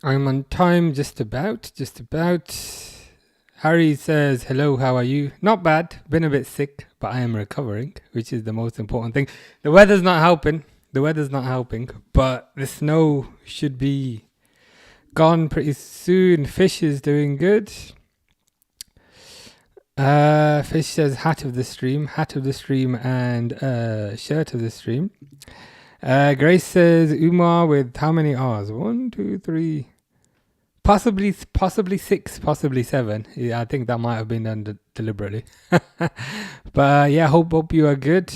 I'm on time, just about. Harry says, hello, how are you? Not bad. Been a bit sick, but I am recovering, which is the most important thing. The weather's not helping. But the snow should be gone pretty soon. Fish is doing good. Fish says hat of the stream, and shirt of the stream. Grace says Umar with how many R's? 1, 2, 3, possibly 6, possibly 7. Yeah, I think that might have been done deliberately. But yeah, hope you are good.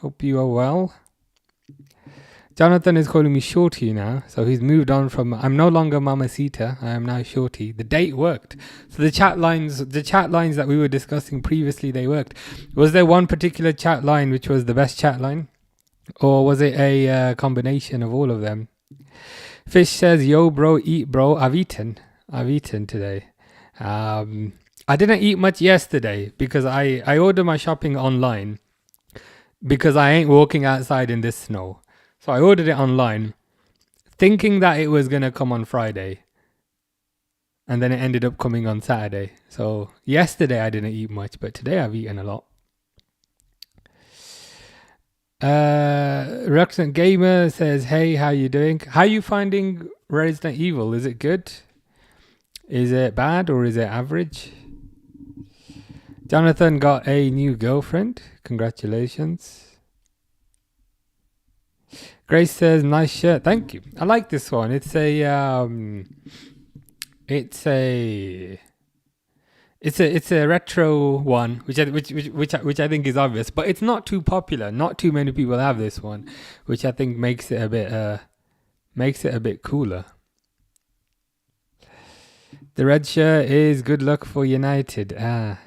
Hope you are well. Jonathan is calling me Shorty now, so he's moved on from I'm no longer Mamacita, I am now Shorty. The date worked. So the chat lines that we were discussing previously, they worked. Was there one particular chat line which was the best chat line? Or was it a combination of all of them? Fish says, yo bro, eat bro, I've eaten today. I didn't eat much yesterday because I ordered my shopping online because I ain't walking outside in this snow. So I ordered it online thinking that it was going to come on Friday. And then it ended up coming on Saturday. So yesterday I didn't eat much, but today I've eaten a lot. Reluctant Gamer says, hey, how you doing? How are you finding Resident Evil? Is it good? Is it bad or is it average? Jonathan got a new girlfriend. Congratulations. Grace says, nice shirt. Thank you. I like this one. It's a retro one, which I think is obvious, but it's not too popular. Not too many people have this one, which I think makes it a bit cooler. The red shirt is good luck for United. I've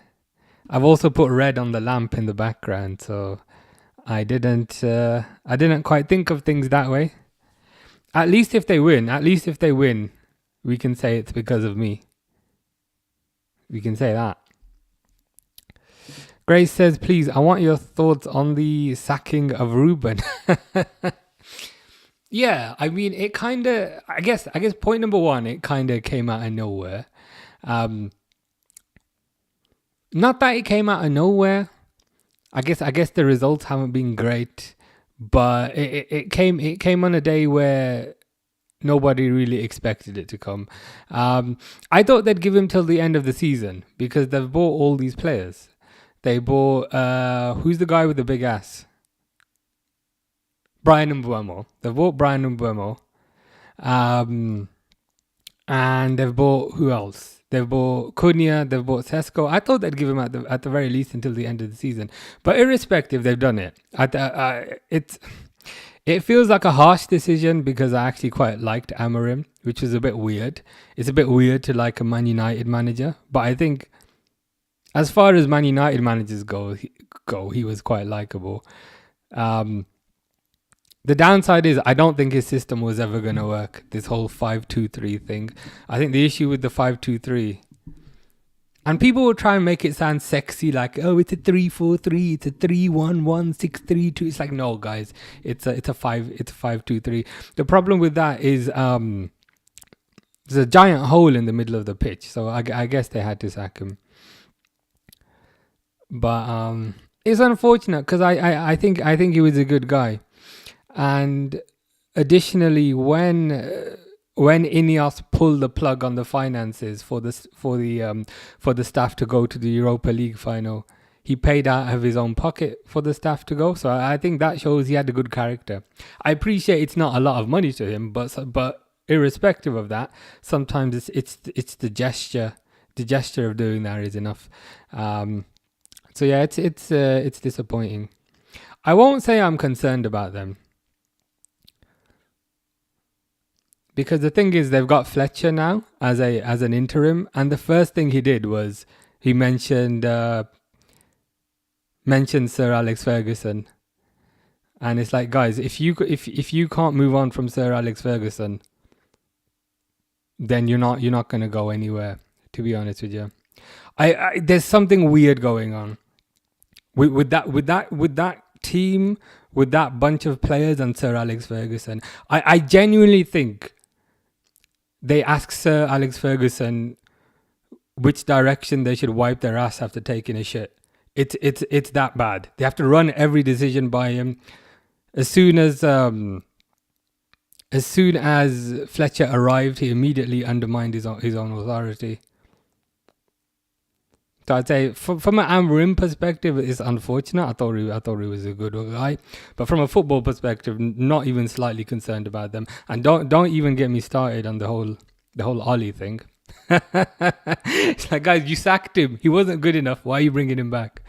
also put red on the lamp in the background, so I didn't quite think of things that way. At least if they win, we can say it's because of me. We can say that. Grace says, please, I want your thoughts on the sacking of Ruben. Yeah, I mean, it kind of, I guess point number one, it kind of came out of nowhere. Not that it came out of nowhere. I guess the results haven't been great, but it came on a day where nobody really expected it to come. I thought they'd give him till the end of the season because they've bought all these players. They bought who's the guy with the big ass? Brian Mbeumo. They've bought Brian Mbeumo. And they've bought who else? They've bought Cunha, they've bought Sesko. I thought they'd give him at the very least until the end of the season. But irrespective, they've done it. It feels like a harsh decision because I actually quite liked Amorim, which was a bit weird. It's a bit weird to like a Man United manager. But I think as far as Man United managers go, he was quite likable. The downside is I don't think his system was ever going to work, this whole 5-2-3 thing. I think the issue with the 5-2-3, and people will try and make it sound sexy, like, oh, it's a 3-4-3, it's a 3-1-1-6-3-2. It's like, no, guys, it's a 5-2-3. The problem with that is there's a giant hole in the middle of the pitch, so I guess they had to sack him. But it's unfortunate because I think he was a good guy. And additionally, when Ineos pulled the plug on the finances for the staff to go to the Europa League final, he paid out of his own pocket for the staff to go. So I think that shows he had a good character. I appreciate it's not a lot of money to him, but irrespective of that, sometimes it's the gesture. The gesture of doing that is enough. So yeah, it's disappointing. I won't say I'm concerned about them. Because the thing is, they've got Fletcher now as an interim, and the first thing he did was he mentioned Sir Alex Ferguson, and it's like, guys, if you can't move on from Sir Alex Ferguson, then you're not going to go anywhere. To be honest with you, there's something weird going on with that team, with that bunch of players and Sir Alex Ferguson. I genuinely think they ask Sir Alex Ferguson which direction they should wipe their ass after taking a shit. It's that bad. They have to run every decision by him. As soon as Fletcher arrived, he immediately undermined his own authority. So I'd say from an Amorim perspective, it's unfortunate. I thought he was a good guy, but from a football perspective, not even slightly concerned about them. And don't even get me started on the whole Ollie thing. It's like, guys, you sacked him. He wasn't good enough. Why are you bringing him back?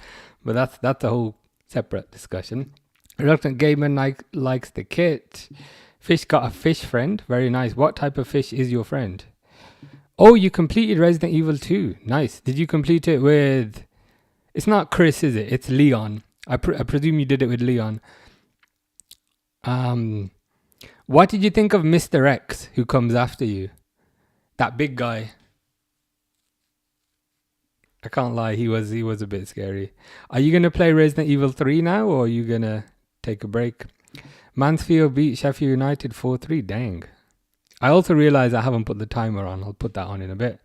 But that's a whole separate discussion. Reluctant Gamer likes the kit. Fish got a fish friend. Very nice. What type of fish is your friend? Oh, you completed Resident Evil 2. Nice. Did you complete it with... It's not Chris, is it? It's Leon. I presume you did it with Leon. What did you think of Mr. X, who comes after you? That big guy. I can't lie, he was a bit scary. Are you going to play Resident Evil 3 now, or are you going to take a break? Mansfield beat Sheffield United 4-3. Dang. I also realised I haven't put the timer on. I'll put that on in a bit.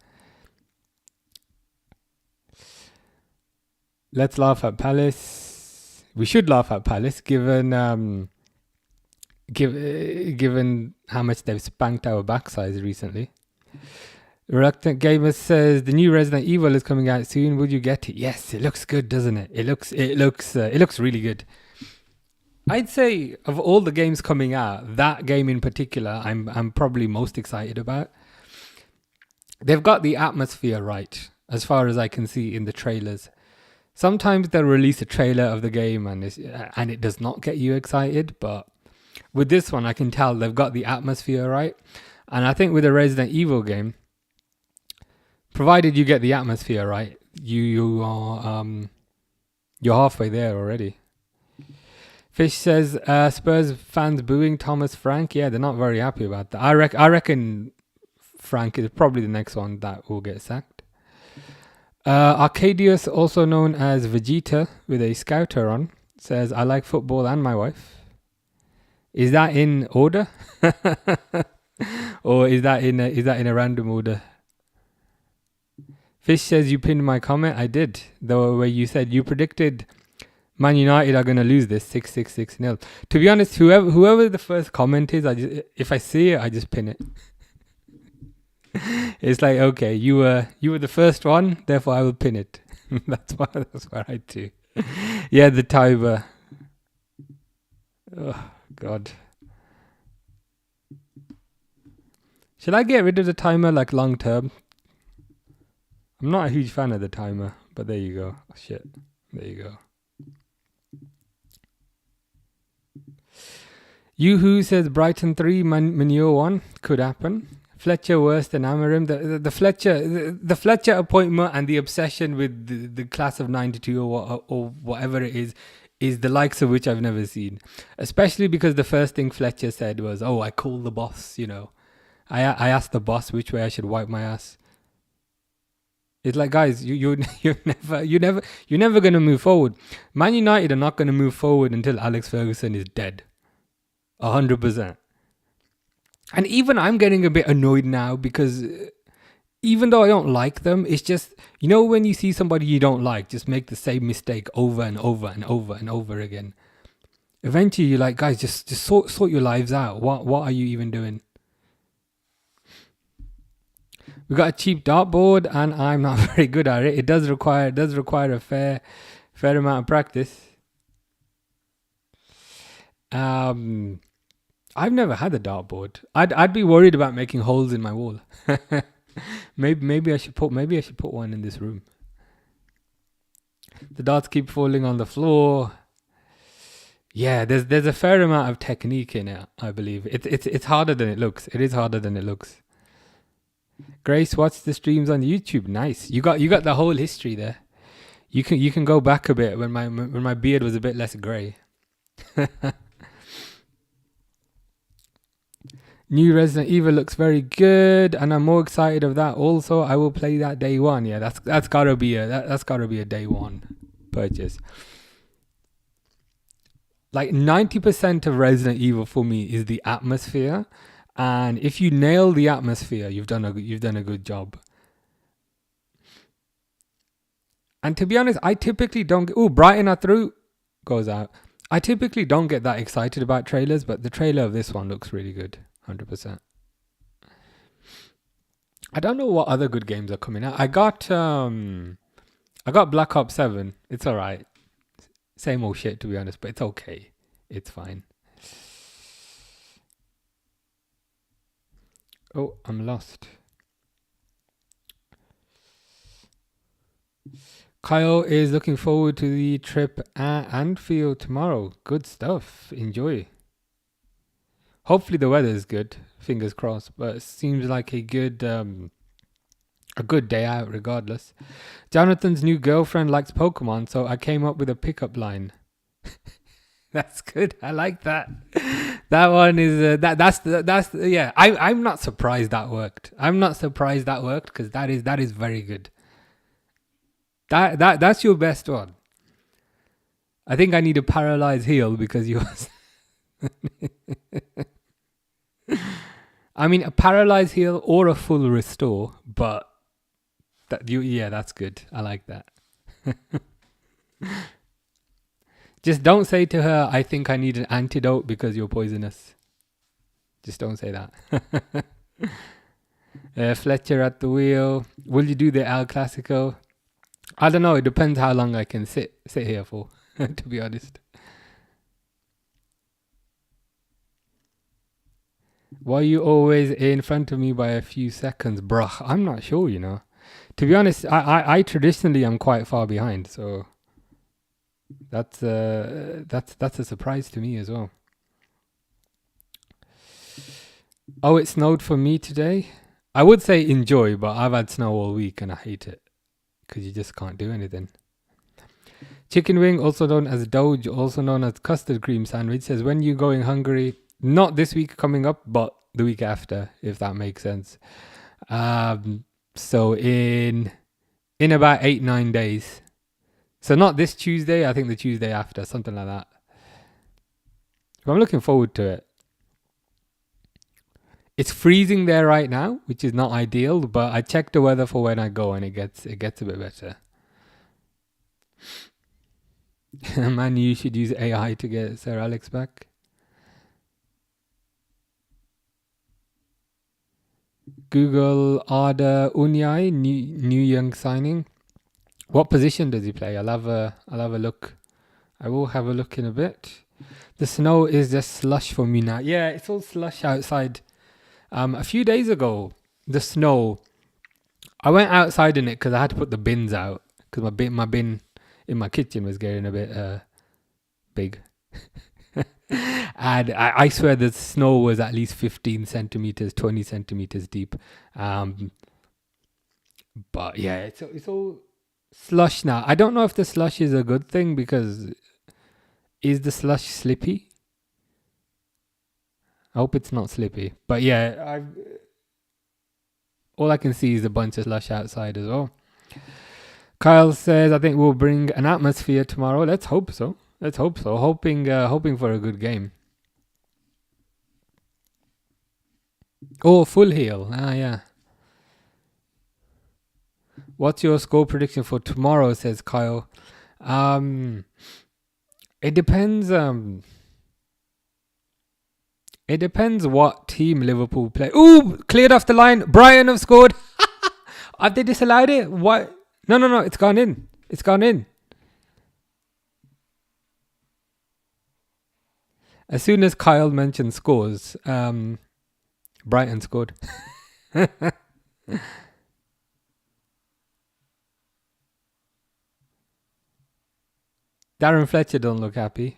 Let's laugh at Palace. We should laugh at Palace, given how much they've spanked our backsides recently. Reluctant Gamer says the new Resident Evil is coming out soon. Would you get it? Yes, it looks good, doesn't it? It looks really good. I'd say of all the games coming out, that game in particular, I'm probably most excited about. They've got the atmosphere right, as far as I can see in the trailers. Sometimes they'll release a trailer of the game and it does not get you excited, but with this one, I can tell they've got the atmosphere right. And I think with a Resident Evil game, provided you get the atmosphere right, you're halfway there already. Fish says Spurs fans booing Thomas Frank. Yeah, they're not very happy about that. I reckon Frank is probably the next one that will get sacked. Arcadius, also known as Vegeta with a scouter on, says I like football and my wife. Is that in order? Or is that in a random order? Fish says you pinned my comment. I did. The way you said you predicted Man United are going to lose this 6-0. To be honest, whoever the first comment is, if I see it, I just pin it. It's like, okay, you were the first one, therefore I will pin it. That's what I do. Yeah, the timer. Oh God. Should I get rid of the timer like long term? I'm not a huge fan of the timer, but there you go. Oh, shit. There you go. Yoo-hoo says Brighton 3, Manure 1. Could happen. Fletcher worse than Amorim. The Fletcher appointment and the obsession with the class of 92 or whatever it is the likes of which I've never seen. Especially because the first thing Fletcher said was, "Oh, I called the boss, you know. I asked the boss which way I should wipe my ass." It's like, guys, you're never gonna move forward. Man United are not gonna move forward until Alex Ferguson is dead. 100%. And even I'm getting a bit annoyed now because even though I don't like them, it's just, you know, when you see somebody you don't like just make the same mistake over and over and over and over again. Eventually you're like, guys, just sort your lives out. What are you even doing? We got a cheap dartboard and I'm not very good at it. It does require a fair amount of practice. I've never had a dartboard. I'd be worried about making holes in my wall. maybe I should put one in this room. The darts keep falling on the floor. Yeah, there's a fair amount of technique in it, I believe. It's harder than it looks. It is harder than it looks. Grace, watch the streams on YouTube. Nice. You got the whole history there. You can go back a bit when my beard was a bit less grey. New Resident Evil looks very good, and I'm more excited of that. Also, I will play that day one. Yeah, that's gotta be a day one purchase. Like 90% of Resident Evil for me is the atmosphere, And if you nail the atmosphere, you've done a good job. And to be honest, I typically don't. Brighton are through. Goes out. I typically don't get that excited about trailers, but the trailer of this one looks really good. 100%. I don't know what other good games are coming out. I got Black Ops 7. It's alright. Same old shit, to be honest, but it's okay. It's fine. Oh, I'm lost. Kyle is looking forward to the trip at Anfield tomorrow. Good stuff. Enjoy. Hopefully the weather is good. Fingers crossed. But it seems like a good day out regardless. Jonathan's new girlfriend likes Pokemon, so I came up with a pickup line. That's good. I like that. That one is yeah. I'm not surprised that worked. I'm not surprised that worked because that is very good. That's your best one. I think I need a paralyzed heel because yours. I mean, a paralyzed heel or a full restore, but that's good. I like that. Just don't say to her, I think I need an antidote because you're poisonous. Just don't say that. Fletcher at the wheel. Will you do the El Clasico? I don't know. It depends how long I can sit here for, to be honest. Why are you always in front of me by a few seconds, bruh? I'm not sure, you know. To be honest, I traditionally am quite far behind, so that's a surprise to me as well. Oh, it snowed for me today. I would say enjoy, but I've had snow all week and I hate it because you just can't do anything. Chicken wing, also known as Doge, also known as custard cream sandwich, says when you going Hungary, not this week coming up, but the week after, if that makes sense. So in about 8-9 days. So not this Tuesday, I think the Tuesday after, something like that. But I'm looking forward to it. It's freezing there right now, which is not ideal, but I checked the weather for when I go and it gets a bit better. Man, you should use AI to get Sir Alex back. Google Arda Unyai, new young signing. What position does he play? I'll have a look. I will have a look in a bit. The snow is just slush for me now. Yeah, it's all slush outside. A few days ago, the snow. I went outside in it because I had to put the bins out because my bin in my kitchen was getting a bit big. And I swear the snow was at least 15 centimeters, 20 centimeters deep. But yeah, it's all slush now. I don't know if the slush is a good thing because is the slush slippy? I hope it's not slippy. But yeah, all I can see is a bunch of slush outside as well. Kyle says, I think we'll bring an atmosphere tomorrow. Let's hope so. Hoping for a good game. Oh, full heel. Yeah. What's your score prediction for tomorrow? Says Kyle. It depends. It depends what team Liverpool play. Ooh, cleared off the line. Brighton have scored. Have they disallowed it? What? No. It's gone in. As soon as Kyle mentioned scores, Brighton scored. Darren Fletcher don't look happy.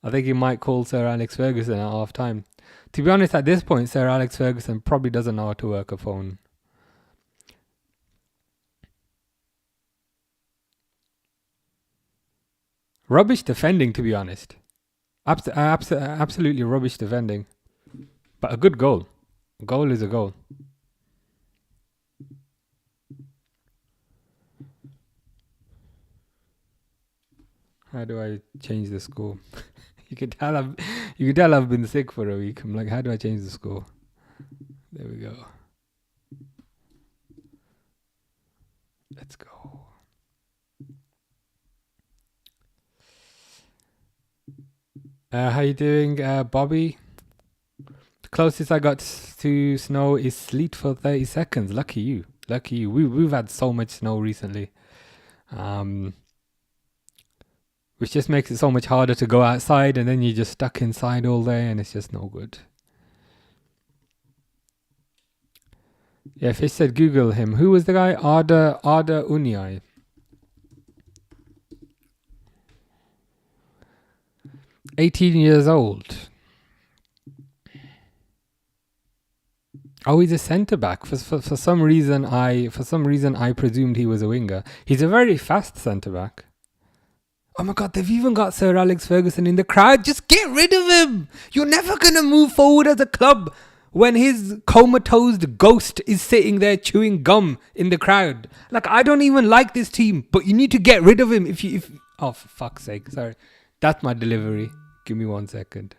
I think he might call Sir Alex Ferguson at half time. To be honest, at this point, Sir Alex Ferguson probably doesn't know how to work a phone. Rubbish defending, to be honest. Absolutely rubbish defending. But a good goal. A goal is a goal. How do I change the score? You can tell I've been sick for a week. I'm like, how do I change the score? There we go. Let's go. How you doing, Bobby? The closest I got to snow is sleet for 30 seconds. Lucky you. Lucky you. We've had so much snow recently. Which just makes it so much harder to go outside, and then you're just stuck inside all day, and it's just no good. Yeah, Fish said Google him. Who was the guy? Arda Uniai. $18 old. Oh, he's a centre back. For some reason, I presumed he was a winger. He's a very fast centre back. Oh my God, they've even got Sir Alex Ferguson in the crowd. Just get rid of him. You're never going to move forward as a club when his comatose ghost is sitting there chewing gum in the crowd. Like, I don't even like this team, but you need to get rid of him oh, for fuck's sake. Sorry. That's my delivery. Give me 1 second.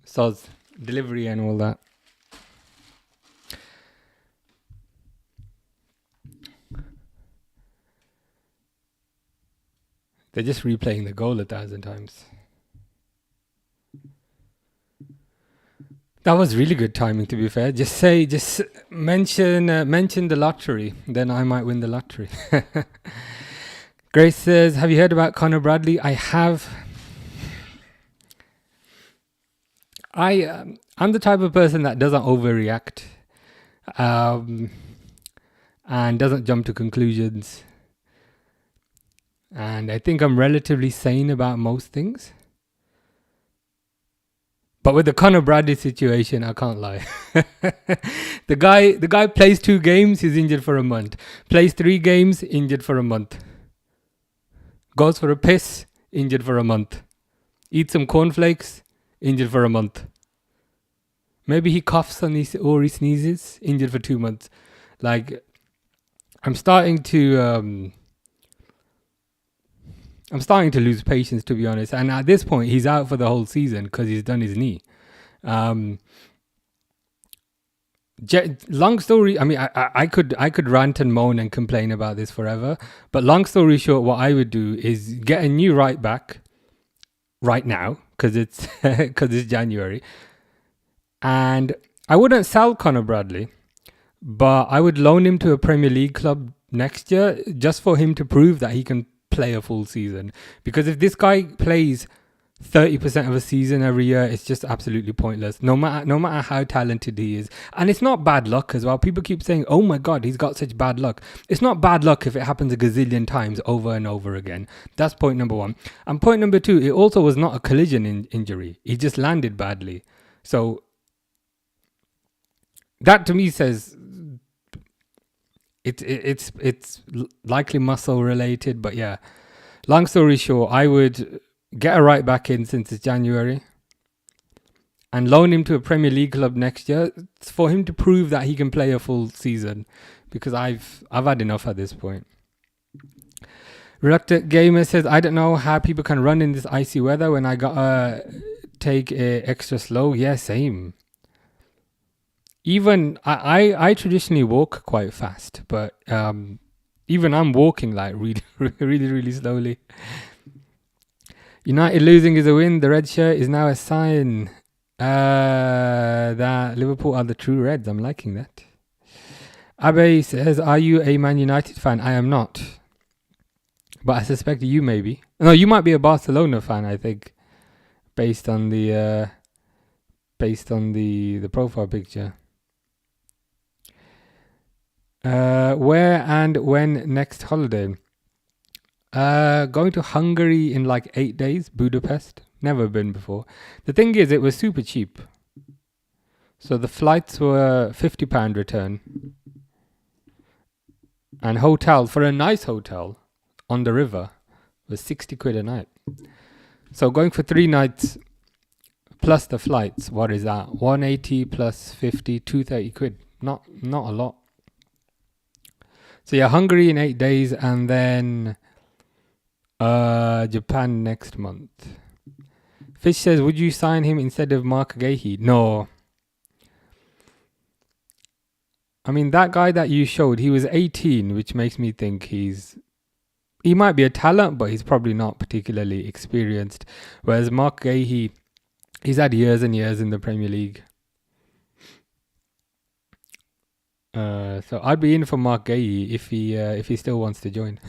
So, delivery and all that. They're just replaying the goal 1,000 times. That was really good timing, to be fair. Just mention the lottery, then I might win the lottery. Grace says, have you heard about Conor Bradley? I have. I'm the type of person that doesn't overreact, and doesn't jump to conclusions. And I think I'm relatively sane about most things. But with the Conor Bradley situation, I can't lie. The guy plays 2 games, he's injured for a month. Plays 3 games, injured for a month. Goes for a piss, injured for a month. Eats some cornflakes, injured for a month. Maybe he coughs or he sneezes, injured for 2 months. Like, I'm starting to lose patience, to be honest. And at this point, he's out for the whole season because he's done his knee. Long story. I mean, I could rant and moan and complain about this forever. But long story short, what I would do is get a new right back right now because it's January, and I wouldn't sell Conor Bradley, but I would loan him to a Premier League club next year just for him to prove that he can play a full season. Because if this guy plays 30% of a season every year, it's just absolutely pointless, no matter how talented he is. And it's not bad luck as well. People keep saying, oh my God, he's got such bad luck. It's not bad luck if it happens a gazillion times over and over again. That's point number 1. And point number 2, it also was not a collision injury. He just landed badly. So that to me says it's likely muscle related. But yeah, long story short, I would get a right back in since it's January and loan him to a Premier League club next year for him to prove that he can play a full season, because I've had enough at this point. Reluctant Gamer says, I don't know how people can run in this icy weather when I gotta take it extra slow. Yeah, same. Even I traditionally walk quite fast, but even I'm walking like really, really, really slowly. United losing is a win. The red shirt is now a sign that Liverpool are the true Reds. I'm liking that. Abe says, are you a Man United fan? I am not, but I suspect you may be. No, you might be a Barcelona fan, I think, based on the profile picture. Where and when next holiday? Going to Hungary in like 8 days, Budapest. Never been before. The thing is, it was super cheap. So the flights were £50 return. And hotel, for a nice hotel on the river, was 60 quid a night. So going for 3 nights plus the flights, what is that? 180 plus 50, 230 quid. Not a lot. So yeah, Hungary in 8 days, and then Japan next month. Fish says, would you sign him instead of Mark Gahey? No. I mean, that guy that you showed, he was 18, which makes me think he might be a talent, but he's probably not particularly experienced. Whereas Mark Gahey, he's had years and years in the Premier League. So I'd be in for Mark Gahey if he still wants to join.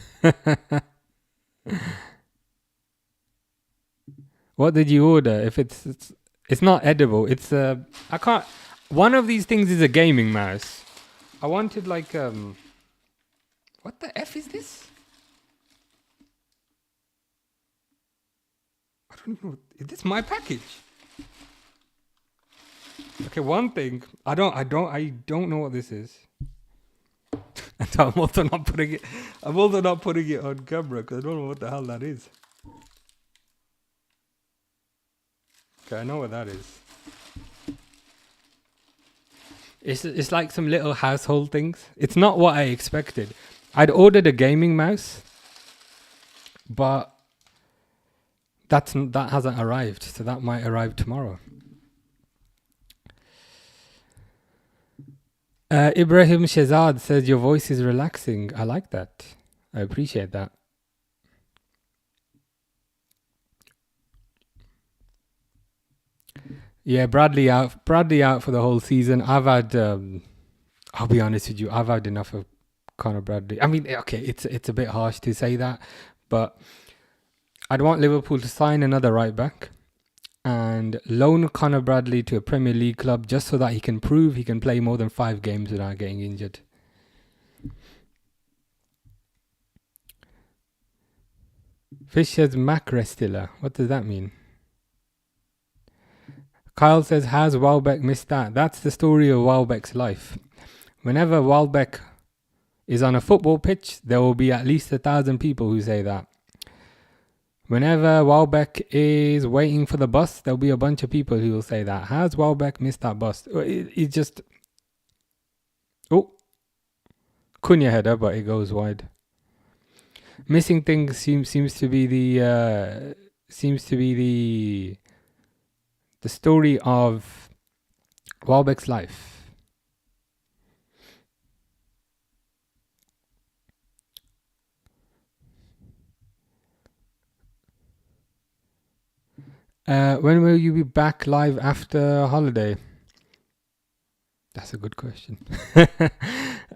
What did you order? If it's not edible, it's I can't. One of these things is a gaming mouse. I wanted like what the F is this? I don't even know. Is this my package? Okay, one thing. I don't know what this is. And I'm also not putting it on camera because I don't know what the hell that is. Okay, I know what that is. It's like some little household things. It's not what I expected. I'd ordered a gaming mouse, but that hasn't arrived, so that might arrive tomorrow. Ibrahim Shehzad says your voice is relaxing. I like that. I appreciate that. Yeah, Bradley out for the whole season. I've had, I'll be honest with you, I've had enough of Conor Bradley. I mean, okay, it's a bit harsh to say that, but I'd want Liverpool to sign another right back and loan Conor Bradley to a Premier League club just so that he can prove he can play more than 5 games without getting injured. Fish says Macrestilla. What does that mean? Kyle says, has Welbeck missed that? That's the story of Welbeck's life. Whenever Welbeck is on a football pitch, there will be at least 1,000 people who say that. Whenever Welbeck is waiting for the bus, there'll be a bunch of people who will say that. Has Welbeck missed that bus? It just... Oh. Cunha header, but it goes wide. Missing things seems to be the story of Welbeck's life. When will you be back live after holiday? That's a good question. Let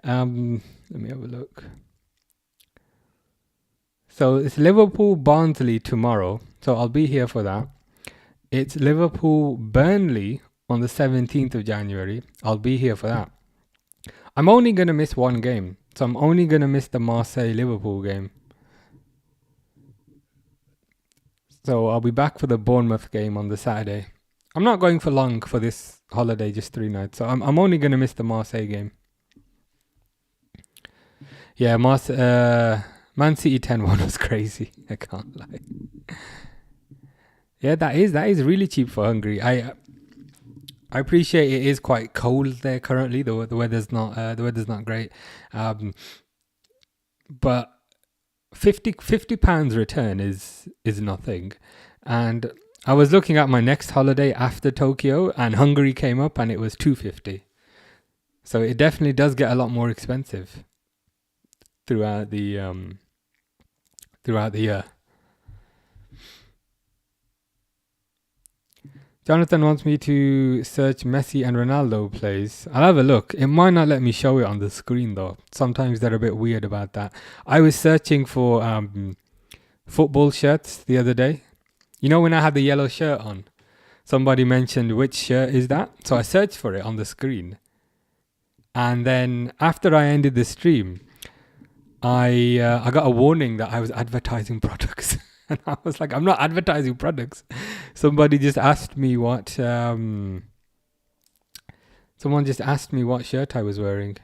me have a look. So it's Liverpool Barnsley tomorrow, so I'll be here for that. It's Liverpool Burnley on the 17th of January. I'll be here for that. I'm only going to miss one game. So I'm only going to miss the Marseille Liverpool game. So I'll be back for the Bournemouth game on the Saturday. I'm not going for long for this holiday, just 3 nights. So I'm only going to miss the Marseille game. Yeah, Man City 10-1 was crazy. I can't lie. Yeah, that is really cheap for Hungary. I appreciate it is quite cold there currently. The weather's not great. But £50 return is nothing. And I was looking at my next holiday after Tokyo, and Hungary came up, and it was $250. So it definitely does get a lot more expensive throughout the year. Jonathan wants me to search Messi and Ronaldo plays. I'll have a look. It might not let me show it on the screen though. Sometimes they're a bit weird about that. I was searching for football shirts the other day. You know when I had the yellow shirt on? Somebody mentioned which shirt is that? So I searched for it on the screen. And then after I ended the stream, I got a warning that I was advertising products. And I was like, I'm not advertising products. Somebody just asked me what someone just asked me what shirt I was wearing.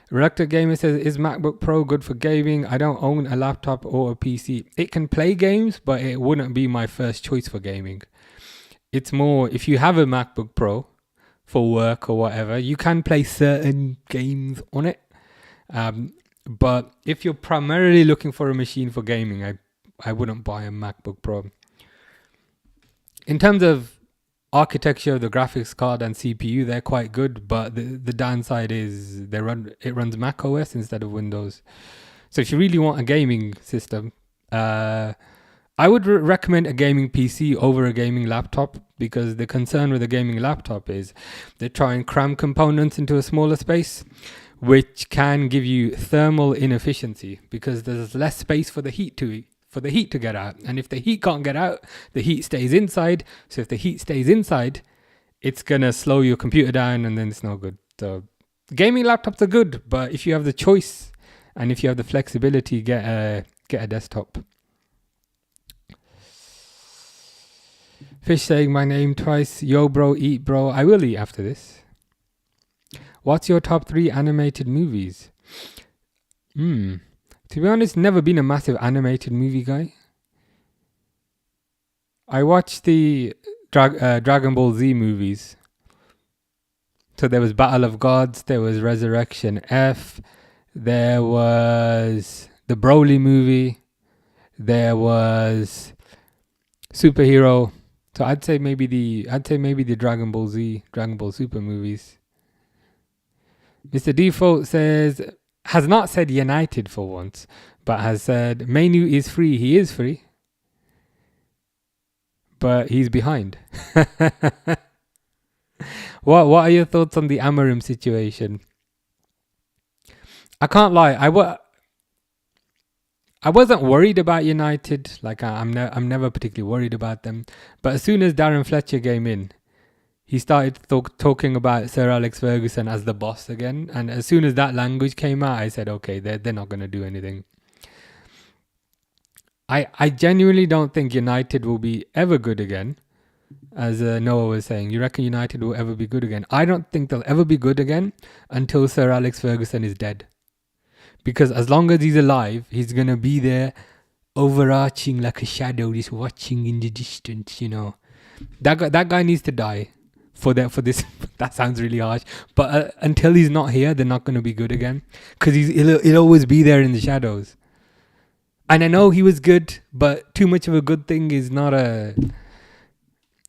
Reluctant Gamer says, is MacBook Pro good for gaming? I don't own a laptop or a PC. It can play games, but it wouldn't be my first choice for gaming. It's more, if you have a MacBook Pro for work or whatever, you can play certain games on it. But if you're primarily looking for a machine for gaming, I wouldn't buy a MacBook Pro. In terms of architecture of the graphics card and CPU, they're quite good, but the downside is it runs Mac OS instead of Windows. So if you really want a gaming system, I would recommend a gaming PC over a gaming laptop, because the concern with a gaming laptop is they try and cram components into a smaller space, which can give you thermal inefficiency because there's less space for the heat to get out. And if the heat can't get out, the heat stays inside. So if the heat stays inside, it's going to slow your computer down, and then it's no good. So gaming laptops are good, but if you have the choice and if you have the flexibility, get a desktop. Fish saying my name twice. Yo, bro, eat, bro. I will eat after this. What's your top 3 animated movies? To be honest, never been a massive animated movie guy. I watched the Dragon Ball Z movies. So there was Battle of Gods, there was Resurrection F, there was the Broly movie, there was Superhero. So I'd say maybe the Dragon Ball Z, Dragon Ball Super movies. Mr. Default has not said United for once, but has said Menu is free. He is free, but he's behind. What are your thoughts on the Amorim situation? I can't lie. I wasn't worried about United. Like I'm never particularly worried about them. But as soon as Darren Fletcher came in, he started talking about Sir Alex Ferguson as the boss again. And as soon as that language came out, I said, okay, they're not going to do anything. I genuinely don't think United will be ever good again. As Noah was saying, you reckon United will ever be good again? I don't think they'll ever be good again until Sir Alex Ferguson is dead. Because as long as he's alive, he's going to be there overarching like a shadow, just watching in the distance, you know. That guy needs to die for this. That sounds really harsh. But until he's not here, they're not going to be good again. Because he'll always be there in the shadows. And I know he was good, but too much of a good thing is not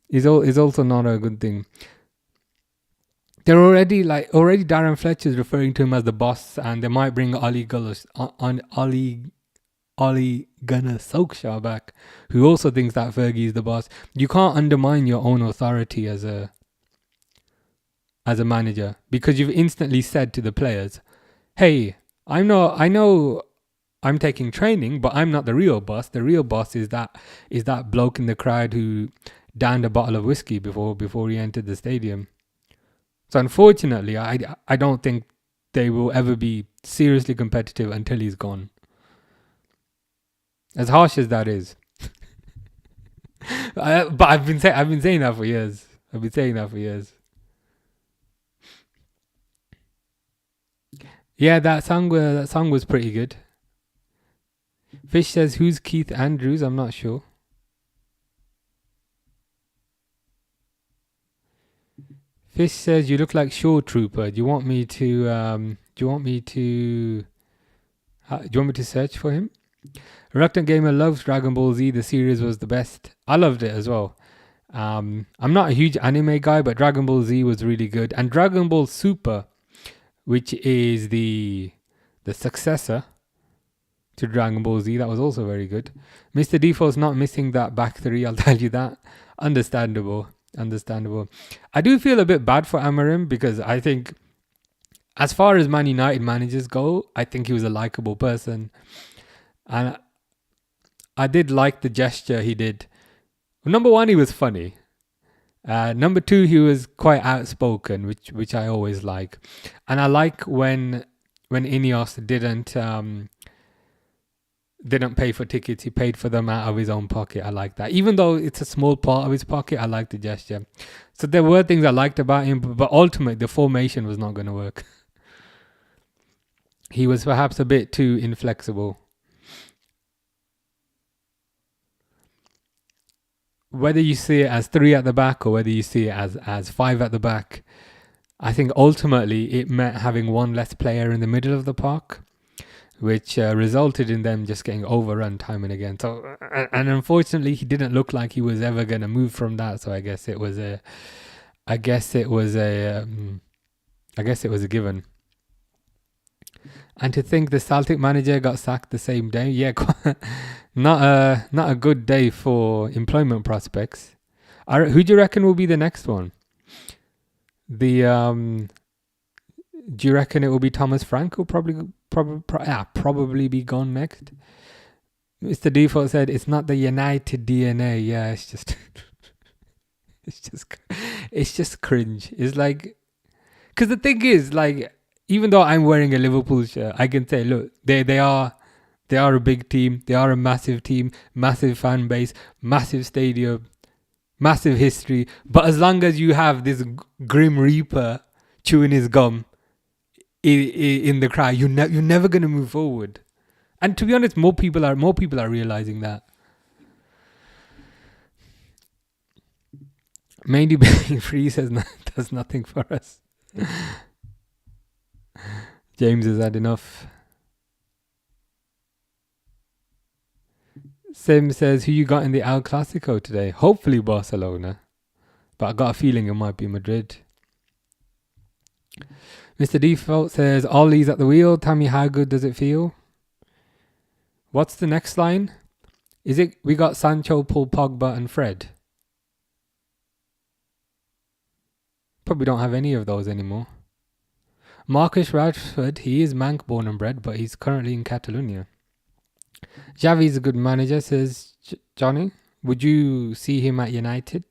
is also not a good thing. They're already Darren Fletcher's referring to him as the boss, and they might bring Oli Gunnar Solskjaer back, who also thinks that Fergie is the boss. You can't undermine your own authority as a manager, because you've instantly said to the players, "Hey, I know I'm taking training, but I'm not the real boss. The real boss is that bloke in the crowd who downed a bottle of whiskey before he entered the stadium." So unfortunately, I don't think they will ever be seriously competitive until he's gone. As harsh as that is. But I've been saying that for years. Yeah, that song was pretty good. Fish says, who's Keith Andrews? I'm not sure. Fish says, you look like Shore Trooper. Do you want me to search for him? Reluctant Gamer loves Dragon Ball Z. The series was the best. I loved it as well. I'm not a huge anime guy, but Dragon Ball Z was really good. And Dragon Ball Super, which is the successor to Dragon Ball Z, that was also very good. Mr. Default's not missing that back three, I'll tell you that. Understandable. I do feel a bit bad for Amorim, because I think as far as Man United managers go, I think he was a likable person. And I did like the gesture he did. Number one, he was funny. Number two, he was quite outspoken, which I always like, and I like when Ineos didn't pay for tickets. He paid for them out of his own pocket. I like that. Even though it's a small part of his pocket, I like the gesture. So there were things I liked about him, but ultimately the formation was not going to work. He was perhaps a bit too inflexible. Whether you see it as 3 at the back or whether you see it as 5 at the back, I think ultimately it meant having one less player in the middle of the park, which resulted in them just getting overrun time and again. So, and unfortunately, he didn't look like he was ever going to move from that. So I guess it was a given. And to think the Celtic manager got sacked the same day, yeah, not a good day for employment prospects. Who do you reckon will be the next one? Do you reckon it will be Thomas Frank who'll probably be gone next? Mr. Default said it's not the United DNA. Yeah, it's just it's just cringe. It's like, because the thing is, like, even though I'm wearing a Liverpool shirt, I can say, look, they are a big team. They are a massive team, massive fan base, massive stadium, massive history. But as long as you have this Grim Reaper chewing his gum in the crowd, you're never going to move forward. And to be honest, more people are realizing that. Mainly being free does nothing for us. James has had enough. Sim says, who you got in the El Clasico today? Hopefully Barcelona, but I got a feeling it might be Madrid. Mr. Default says, Ollie's at the wheel. Tell me, how good does it feel? What's the next line? Is it we got Sancho, Paul Pogba and Fred? Probably don't have any of those anymore. Marcus Rashford, he is Manc born and bred, but he's currently in Catalonia. Xavi's a good manager, says Johnny. Would you see him at United?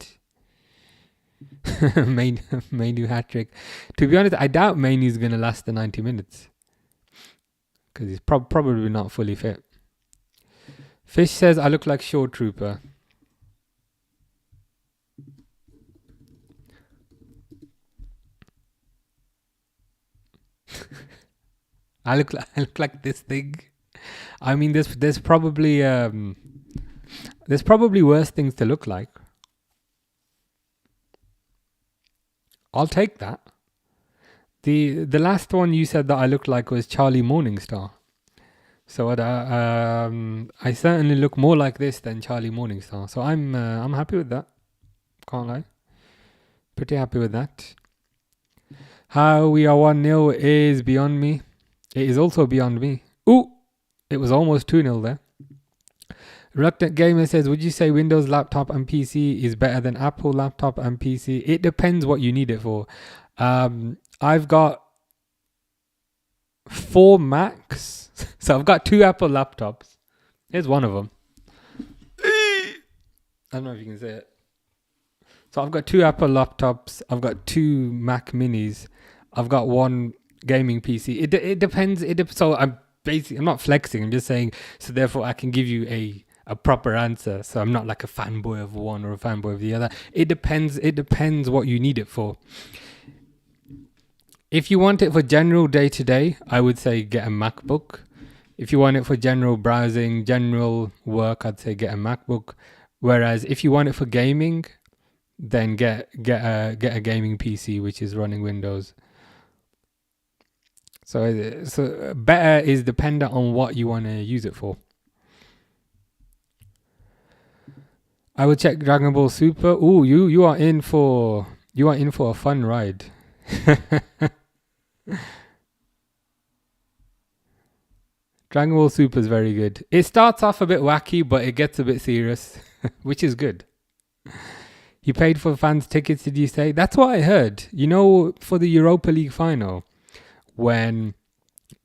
Mainu hat-trick. To be honest, I doubt Mainu's going to last the 90 minutes. Because he's probably not fully fit. Fish says, I look like Shore Trooper. I look like this thing. I mean, there's probably worse things to look like. I'll take that. The last one you said that I looked like was Charlie Morningstar. So I certainly look more like this than Charlie Morningstar. So I'm happy with that. Can't lie. Pretty happy with that. How we are 1-0 is beyond me. It is also beyond me. Ooh, it was almost 2-0 there. Reluctant Gamer says, would you say Windows laptop and PC is better than Apple laptop and PC? It depends what you need it for. I've got 4 Macs. So I've got 2 Apple laptops. Here's one of them. I don't know if you can see it. So I've got 2 Apple laptops. I've got 2 Mac minis. I've got 1 gaming PC. It depends. So I'm not flexing. I'm just saying. So therefore, I can give you a proper answer. So I'm not like a fanboy of one or a fanboy of the other. It depends. It depends what you need it for. If you want it for general day-to-day, I would say get a MacBook. If you want it for general browsing, general work, I'd say get a MacBook. Whereas if you want it for gaming, then get a gaming PC which is running Windows. So better is dependent on what you want to use it for. I will check Dragon Ball Super. Ooh, you are in for a fun ride. Dragon Ball Super is very good. It starts off a bit wacky, but it gets a bit serious, which is good. He paid for fans' tickets, did you say? That's what I heard. You know, for the Europa League final, when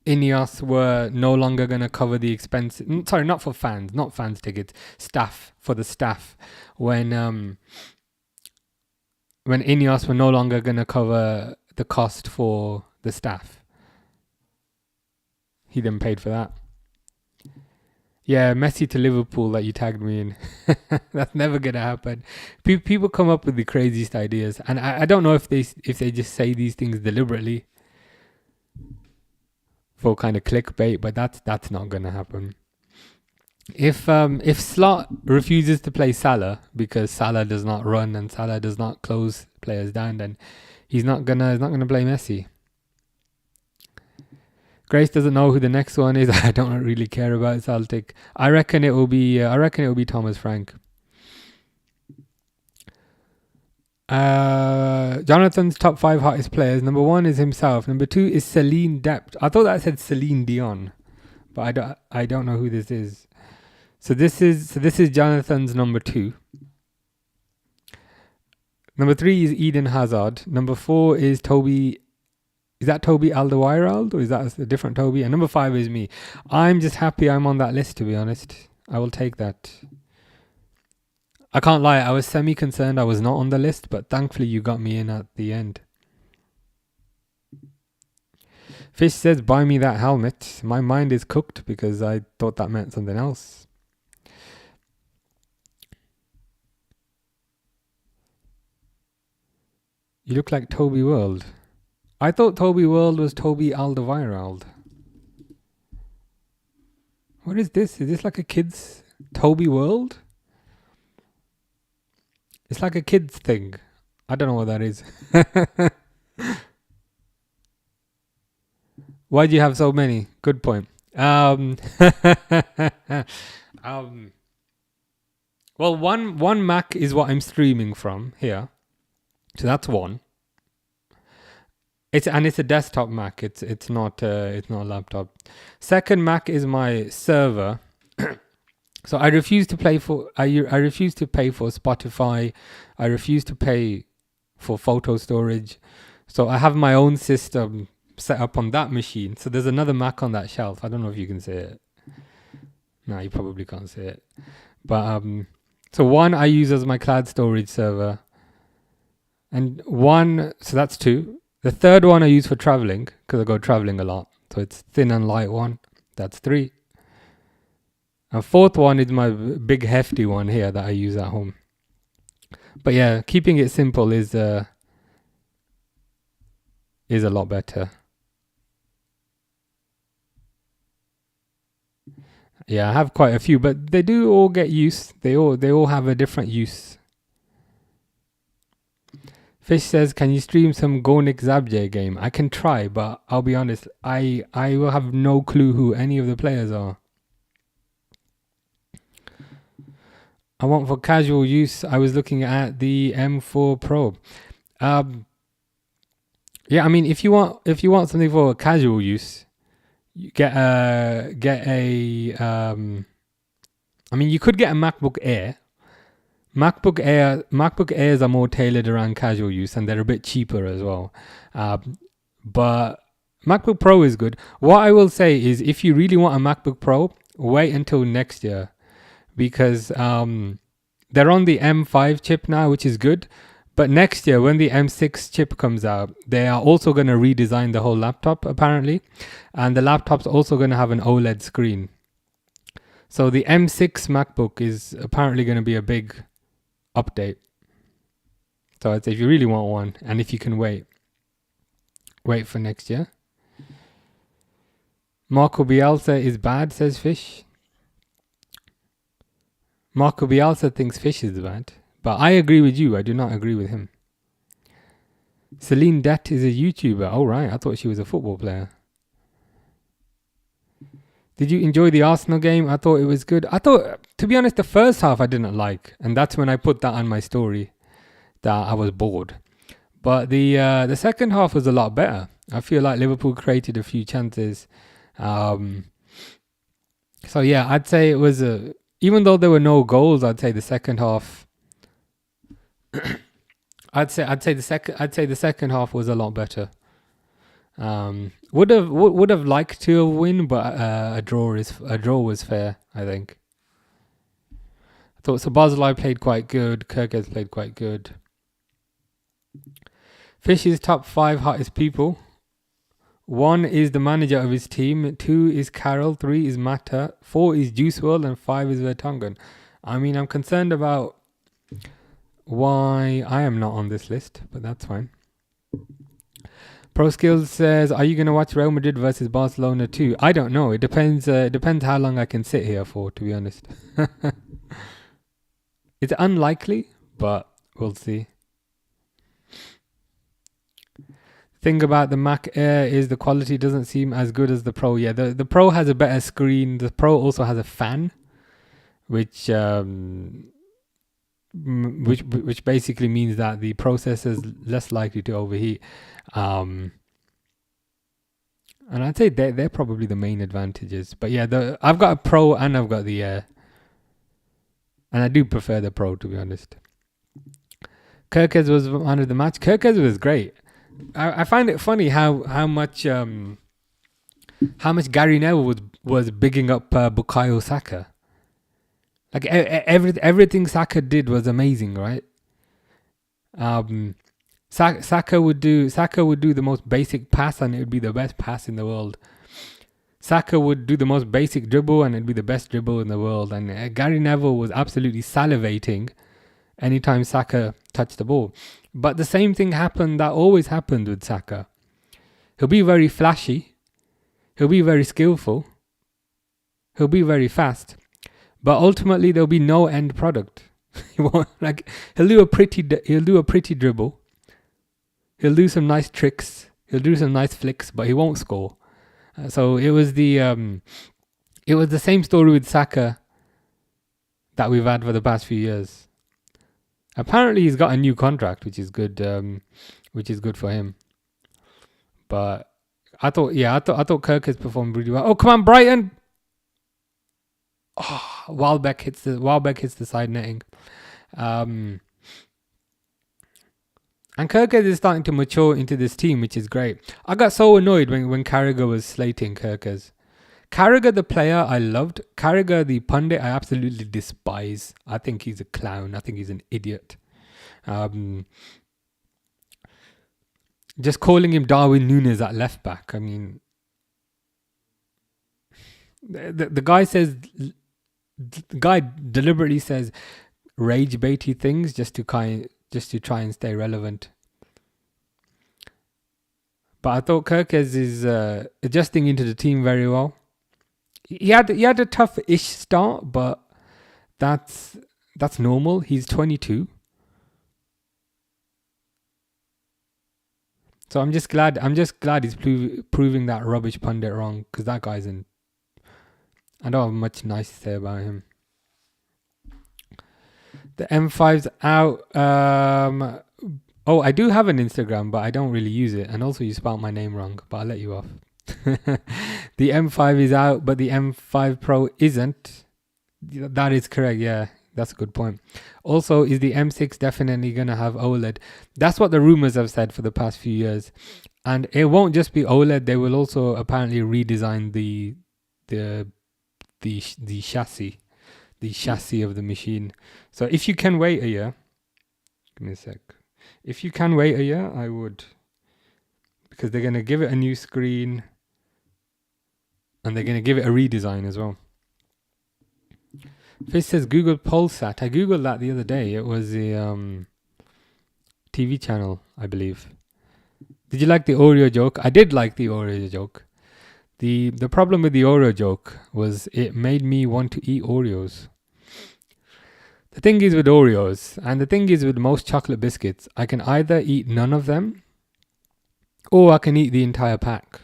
Ineos were no longer going to cover the expense. Sorry, not fans tickets. For the staff. When when Ineos were no longer going to cover the cost for the staff. He then paid for that. Yeah, Messi to Liverpool that you tagged me in. That's never going to happen. People come up with the craziest ideas. And I don't know if they just say these things deliberately for kind of clickbait, but that's not going to happen. If Slot refuses to play Salah because Salah does not run and Salah does not close players down, then he's not gonna play Messi. Grace doesn't know who the next one is. I don't really care about Celtic. I reckon it will be Thomas Frank. Jonathan's top 5 hottest players. Number 1 is himself. Number 2 is Celine Dept. I thought that said Celine Dion, but I don't know who this is. So this is Jonathan's number 2. Number 3 is Eden Hazard. Number 4 is Toby. Is that Toby Alderweireld or is that a different Toby? And number 5 is me. I'm just happy I'm on that list, to be honest. I will take that. I can't lie, I was semi-concerned I was not on the list, but thankfully you got me in at the end. Fish says, buy me that helmet. My mind is cooked because I thought that meant something else. You look like Toby World. I thought Toby World was Toby Alderweireld. What is this? Is this like a kid's Toby World? It's like a kid's thing. I don't know what that is. Why do you have so many? Good point. Well, one Mac is what I'm streaming from here. So that's one. It's a desktop Mac. It's not a laptop. Second Mac is my server. So I refuse to pay for Spotify. I refuse to pay for photo storage. So I have my own system set up on that machine. So there's another Mac on that shelf. I don't know if you can see it. No, you probably can't see it. But so one I use as my cloud storage server. And one, so that's 2. The third one I use for traveling because I go traveling a lot. So it's thin and light one. That's 3. And fourth one is my big hefty one here that I use at home. But yeah, keeping it simple is a lot better. Yeah, I have quite a few, but they do all get use. They all have a different use. Fish says, can you stream some Gornik Zabje game? I can try, but I'll be honest, I will have no clue who any of the players are. I want for casual use. I was looking at the M4 Pro. Yeah, I mean, if you want something for casual use, you get a. I mean, you could get a MacBook Air. MacBook Airs are more tailored around casual use, and they're a bit cheaper as well. But MacBook Pro is good. What I will say is, if you really want a MacBook Pro, wait until next year. Because they're on the M5 chip now, which is good. But next year, when the M6 chip comes out, they are also going to redesign the whole laptop, apparently. And the laptop's also going to have an OLED screen. So the M6 MacBook is apparently going to be a big update. So I'd say if you really want one, and if you can wait for next year. Marco Bielsa is bad, says Fish. Marco Bielsa thinks Fish is bad. But I agree with you. I do not agree with him. Celine Det is a YouTuber. Oh, right. I thought she was a football player. Did you enjoy the Arsenal game? I thought it was good. I thought, to be honest, the first half I didn't like. And that's when I put that on my story, that I was bored. But the second half was a lot better. I feel like Liverpool created a few chances. So, yeah, I'd say it was even though there were no goals, I'd say the second half... I'd say the second half was a lot better. Would have liked to win, but a draw was fair, I think. I thought Sabazalai played quite good. Kirkes played quite good. Fish's top 5 hottest people. 1 is the manager of his team. 2 is Carroll. 3 is Mata. 4 is Juice WRLD. And 5 is Vertonghen. I mean, I'm concerned about why I am not on this list, but that's fine. Pro Skills says, are you going to watch Real Madrid versus Barcelona too? I don't know. It depends how long I can sit here for, to be honest. It's unlikely, but we'll see. Thing about the Mac Air is the quality doesn't seem as good as the Pro. Yeah, the Pro has a better screen. The Pro also has a fan, which basically means that the processor is less likely to overheat. And I'd say they're probably the main advantages. But yeah, I've got a Pro and I've got the Air. And I do prefer the Pro, to be honest. Kirkes was man of the match. Kirkes was great. I find it funny how much Gary Neville was bigging up Bukayo Saka. Like everything Saka did was amazing, right? Saka would do the most basic pass and it would be the best pass in the world. Saka would do the most basic dribble and it'd be the best dribble in the world. And Gary Neville was absolutely salivating anytime Saka touched the ball. But the same thing always happened with Saka. He'll be very flashy. He'll be very skillful. He'll be very fast. But ultimately there'll be no end product. He'll do a pretty dribble. He'll do some nice tricks. He'll do some nice flicks, but he won't score. So it was the same story with Saka that we've had for the past few years. Apparently he's got a new contract, which is good for him. But I thought Kirk performed really well. Oh, come on, Brighton! Oh, Welbeck hits the side netting. And Kirkes is starting to mature into this team, which is great. I got so annoyed when Carragher was slating Kirkes. Carragher, the player, I loved. Carragher, the pundit, I absolutely despise. I think he's a clown. I think he's an idiot. Just calling him Darwin Núñez at left back. I mean, the guy says, the guy deliberately says rage baity things just to try and stay relevant. But I thought Kirkes is adjusting into the team very well. He had a tough-ish start, but that's normal. He's 22. So I'm just glad he's proving that rubbish pundit wrong, because that guy's in. I don't have much nice to say about him. The M5's out. I do have an Instagram, but I don't really use it. And also you spelled my name wrong, but I'll let you off. The M5 is out, but the M5 Pro isn't. That is correct, yeah. That's a good point. Also, is the M6 definitely going to have OLED? That's what the rumors have said for the past few years. And it won't just be OLED. They will also apparently redesign the chassis. The chassis of the machine. So if you can wait a year, give me a sec. If you can wait a year, I would, because they're going to give it a new screen and they're going to give it a redesign as well. Fish says Google Polsat. I googled that the other day. It was a TV channel, I believe. Did you like the Oreo joke? I did like the Oreo joke. The problem with the Oreo joke was it made me want to eat Oreos. The thing is with Oreos, and the thing is with most chocolate biscuits, I can either eat none of them, or I can eat the entire pack.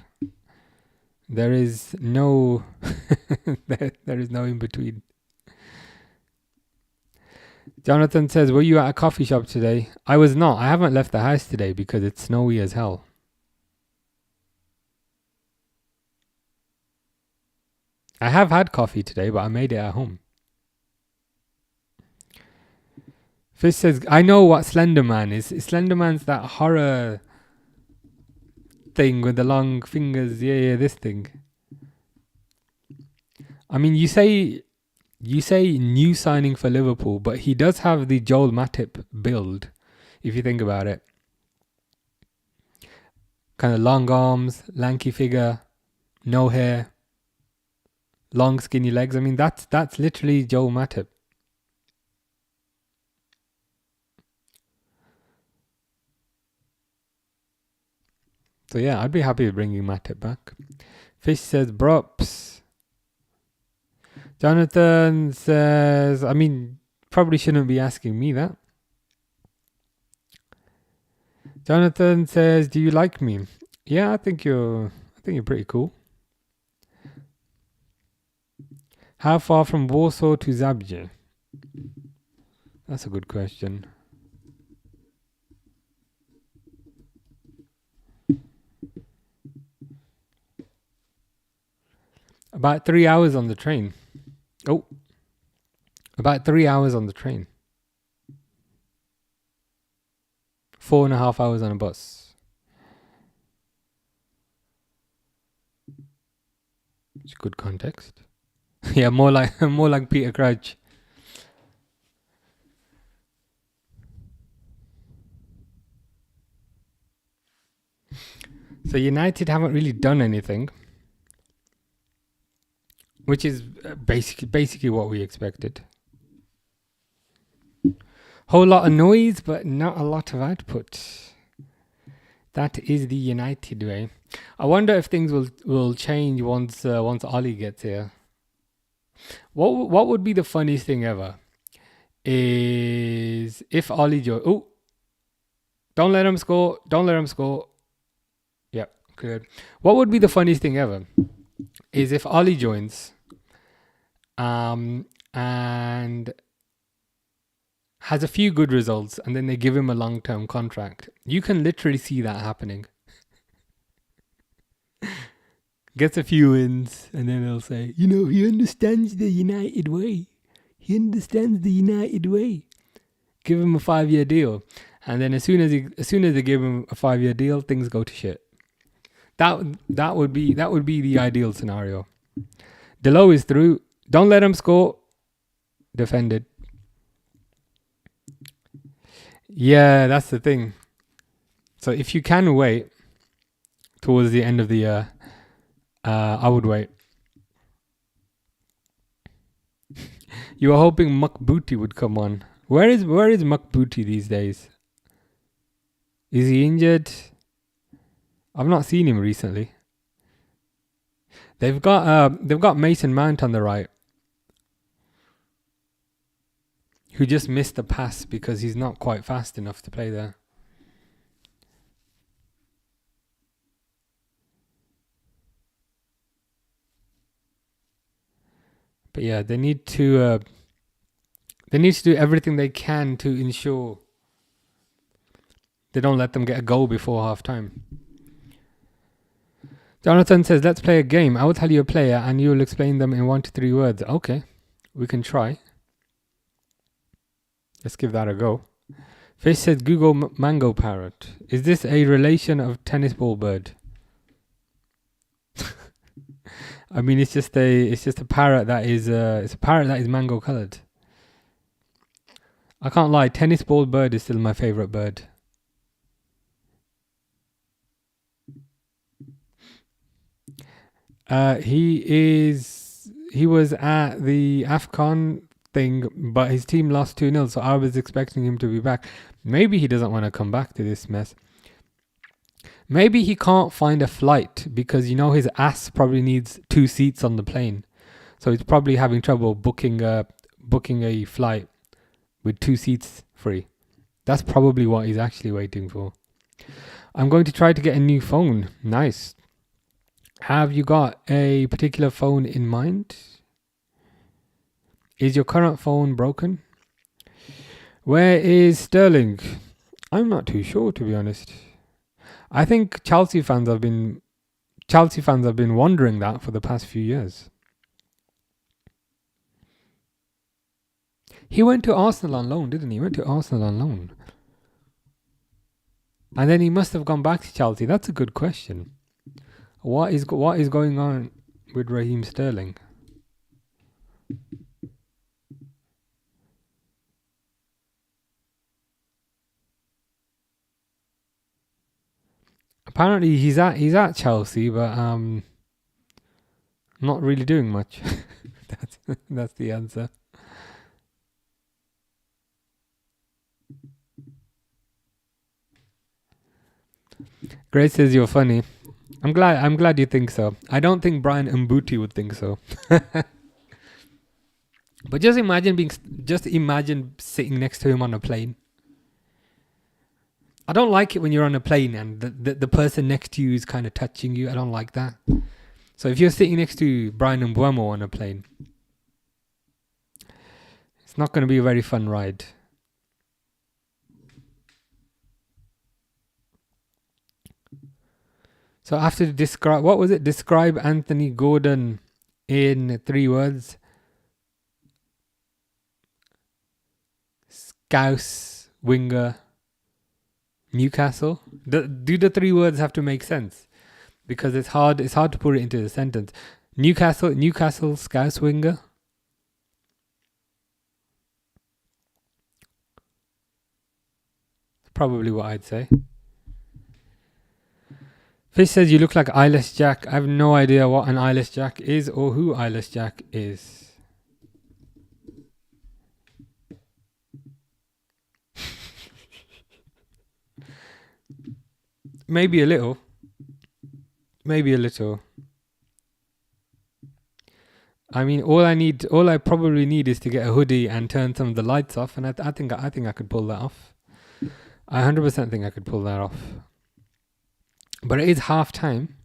There is no, there is no in between. Jonathan says, were you at a coffee shop today? I was not. I haven't left the house today because it's snowy as hell. I have had coffee today, but I made it at home. Fish says, I know what Slenderman is. Slenderman's that horror thing with the long fingers. Yeah, this thing. I mean, you say new signing for Liverpool, but he does have the Joel Matip build, if you think about it. Kind of long arms, lanky figure, no hair, long skinny legs. I mean, that's literally Joel Matip. So yeah, I'd be happy with bringing Matip back. Fish says Brops. Jonathan says, I mean, probably shouldn't be asking me that. Jonathan says, do you like me? Yeah, I think you're pretty cool. How far from Warsaw to Zabrze? That's a good question. About 3 hours on the train. Oh, about 3 hours on the train. 4.5 hours on a bus. It's good context. Yeah, more like Peter Crouch. So United haven't really done anything, which is basically what we expected. Whole lot of noise, but not a lot of output. That is the United way. I wonder if things will change once Ollie gets here. What would be the funniest thing ever is if Ollie don't let him score. Don't let him score. Yeah, good. What would be the funniest thing ever is if Ollie joins, and has a few good results, and then they give him a long-term contract. You can literally see that happening. Gets a few wins, and then they'll say, he understands the United way. He understands the United way. Give him a 5-year deal, and then as soon as they give him a 5-year deal, things go to shit. That would be the ideal scenario. Delo is through. Don't let him score. Defended. Yeah, that's the thing. So if you can wait towards the end of the year, I would wait. You were hoping Makbuti would come on. Where is Makbuti these days? Is he injured? I've not seen him recently. They've got Mason Mount on the right, who just missed the pass because he's not quite fast enough to play there. But yeah, they need to do everything they can to ensure they don't let them get a goal before half time. Jonathan says, let's play a game. I will tell you a player and you will explain them in 1 to 3 words. Okay, we can try. Let's give that a go. Fish says, Google mango parrot. Is this a relation of tennis ball bird? I mean, it's just a parrot that is mango colored. I can't lie, tennis ball bird is still my favorite bird. He was at the AFCON thing, but his team lost 2-0, so I was expecting him to be back. Maybe he doesn't want to come back to this mess. Maybe he can't find a flight because his ass probably needs 2 seats on the plane. So he's probably having trouble booking a flight with 2 seats free. That's probably what he's actually waiting for. I'm going to try to get a new phone. Nice. Have you got a particular phone in mind? Is your current phone broken? Where is Sterling? I'm not too sure, to be honest. I think Chelsea fans have been wondering that for the past few years. He went to Arsenal on loan, didn't he? He went to Arsenal on loan. And then he must have gone back to Chelsea. That's a good question. What is going on with Raheem Sterling? Apparently he's at Chelsea, but not really doing much. That's the answer. Grace says you're funny. I'm glad you think so. I don't think Brian Mbuti would think so. But just imagine sitting next to him on a plane. I don't like it when you're on a plane and the person next to you is kind of touching you. I don't like that. So if you're sitting next to Brian Mbuemo on a plane, it's not going to be a very fun ride. So I have to describe, what was it? Describe Anthony Gordon in 3 words. Scouse, winger, Newcastle. Do the 3 words have to make sense? Because it's hard to put it into a sentence. Newcastle, Scouse, winger. Probably what I'd say. Fish says you look like Eyeless Jack. I have no idea what an Eyeless Jack is or who Eyeless Jack is. Maybe a little. I mean, all I probably need is to get a hoodie and turn some of the lights off, and I think I could pull that off. I 100% think I could pull that off. But it is half time.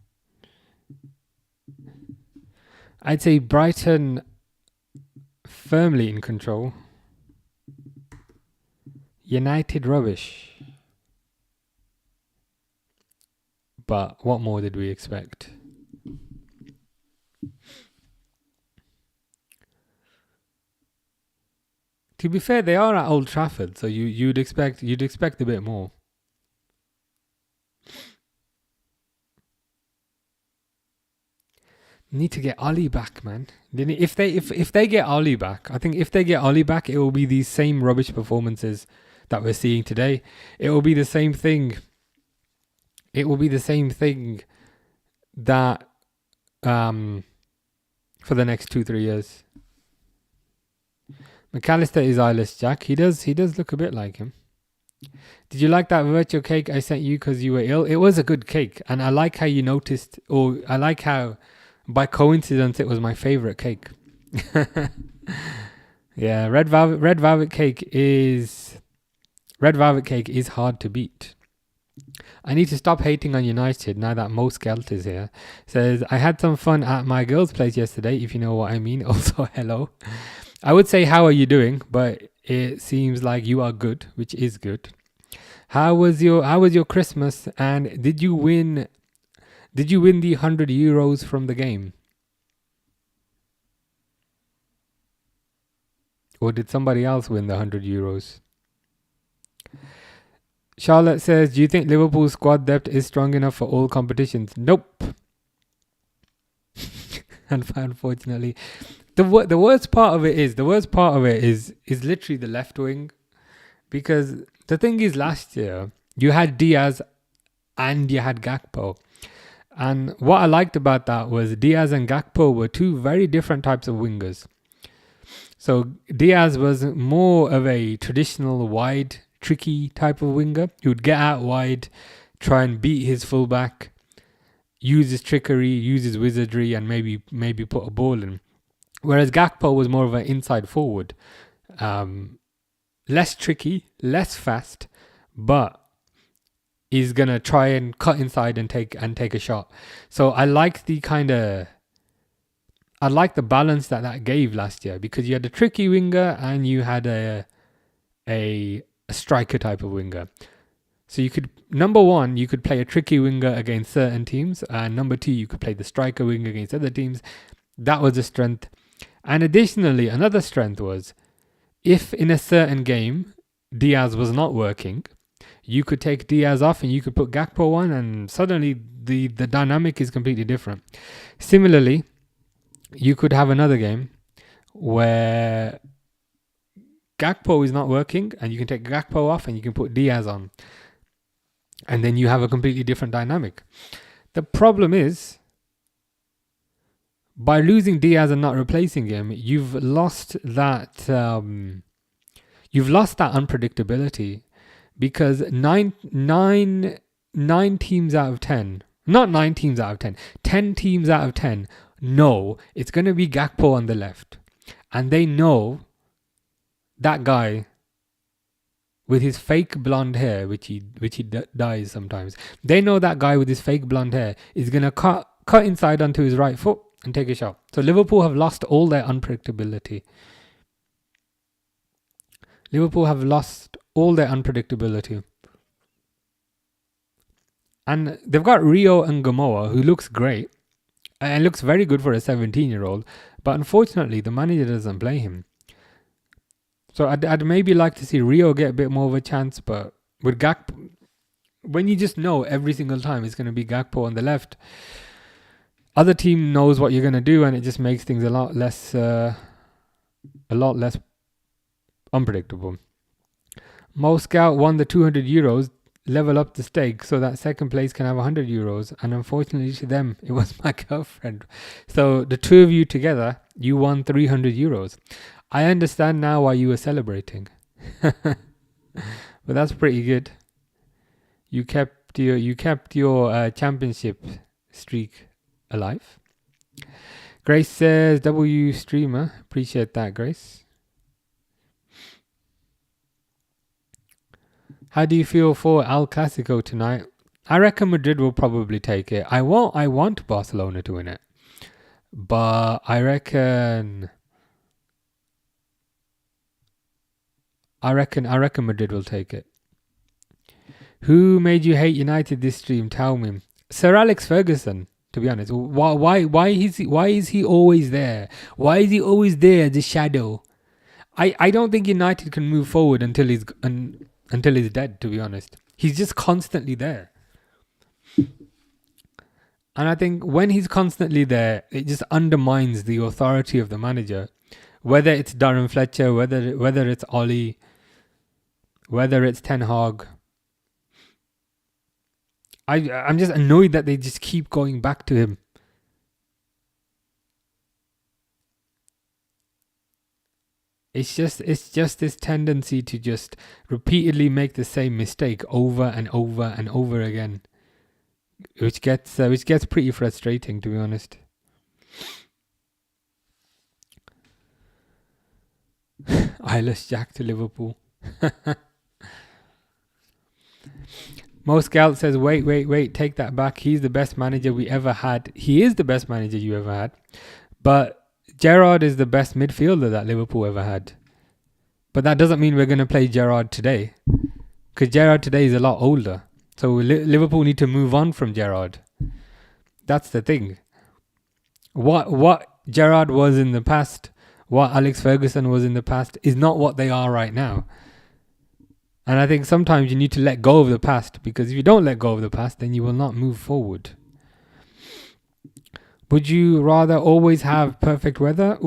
I'd say Brighton firmly in control. United rubbish. But what more did we expect? To be fair, they are at Old Trafford, so you'd expect a bit more. Need to get Oli back, man. If they get Oli back, I think if they get Oli back, it will be these same rubbish performances that we're seeing today. It will be the same thing. It will be the same thing that for the next 2-3 years. McAllister is Eyeless Jack. He does look a bit like him. Did you like that virtual cake I sent you because you were ill? It was a good cake, and I like how you noticed, or I like how by coincidence it was my favorite cake. Yeah, red velvet cake is hard to beat. I need to stop hating on United now that Mo Skelt is here. Says, I had some fun at my girl's place yesterday, if you know what I mean. Also, hello. I would say, how are you doing? But it seems like you are good, which is good. How was your Christmas? And did you win the €100 from the game? Or did somebody else win the €100? Charlotte says, do you think Liverpool's squad depth is strong enough for all competitions? Nope. Unfortunately. The worst part of it is literally the left wing. Because the thing is, last year, you had Diaz and you had Gakpo. And what I liked about that was Diaz and Gakpo were 2 very different types of wingers. So Diaz was more of a traditional wide, tricky type of winger. He would get out wide, try and beat his fullback, use his trickery, use his wizardry, and maybe put a ball in. Whereas Gakpo was more of an inside forward, less tricky, less fast, but he's gonna try and cut inside and take a shot. So I like the balance that gave last year, because you had a tricky winger and you had a striker type of winger. So you could, number one, you could play a tricky winger against certain teams, and number 2, you could play the striker winger against other teams. That was a strength. And additionally, another strength was, if in a certain game Diaz was not working, you could take Diaz off and you could put Gakpo on, and suddenly the dynamic is completely different. Similarly, you could have another game where Gakpo is not working and you can take Gakpo off and you can put Diaz on. And then you have a completely different dynamic. The problem is, by losing Diaz and not replacing him, you've lost that unpredictability, because nine teams out of 10, not 9 teams out of 10, 10 teams out of 10 know it's going to be Gakpo on the left, and they know that guy with his fake blonde hair, which he dyes sometimes. They know that guy with his fake blonde hair is going to cut inside onto his right foot and take a shot. So Liverpool have lost all their unpredictability. And they've got Rio and Gamoa, who looks great and looks very good for a 17-year-old. But unfortunately, the manager doesn't play him. So I'd maybe like to see Rio get a bit more of a chance. But with Gakpo, when you just know every single time it's going to be Gakpo on the left, other team knows what you're going to do, and it just makes things a lot less unpredictable. Mo Scout won the 200 euros, level up the stake so that second place can have 100 euros. And unfortunately to them, it was my girlfriend. So the two of you together, you won 300 euros. I understand now why you were celebrating. But that's pretty good. You kept your championship streak alive. Grace says, W streamer. Appreciate that, Grace. How do you feel for El Clasico tonight? I reckon Madrid will probably take it. I want Barcelona to win it, but I reckon Madrid will take it. Who made you hate United this stream? Tell me. Sir Alex Ferguson, to be honest. Why is he always there? Why is he always there, the shadow? I don't think United can move forward until he's dead, to be honest. He's just constantly there. And I think when he's constantly there, it just undermines the authority of the manager. Whether it's Darren Fletcher, whether it's Ollie, whether it's Ten Hag. I'm just annoyed that they just keep going back to him. It's just this tendency to just repeatedly make the same mistake over and over and over again, which gets pretty frustrating, to be honest. Eyeless Jack to Liverpool. Mo Scout says, wait, take that back. He's the best manager we ever had. He is the best manager you ever had. But Gerrard is the best midfielder that Liverpool ever had. But that doesn't mean we're going to play Gerrard today. Because Gerrard today is a lot older. So Liverpool need to move on from Gerrard. That's the thing. What Gerrard was in the past, what Alex Ferguson was in the past, is not what they are right now. And I think sometimes you need to let go of the past, because if you don't let go of the past, then you will not move forward. Would you rather always have perfect weather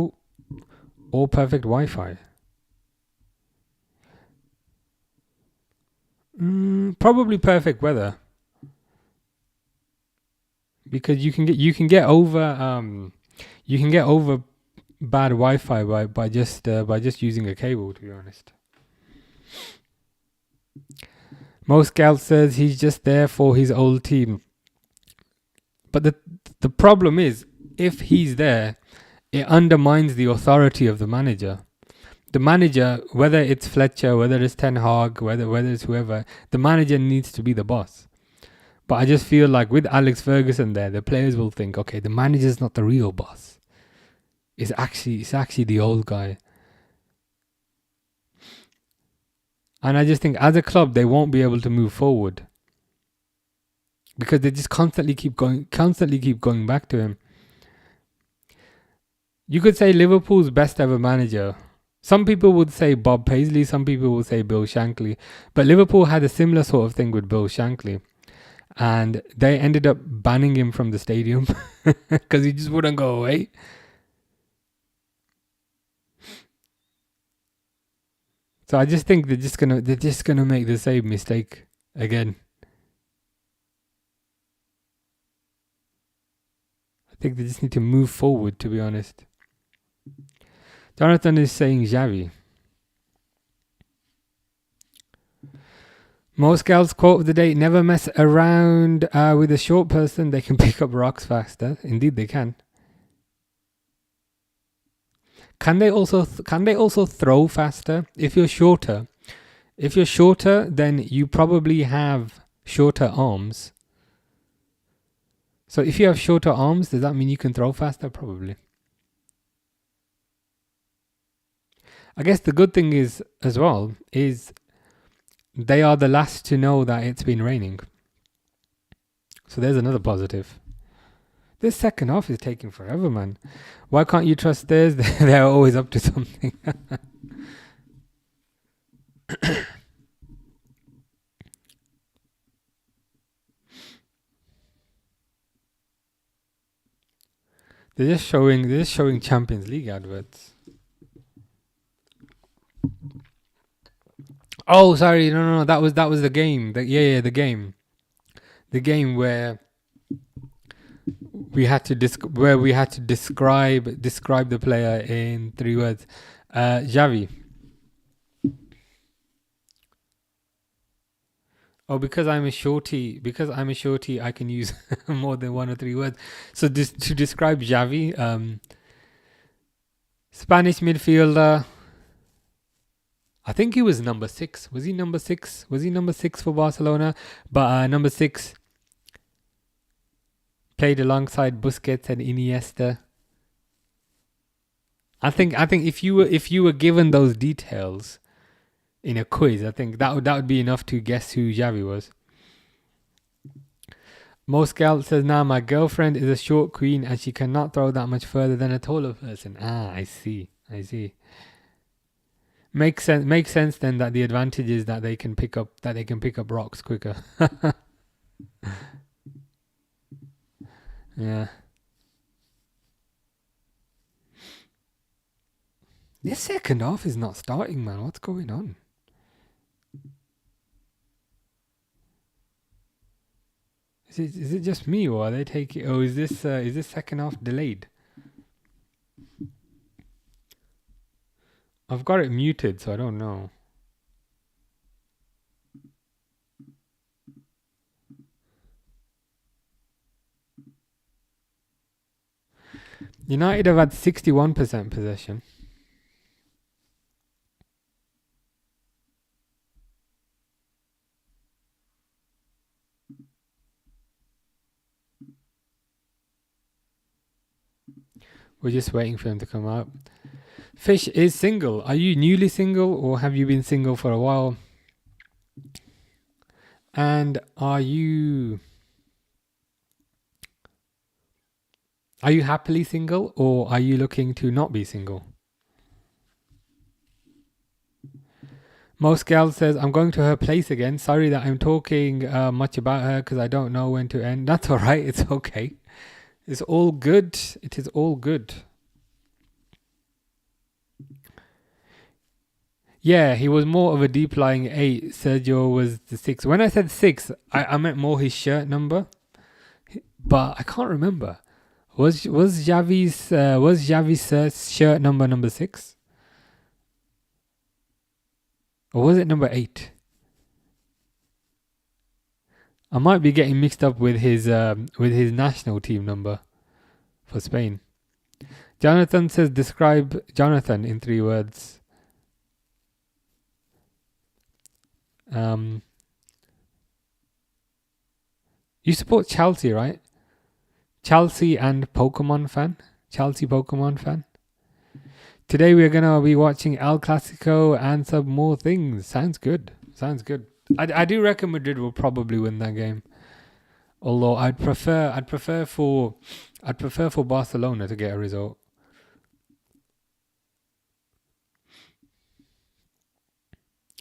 or perfect Wi-Fi? Probably perfect weather, because you can get over bad Wi-Fi by just using a cable, to be honest. Most Scout says he's just there for his old team. But the problem is, if he's there, it undermines the authority of the manager. The manager, whether it's Fletcher, whether it's Ten Hag, whether it's whoever, the manager needs to be the boss. But I just feel like with Alex Ferguson there, the players will think, okay, the manager's not the real boss. It's actually the old guy. And I just think as a club, they won't be able to move forward, because they just constantly keep going back to him. You could say Liverpool's best ever manager. Some people would say Bob Paisley, some people would say Bill Shankly. But Liverpool had a similar sort of thing with Bill Shankly. And they ended up banning him from the stadium because he just wouldn't go away. So I just think they're just gonna make the same mistake again. think they just need to move forward, to be honest. Jonathan is saying Xavi. Most Gal's quote of the day: never mess around with a short person. They can pick up rocks faster. Indeed, they can. Can they also throw faster? If you're shorter, then you probably have shorter arms. So if you have shorter arms, does that mean you can throw faster? Probably. I guess the good thing is, as well, is they are the last to know that it's been raining. So there's another positive. This second half is taking forever, man. Why can't you trust theirs? They're always up to something. They're just showing Champions League adverts. Oh, sorry, no. That was the game. The game. The game where we had to describe the player in 3 words. Xavi. Oh, because I'm a shorty, I can use more than 1 or 3 words. So to describe Xavi, Spanish midfielder. I think he was number 6. Was he number 6? Was he number 6 for Barcelona? But number 6 played alongside Busquets and Iniesta. I think if you were given those details in a quiz, I think that would be enough to guess who Xavi was. Moscal says, "Now my girlfriend is a short queen and she cannot throw that much further than a taller person." I see. Makes sense then that the advantage is that they can pick up rocks quicker. Yeah. This second half is not starting, man. What's going on? Is it just me, or are they taking? Oh, is this second half delayed? I've got it muted, so I don't know. United have had 61% possession. We're just waiting for him to come out. Fish is single. Are you newly single, or have you been single for a while? And are you happily single, or are you looking to not be single? Most Gal says, "I'm going to her place again. Sorry that I'm talking much about her because I don't know when to end." That's all right. It's okay. It's all good. It is all good. Yeah, he was more of a deep lying 8. Sergio was the 6. When I said 6, I meant more his shirt number. But I can't remember. Was Xavi's shirt number 6? Or was it number 8? I might be getting mixed up with his national team number for Spain. Jonathan says, describe Jonathan in 3 words. You support Chelsea, right? Chelsea Pokemon fan. Today we're gonna be watching El Clasico and some more things. Sounds good. I do reckon Madrid will probably win that game. Although I'd prefer for Barcelona to get a result.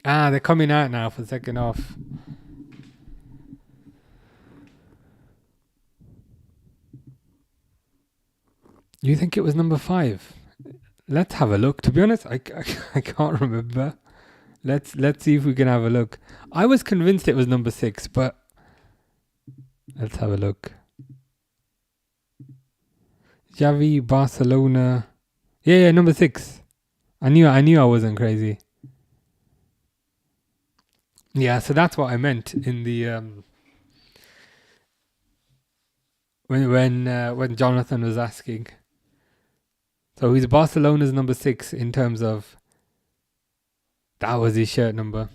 They're coming out now for the second half. You think it was number 5? Let's have a look. To be honest, I can't remember. Let's see if we can have a look. I was convinced it was number 6, but let's have a look. Xavi, Barcelona. Yeah, number 6. I knew I wasn't crazy. Yeah, so that's what I meant in the when Jonathan was asking. So he's Barcelona's number 6 in terms of that was his shirt number.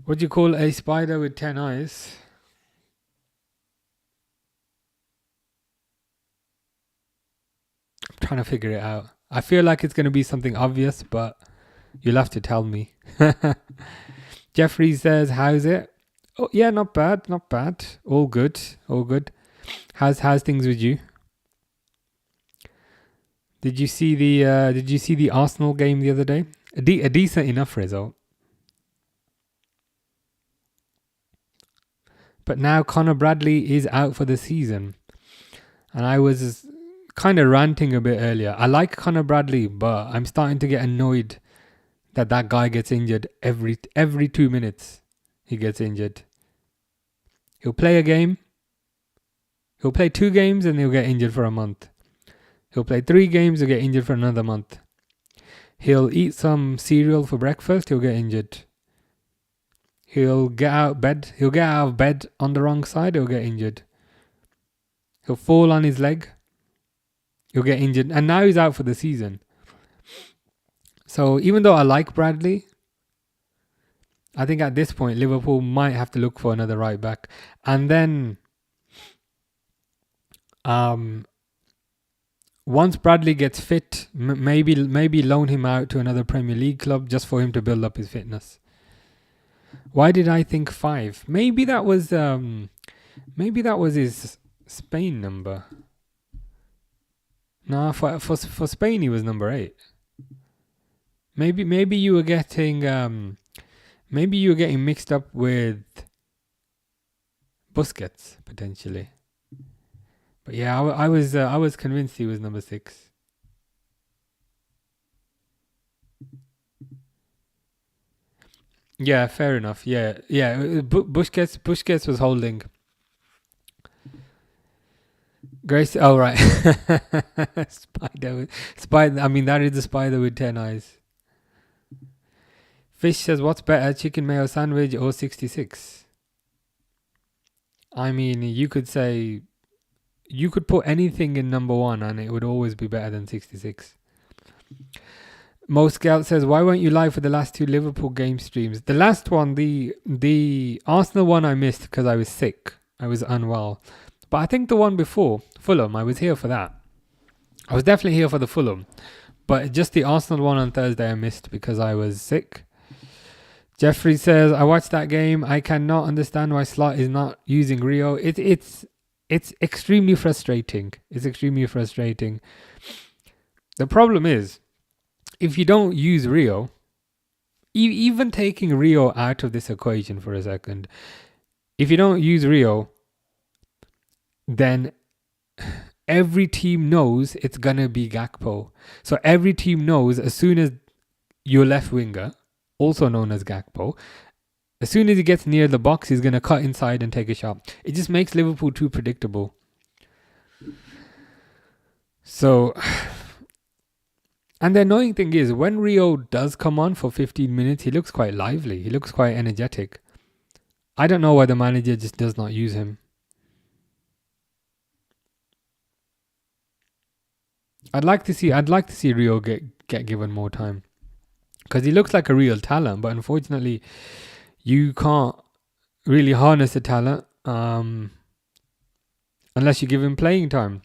What do you call a spider with 10 eyes? I'm trying to figure it out. I feel like it's going to be something obvious, but you'll have to tell me. Jeffrey says, how's it? Oh, yeah, not bad. All good. How's things with you? Did you see the Arsenal game the other day? A decent enough result. But now Conor Bradley is out for the season. And I was kind of ranting a bit earlier. I like Conor Bradley, but I'm starting to get annoyed that guy gets injured every 2 minutes. He gets injured. He'll play a game. He'll play 2 games and he'll get injured for a month. He'll play 3 games, he'll get injured for another month. He'll eat some cereal for breakfast, he'll get injured. He'll get out of bed on the wrong side, he'll get injured. He'll fall on his leg, he'll get injured. And now he's out for the season. So even though I like Bradley, I think at this point Liverpool might have to look for another right back. And then once Bradley gets fit, maybe loan him out to another Premier League club just for him to build up his fitness. Why did I think 5? Maybe that was his Spain number. No, for Spain he was number 8. Maybe you were getting mixed up with Busquets potentially. But yeah, I was convinced he was number 6. Yeah, fair enough. Yeah. Busquets was holding. Grace. Oh right. Spider. I mean, that is the spider with 10 eyes. Fish says, "What's better, chicken mayo sandwich or 66?" I mean, you could say. You could put anything in number 1 and it would always be better than 66. Mo Scout says, why weren't you live for the last 2 Liverpool game streams? The last one, the Arsenal one, I missed because I was sick. I was unwell. But I think the one before, Fulham, I was here for that. I was definitely here for the Fulham. But just the Arsenal one on Thursday I missed because I was sick. Jeffrey says, I watched that game. I cannot understand why Slot is not using Rio. It's extremely frustrating. The problem is, if you don't use Rio, even taking Rio out of this equation for a second, if you don't use Rio, then every team knows it's going to be Gakpo. So every team knows as soon as your left winger, also known as Gakpo, as soon as he gets near the box, he's going to cut inside and take a shot. It just makes Liverpool too predictable. So, and the annoying thing is, when Rio does come on for 15 minutes, he looks quite lively. He looks quite energetic. I don't know why the manager just does not use him. I'd like to see Rio get given more time, because he looks like a real talent, but unfortunately, you can't really harness the talent unless you give him playing time.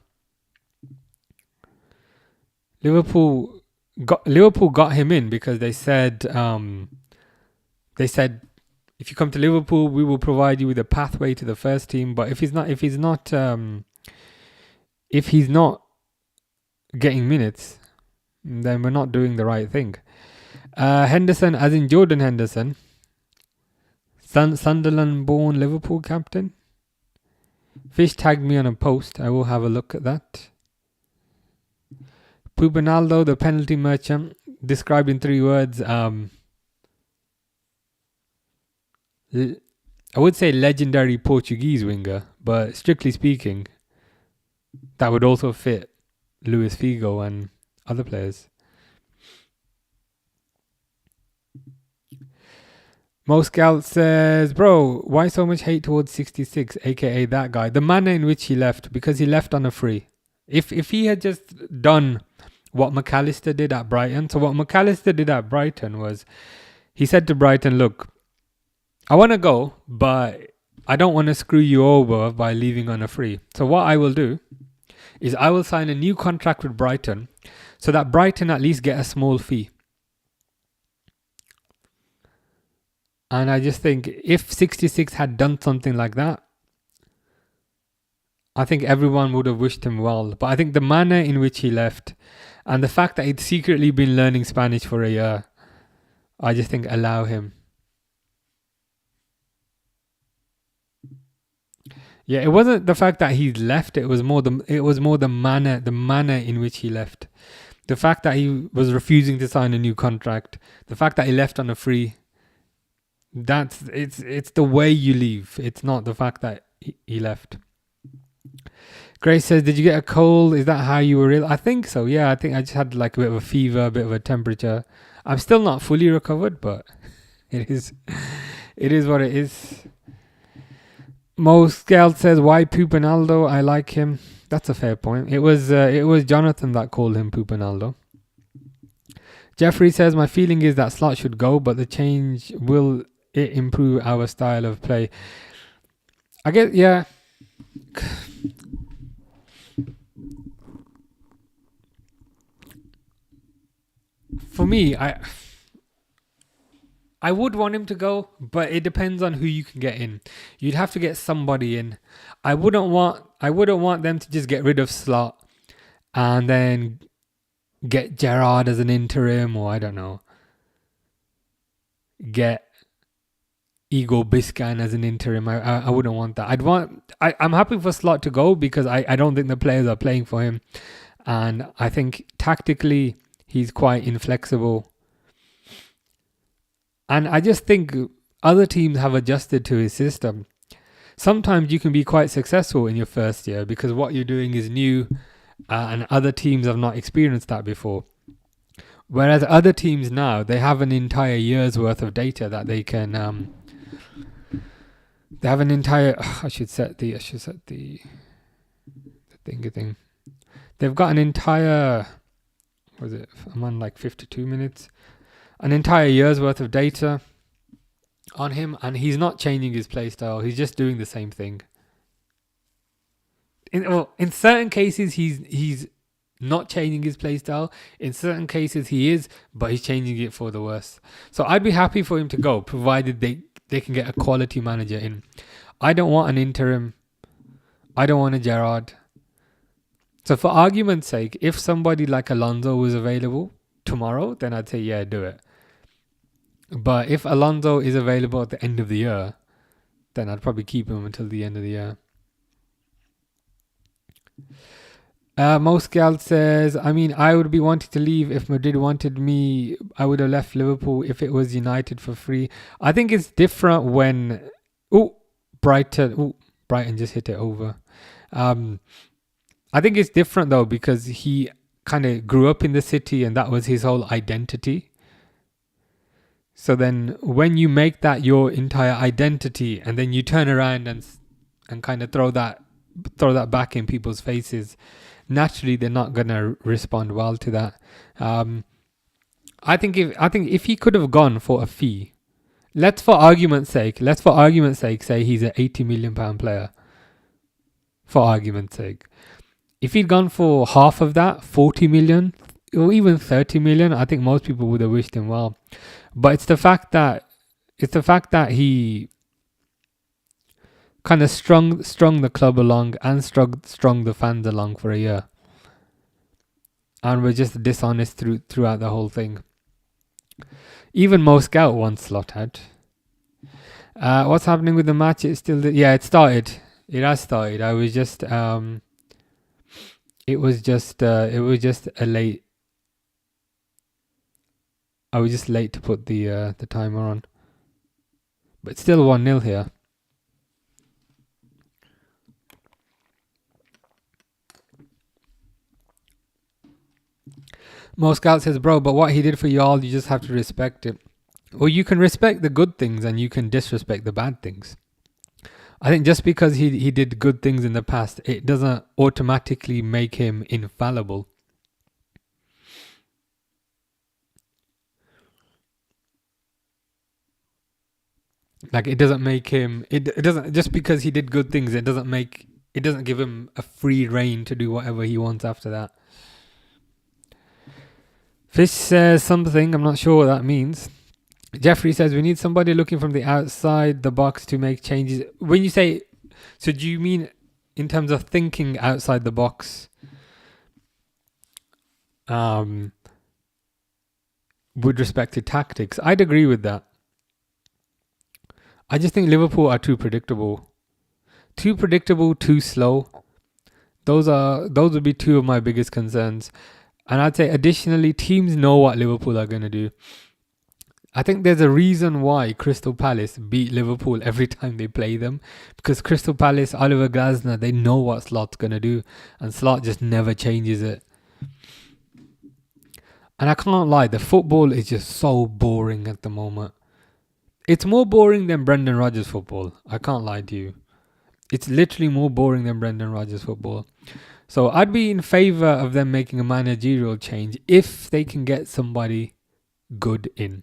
Liverpool got him in because they said if you come to Liverpool, we will provide you with a pathway to the first team. But if he's not getting minutes, then we're not doing the right thing. Henderson, as in Jordan Henderson, Sunderland-born Liverpool captain. Fish tagged me on a post. I will have a look at that. Pubanaldo, the penalty merchant, described in 3 words. I would say legendary Portuguese winger, but strictly speaking, that would also fit Luis Figo and other players. Mo Scout says, bro, why so much hate towards 66, aka that guy? The manner in which he left, because he left on a free. If he had just done what McAllister did at Brighton, so what McAllister did at Brighton was, he said to Brighton, look, I want to go, but I don't want to screw you over by leaving on a free. So what I will do is I will sign a new contract with Brighton so that Brighton at least get a small fee. And I just think if 66 had done something like that, I think everyone would have wished him well. But I think the manner in which he left and the fact that he'd secretly been learning Spanish for a year, I just think allow him. Yeah, it wasn't the fact that he left. It was more the manner in which he left. The fact that he was refusing to sign a new contract. The fact that he left on a free. It's the way you leave. It's not the fact that he left. Grace says, did you get a cold? Is that how you were ill? I think so. Yeah, I think I just had like a bit of a fever, a bit of a temperature. I'm still not fully recovered, but it is what it is. Mo Scald says, why Pupanaldo? I like him. That's a fair point. It was Jonathan that called him Pupanaldo. Jeffrey says, my feeling is that Slot should go, but the change will it improve our style of play. I guess, yeah. For me, I would want him to go, but it depends on who you can get in. You'd have to get somebody in. I wouldn't want them to just get rid of Slot and then get Gerrard as an interim, or I don't know, get Igor Biscan as an interim. I wouldn't want that. I'm happy for Slot to go because I don't think the players are playing for him. And I think tactically he's quite inflexible. And I just think other teams have adjusted to his system. Sometimes you can be quite successful in your first year because what you're doing is new and other teams have not experienced that before. Whereas other teams now, they have an entire year's worth of data that they can... they have an entire... I should set the thing. They've got an entire... What is it? I'm on like 52 minutes. An entire year's worth of data on him, and he's not changing his play style. He's just doing the same thing. In certain cases, he's not changing his play style. In certain cases, he is, but he's changing it for the worse. So I'd be happy for him to go, provided they can get a quality manager in. I don't want an interim. I don't want a Gerrard. So for argument's sake, if somebody like Alonso was available tomorrow, then I'd say, yeah, do it. But if Alonso is available at the end of the year, then I'd probably keep him until the end of the year. Moscal says, I mean, I would be wanting to leave if Madrid wanted me. I would have left Liverpool if it was United for free. I think it's different when... Brighton just hit it over. I think it's different though because he kind of grew up in the city and that was his whole identity. So then when you make that your entire identity and then you turn around and kind of throw that back in people's faces, naturally they're not going to respond well to that. I think if he could have gone for a fee, let's for argument's sake say he's an £80 million player. For argument's sake. If he'd gone for half of that, 40 million or even 30 million, I think most people would have wished him well. But it's the fact that he kind of strung the club along and strung the fans along for a year. And we're just dishonest throughout the whole thing. Even Mo Scout wants Slot out. What's happening with the match? It started. It has started. It was just late to put the timer on. But still 1-0 here. Mo Scout says, bro, but what he did for y'all, you just have to respect it. Well, you can respect the good things and you can disrespect the bad things. I think just because he did good things in the past, it doesn't automatically make him infallible. Like, it doesn't make him, it doesn't, just because he did good things, it doesn't give him a free reign to do whatever he wants after that. Fish says something, I'm not sure what that means. Jeffrey says, we need somebody looking from the outside the box to make changes. When you say, so do you mean in terms of thinking outside the box? With respect to tactics, I'd agree with that. I just think Liverpool are too predictable. Too predictable, too slow. Those would be two of my biggest concerns. And I'd say additionally, teams know what Liverpool are going to do. I think there's a reason why Crystal Palace beat Liverpool every time they play them. Because Crystal Palace, Oliver Glasner, they know what Slot's going to do. And Slot just never changes it. And I can't lie, the football is just so boring at the moment. It's more boring than Brendan Rodgers football. I can't lie to you. It's literally more boring than Brendan Rodgers football. So I'd be in favour of them making a managerial change if they can get somebody good in.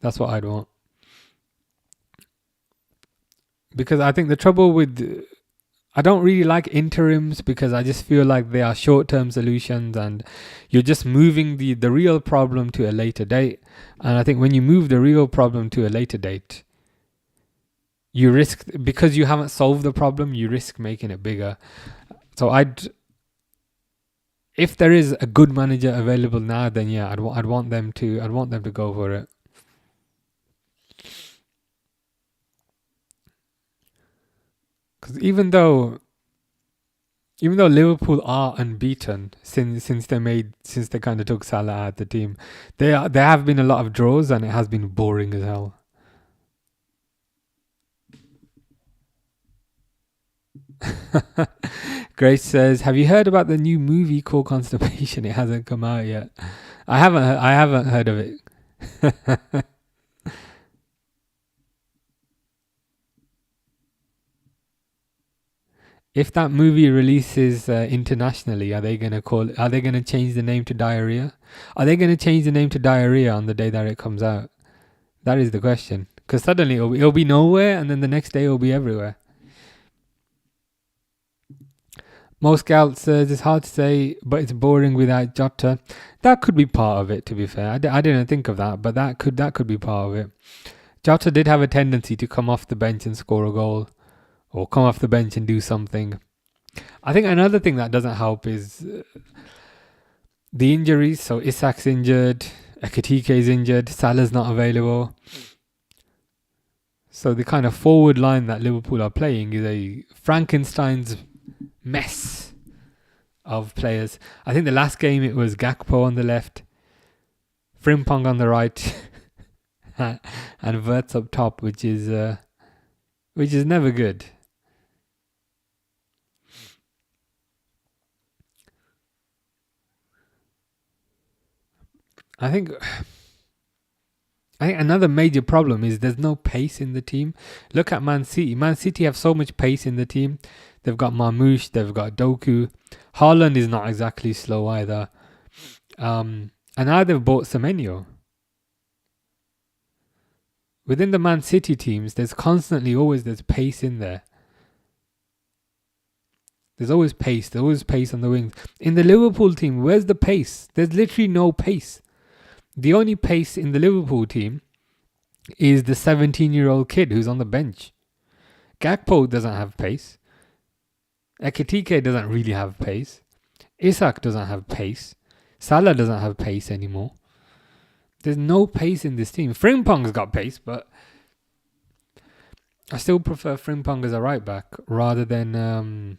That's what I'd want. Because I think the trouble with... I don't really like interims because I just feel like they are short-term solutions and you're just moving the real problem to a later date. And I think when you move the real problem to a later date, you risk, because you haven't solved the problem, you risk making it bigger. So if there is a good manager available now, then yeah, I'd want them to go for it. Because even though Liverpool are unbeaten since they kind of took Salah out of the team, there have been a lot of draws and it has been boring as hell. Grace says, "Have you heard about the new movie called Constipation? It hasn't come out yet. I haven't heard of it." If that movie releases internationally, are they gonna change the name to Diarrhea? Are they gonna change the name to Diarrhea on the day that it comes out? That is the question. Because suddenly it'll be nowhere, and then the next day it'll be everywhere. Most Scout says it's hard to say, but it's boring without Jota. That could be part of it. To be fair, I didn't think of that, but that could be part of it. Jota did have a tendency to come off the bench and score a goal, or come off the bench and do something. I think another thing that doesn't help is the injuries. So Isak's injured, Ekitike is injured, Salah's not available. So the kind of forward line that Liverpool are playing is a Frankenstein's mess of players. I think the last game it was Gakpo on the left, Frimpong on the right, and Wirtz up top, which is never good. I think another major problem is there's no pace in the team. Look at Man City. Man City have so much pace in the team. They've got Marmoush, they've got Doku. Haaland is not exactly slow either. And now they've bought Semenyo. Within the Man City teams, there's pace in there. There's always pace. There's always pace on the wings. In the Liverpool team, where's the pace? There's literally no pace. The only pace in the Liverpool team is the 17-year-old kid who's on the bench. Gakpo doesn't have pace. Ekitike doesn't really have pace. Isak doesn't have pace. Salah doesn't have pace anymore. There's no pace in this team. Frimpong's got pace, but I still prefer Frimpong as a right back rather than a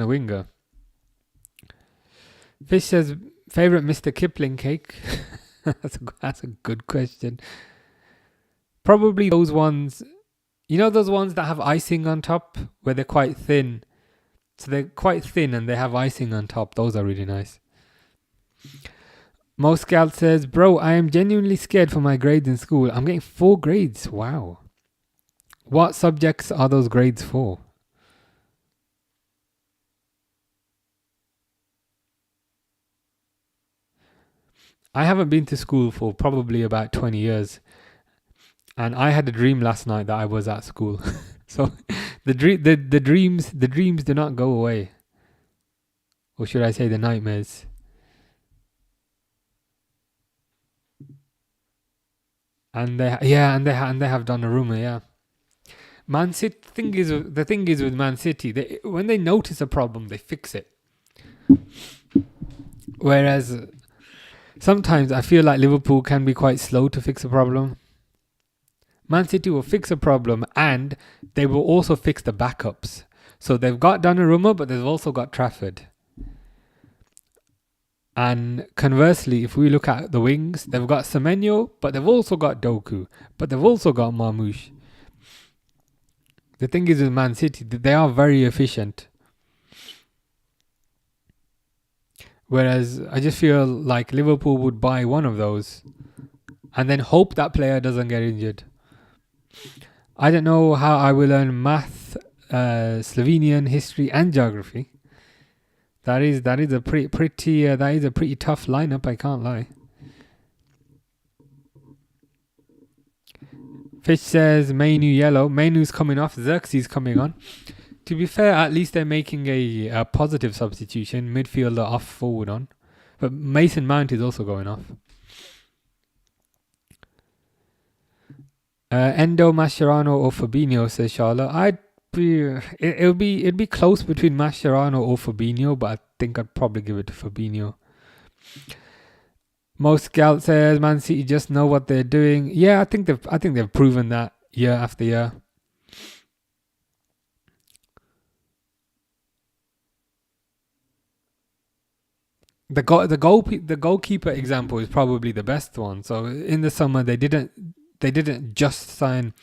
winger. Fish says, favorite Mr. Kipling cake? That's a good question. Probably those ones You know those ones that have icing on top where they're quite thin? So they're quite thin and they have icing on top. Those are really nice. Mo Scout says, bro, I am genuinely scared for my grades in school. I'm getting 4 grades. Wow. What subjects are those grades for? I haven't been to school for probably about 20 years. And I had a dream last night that I was at school. So the dreams do not go away. Or should I say the nightmares? And they have Donnarumma, yeah. Man City. The thing is with Man City, when they notice a problem, they fix it. Whereas sometimes I feel like Liverpool can be quite slow to fix a problem. Man City will fix a problem and they will also fix the backups. So they've got Donnarumma, but they've also got Trafford. And conversely, if we look at the wings, they've got Semenyo, but they've also got Doku, but they've also got Marmoush. The thing is with Man City, they are very efficient. Whereas I just feel like Liverpool would buy one of those and then hope that player doesn't get injured. I don't know how I will learn math, Slovenian history, and geography. That is a pretty tough lineup. I can't lie. Fish says Mainu yellow. Mainu's coming off. Xerxes coming on. To be fair, at least they're making a positive substitution. Midfielder off, forward on. But Mason Mount is also going off. Endo, Mascherano or Fabinho, says Charlotte. It'd be close between Mascherano or Fabinho, but I think I'd probably give it to Fabinho. Most Scout says Man City just know what they're doing. Yeah, I think they've proven that year after year. The goalkeeper example is probably the best one. So in the summer they didn't just sign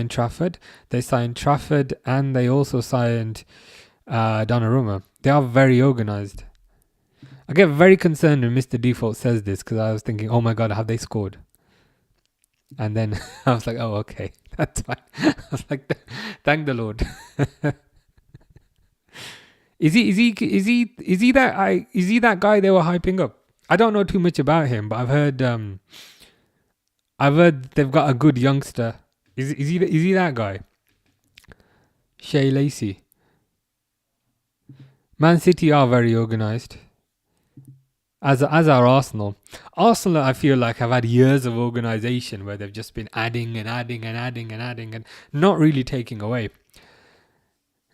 Trafford. They signed Trafford and they also signed Donnarumma. They are very organised. I get very concerned when Mr. Default says this because I was thinking, oh my god, have they scored? And then I was like, oh okay, that's fine. I was like, thank the Lord. Is he that guy they were hyping up? I don't know too much about him, but I've heard they've got a good youngster. Is he that guy? Shea Lacey. Man City are very organised. As are Arsenal. Arsenal, I feel like, have had years of organisation where they've just been adding and not really taking away.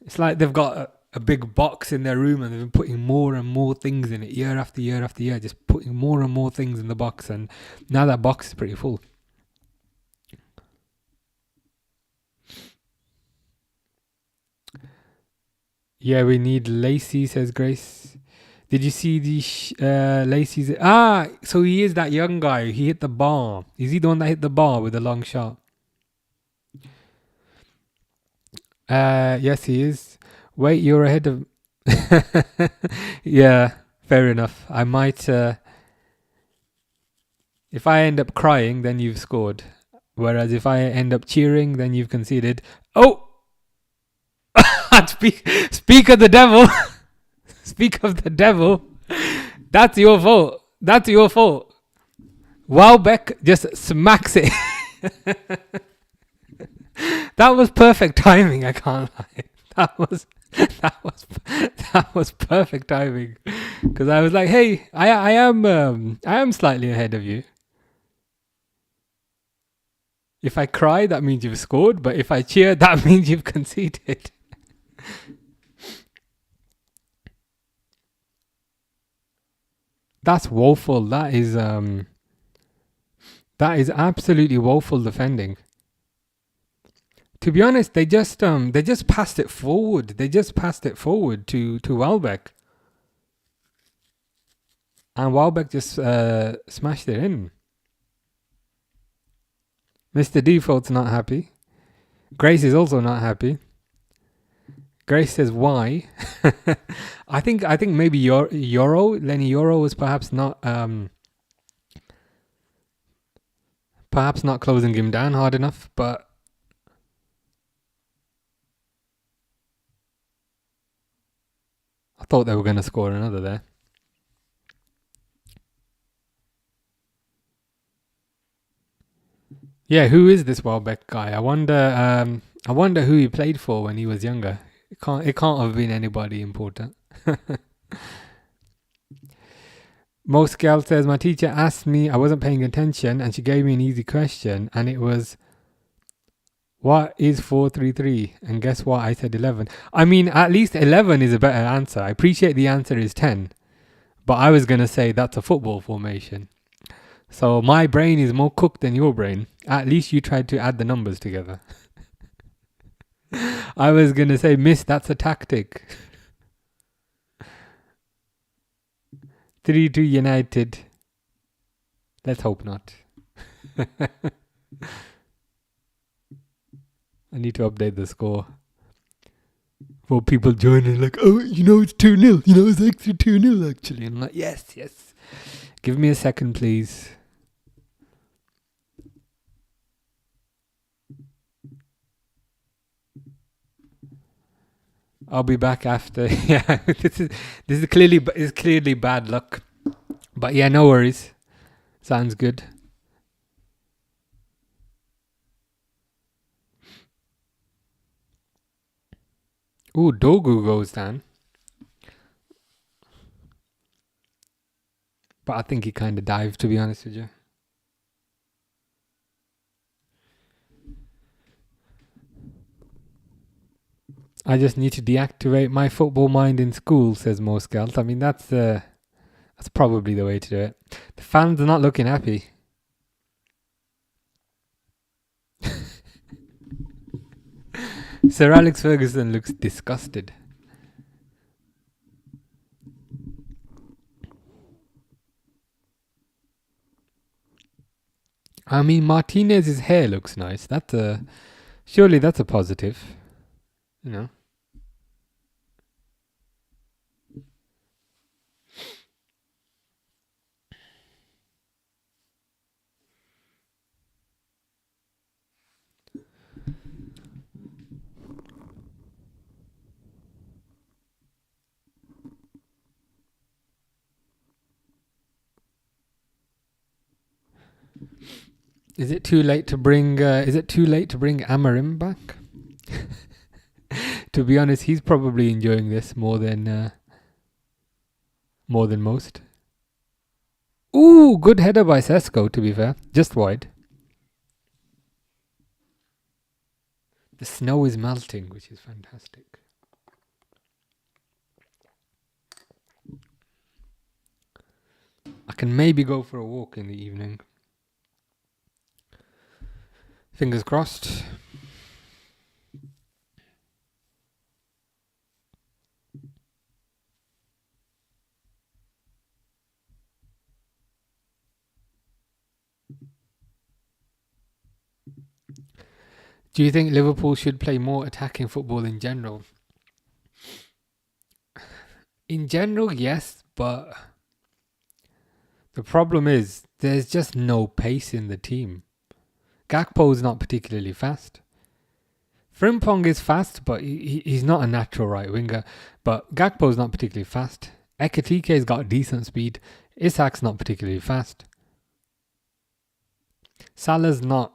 It's like they've got a big box in their room and they've been putting more and more things in it year after year after year, just putting more and more things in the box, and now that box is pretty full. Yeah, we need Lacey, says Grace. Did you see the Lacey's? So he is that young guy. He hit the bar. Is he the one that hit the bar with the long shot? Yes, he is. Wait, you're ahead of... Yeah, fair enough. I might... if I end up crying, then you've scored. Whereas if I end up cheering, then you've conceded. Oh! Speak of the devil. Speak of the devil. That's your fault. Welbeck just smacks it. That was perfect timing, I can't lie. That was perfect timing. Because I was like, hey, I am slightly ahead of you. If I cry, that means you've scored, but if I cheer, that means you've conceded. That's woeful. That is absolutely woeful defending. To be honest, they just passed it forward. They just passed it forward to Welbeck. And Welbeck just smashed it in. Mr. Default's not happy. Grace is also not happy. Grace says why. I think maybe Lenny Euro was perhaps not closing him down hard enough, but I thought they were going to score another there. Yeah, who is this Welbeck guy? I wonder who he played for when he was younger. It can't have been anybody important. Moscal says, my teacher asked me, I wasn't paying attention, and she gave me an easy question, and it was, what is 433? And guess what? I said 11. I mean, at least 11 is a better answer. I appreciate the answer is 10, but I was going to say that's a football formation. So my brain is more cooked than your brain. At least you tried to add the numbers together. I was going to say, miss, that's a tactic. 3-2 United. Let's hope not. I need to update the score. For people joining like, oh, it's 2-0. It's actually 2-0 actually. And I'm like, yes. Give me a second, please. I'll be back after. Yeah, this is clearly bad luck. But yeah, no worries. Sounds good. Ooh, Dogu goes down. But I think he kind of dived, to be honest with you. I just need to deactivate my football mind in school, says Moscalt. I mean, that's probably the way to do it. The fans are not looking happy. Sir Alex Ferguson looks disgusted. I mean, Martinez's hair looks nice. Surely that's a positive. Is it too late to bring Amarim back? To be honest, he's probably enjoying this more than most. Ooh, good header by Sesko, to be fair. Just wide. The snow is melting, which is fantastic. I can maybe go for a walk in the evening. Fingers crossed. Do you think Liverpool should play more attacking football in general? In general, yes, but the problem is there's just no pace in the team. Gakpo's not particularly fast. Frimpong is fast, but he's not a natural right winger. But Gakpo's not particularly fast. Ekatike's got decent speed. Isak's not particularly fast. Salah's not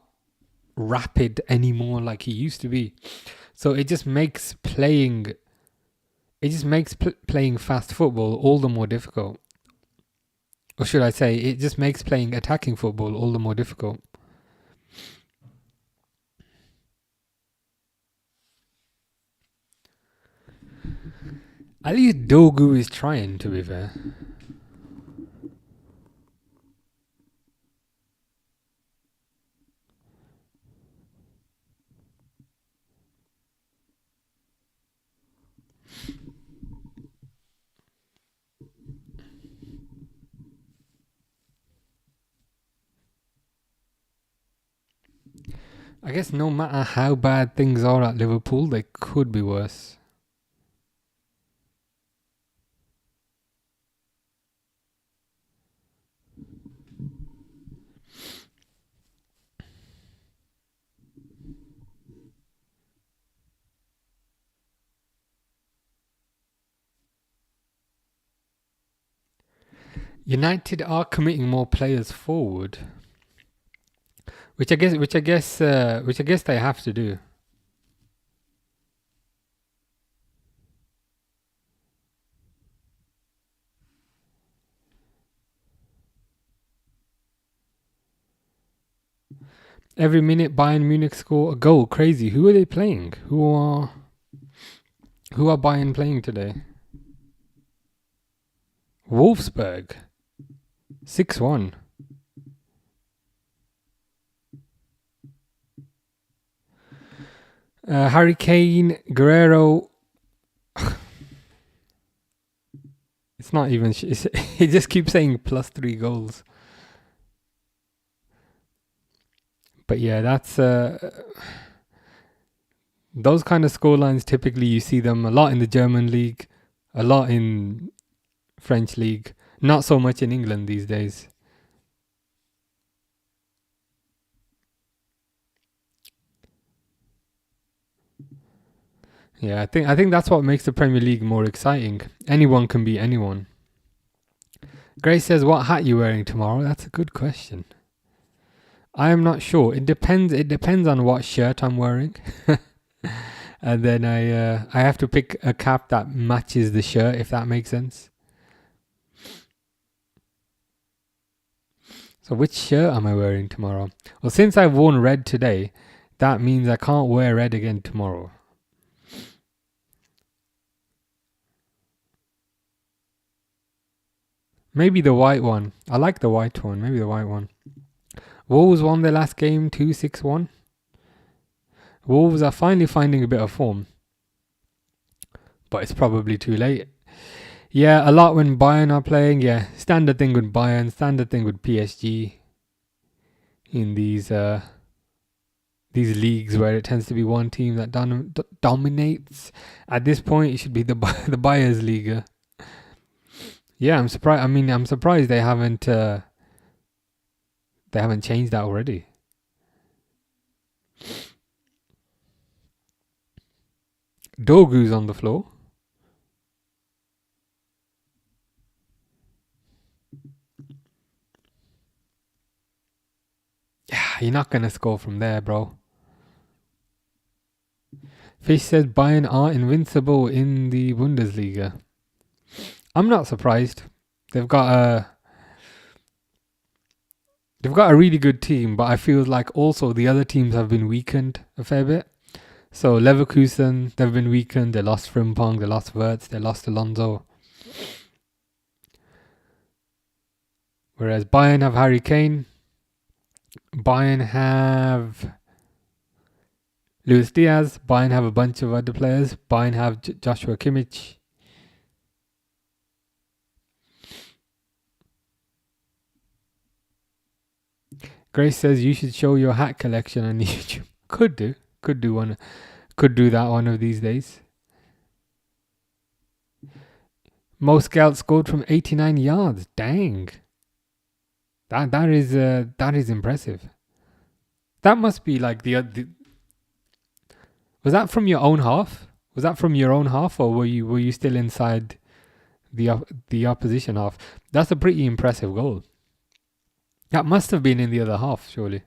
rapid anymore like he used to be. So it just makes playing fast football all the more difficult. Or should I say, it just makes playing attacking football all the more difficult. At least Dogu is trying, to be fair. I guess no matter how bad things are at Liverpool, they could be worse. United are committing more players forward, which I guess they have to do. Every minute Bayern Munich score a goal. Crazy. Who are they playing? Who are Bayern playing today? Wolfsburg. 6-1. Harry Kane, Guerrero. It's not even. He just keeps saying +3 goals. But yeah, that's those kind of scorelines. Typically, you see them a lot in the German league, a lot in French league. Not so much in England these days. Yeah, I think that's what makes the Premier League more exciting. Anyone can beat anyone. Grace says, "What hat you wearing tomorrow?" That's a good question. I am not sure. It depends. It depends on what shirt I'm wearing, and then I have to pick a cap that matches the shirt, if that makes sense. So which shirt am I wearing tomorrow? Well, since I've worn red today, that means I can't wear red again tomorrow. Maybe the white one. I like the white one. Maybe the white one. Wolves won their last game 2-6-1. Wolves are finally finding a bit of form. But it's probably too late. Yeah, a lot when Bayern are playing. Yeah, standard thing with Bayern, standard thing with PSG. In these leagues where it tends to be one team that dominates. At this point, it should be the Bayers Liga. Yeah, I'm surprised. I mean, I'm surprised they haven't changed that already. Dogu's on the floor. Yeah, you're not gonna score from there, bro. Fish says Bayern are invincible in the Bundesliga. I'm not surprised. They've got a really good team, but I feel like also the other teams have been weakened a fair bit. So Leverkusen, they've been weakened. They lost Frimpong, they lost Wirtz, they lost Alonso. Whereas Bayern have Harry Kane. Bayern have Luis Diaz. Bayern have a bunch of other players. Bayern have Joshua Kimmich. Grace says you should show your hat collection on YouTube. Could do that one of these days. Most scouts scored from 89 yards. Dang. That is impressive. That must be like the was that from your own half? Was that from your own half, or were you still inside the opposition half? That's a pretty impressive goal. That must have been in the other half, surely.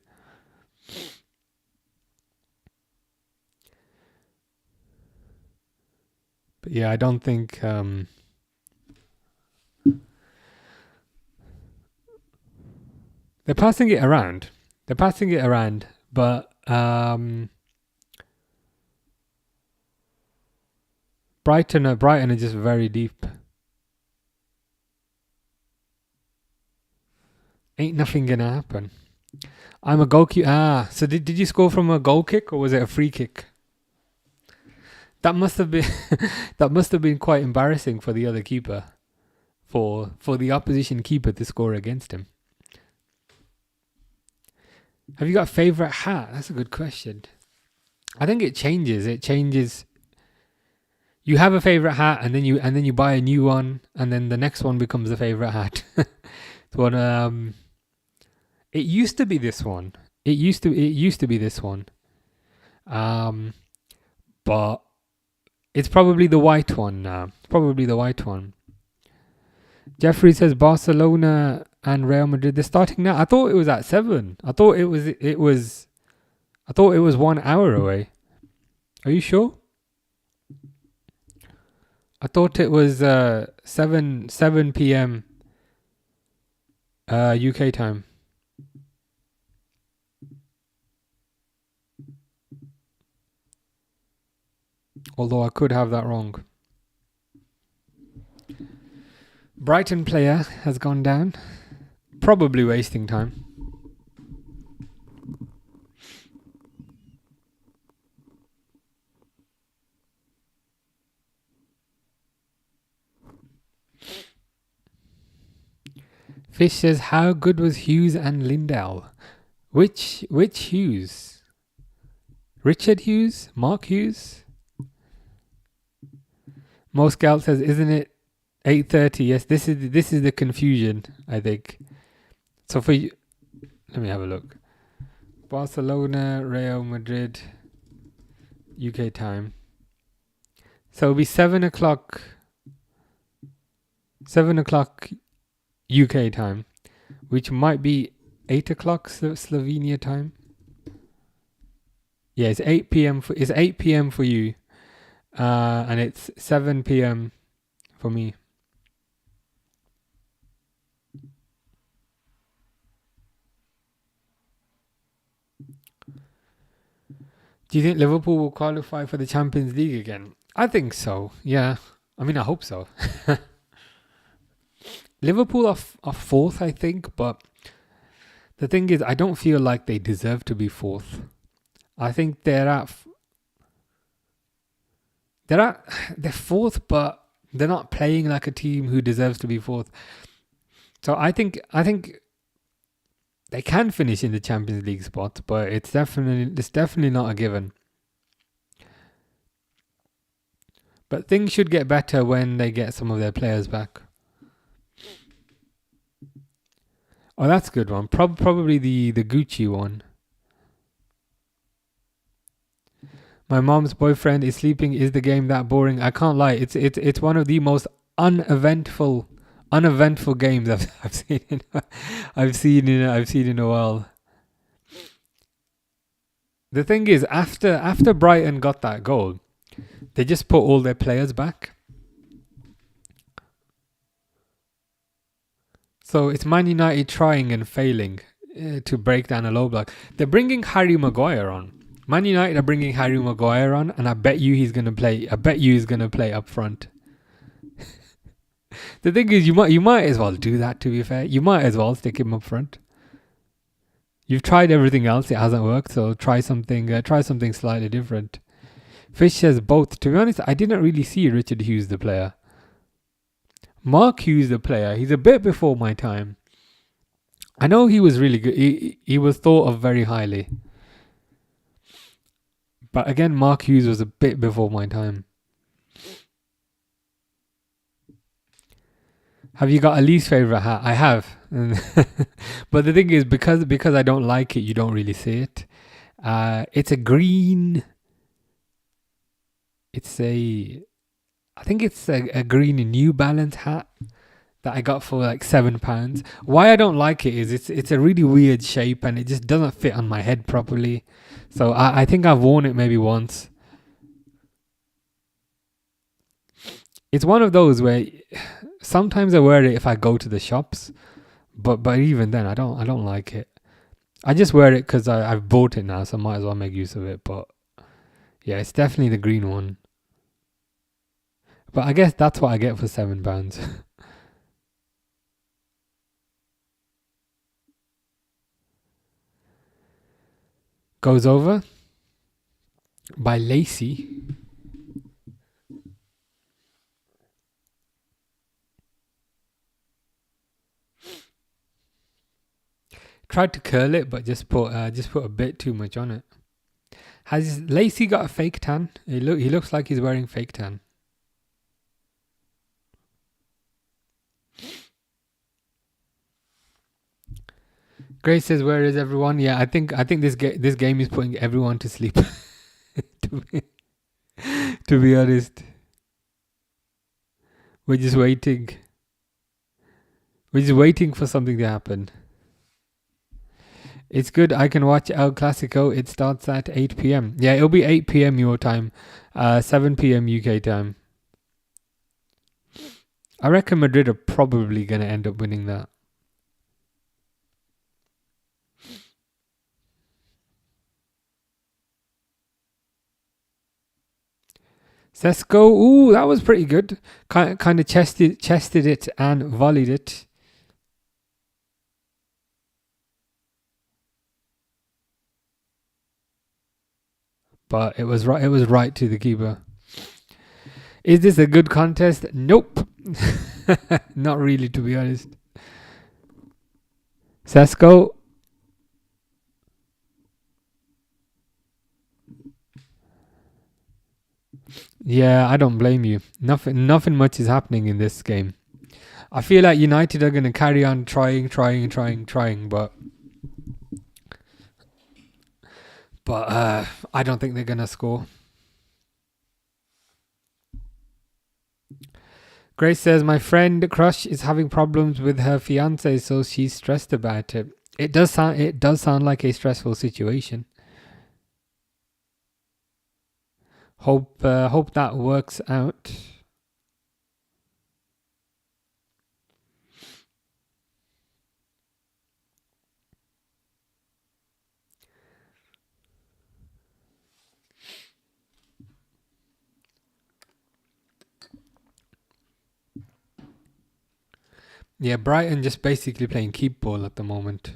But yeah, I don't think they're passing it around. But Brighton are just very deep. Ain't nothing gonna happen. I'm a goalkeeper. So did you score from a goal kick or was it a free kick? That must have been quite embarrassing for the other keeper, for the opposition keeper to score against him. Have you got a favorite hat? That's a good question. I think it changes. It changes. You have a favorite hat, and then you buy a new one, and then the next one becomes a favorite hat. But it used to be this one. It used to be this one. Um, but it's probably the white one now. Probably the white one. Jeffrey says Barcelona and Real Madrid. They're starting now. I thought it was at 7. I thought it was. I thought it was 1 hour away. Are you sure? I thought it was 7 p.m. UK time. Although I could have that wrong. Brighton player has gone down. Probably wasting time. Fish says, how good was Hughes and Lindell? Which Hughes? Richard Hughes? Mark Hughes? Mo Scout says, isn't it 8:30? Yes, this is the confusion, I think. So for you, let me have a look. Barcelona, Real Madrid, UK time. So it'll be 7 o'clock. 7 o'clock UK time, which might be 8 o'clock Slovenia time. Yeah, it's 8 p.m. It's 8 p.m. for you, and it's 7 p.m. for me. Do you think Liverpool will qualify for the Champions League again? I think so. Yeah, I mean, I hope so. Liverpool are fourth, I think, but the thing is, I don't feel like they deserve to be fourth. I think they're fourth, but they're not playing like a team who deserves to be fourth. So I think they can finish in the Champions League spot, but it's definitely not a given. But things should get better when they get some of their players back. Oh, that's a good one. Probably the Gucci one. My mom's boyfriend is sleeping. Is the game that boring? I can't lie. It's one of the most uneventful games I've seen I've seen in a while. The thing is, after Brighton got that goal, they just put all their players back. So it's Man United trying and failing to break down a low block. They're bringing Harry Maguire on. Man United are bringing Harry Maguire on, and I bet you he's gonna play. I bet you he's gonna play up front. The thing is, you might as well do that. To be fair, you might as well stick him up front. You've tried everything else; it hasn't worked. So try something. Try something slightly different. Fish says both. To be honest, I didn't really see Richard Hughes the player. Mark Hughes the player. He's a bit before my time. I know he was really good. He was thought of very highly. But again, Mark Hughes was a bit before my time. Have you got a least favorite hat? I have. But the thing is, because I don't like it, you don't really see it. It's a green. I think it's a green New Balance hat that I got for like £7. Why I don't like it is it's a really weird shape and it just doesn't fit on my head properly. So I think I've worn it maybe once. It's one of those where sometimes I wear it if I go to the shops, but even then I don't like it. I just wear it because I've bought it now, so I might as well make use of it. But yeah, it's definitely the green one. But I guess that's what I get for £7. Goes over by Lacey. Tried to curl it, but just put a bit too much on it. Has Lacey got a fake tan? He looks like he's wearing fake tan. Grace says, "Where is everyone?" Yeah, I think this game is putting everyone to sleep. to be honest, we're just waiting. We're just waiting for something to happen. It's good. I can watch El Clasico. It starts at 8 p.m. Yeah, it'll be 8 p.m. your time, 7 p.m. UK time. I reckon Madrid are probably going to end up winning that. Sesko, ooh, that was pretty good. Kind of chested it and volleyed it. But it was right to the keeper. Is this a good contest? Nope. Not really, to be honest. Sesko. Yeah, I don't blame you. Nothing much is happening in this game. I feel like United are going to carry on trying, but I don't think they're going to score. Grace says, my friend Crush is having problems with her fiance, so she's stressed about it. It does sound like a stressful situation. Hope that works out. Yeah, Brighton just basically playing keep ball at the moment.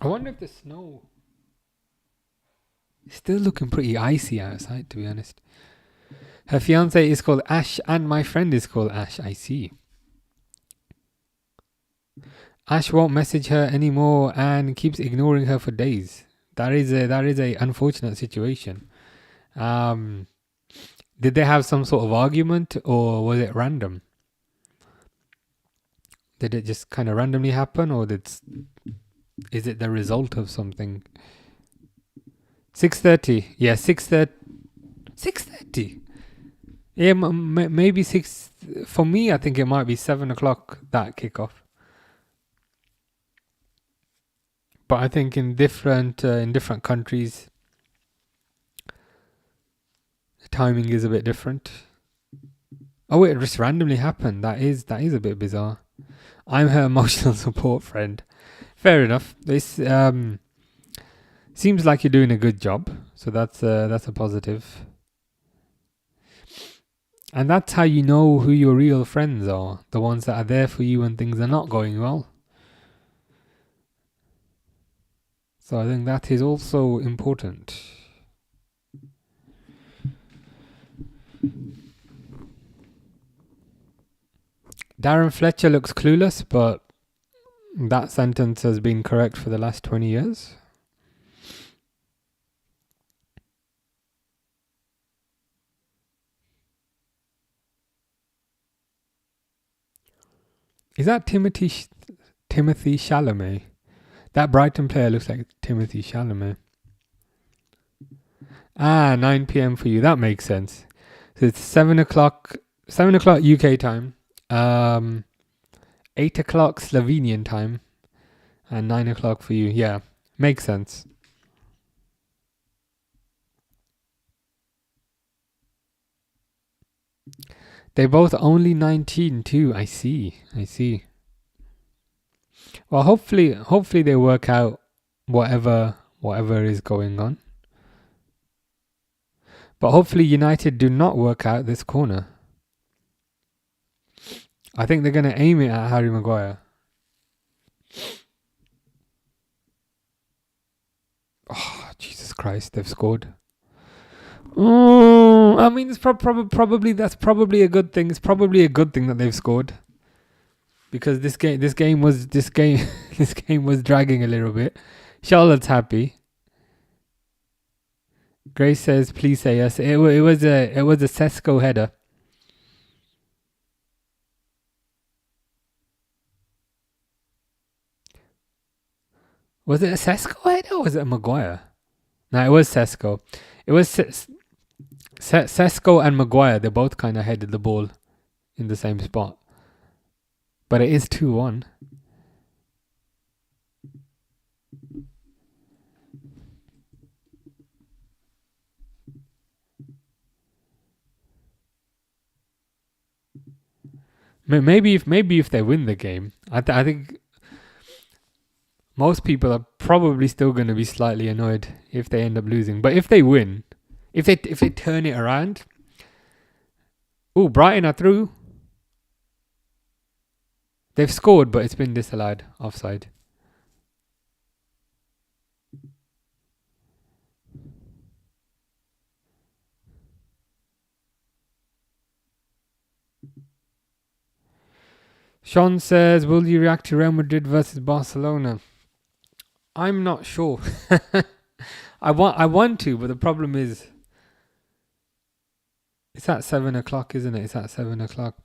I wonder if the snow is still looking pretty icy outside, to be honest. Her fiance is called Ash and my friend is called Ash. I see. Ash won't message her anymore and keeps ignoring her for days. That is a unfortunate situation. Did they have some sort of argument or was it random? Did it just kind of randomly happen, or is it the result of something? 6:30. Yeah, 6:30. 6:30. Yeah, maybe 6. For me, I think it might be 7 o'clock, that kickoff. But I think in different countries, the timing is a bit different. Oh, it just randomly happened. That is a bit bizarre. I'm her emotional support friend. Fair enough. This seems like you're doing a good job, so that's a positive. And that's how you know who your real friends are, the ones that are there for you when things are not going well. So I think that is also important. Darren Fletcher looks clueless, but that sentence has been correct for the last 20 years. Is that Timothy Chalamet? That Brighton player looks like Timothy Chalamet. 9 p.m. for you. That makes sense. So it's 7 o'clock UK time, 8 o'clock Slovenian time, and 9 o'clock for you. Yeah, makes sense. They're both only 19 too. I see. Well, hopefully they work out whatever is going on. But hopefully United do not work out this corner. I think they're going to aim it at Harry Maguire. Oh, Jesus Christ, they've scored. I mean, it's probably a good thing. It's probably a good thing that they've scored. because this game was dragging a little bit. Charlotte's happy. Grace says, "Please say yes." It was a Sesko header. Was it a Sesko header or was it a Maguire? No, it was Sesko. It was Sesko and Maguire. They both kind of headed the ball in the same spot. But it is 2-1. Maybe if they win the game, I think most people are probably still going to be slightly annoyed if they end up losing. But if they win, if they turn it around, Brighton are through. They've scored, but it's been disallowed, offside. Sean says, will you react to Real Madrid versus Barcelona? I'm not sure. I want to, but the problem is it's at 7 o'clock, isn't it? It's at 7 o'clock.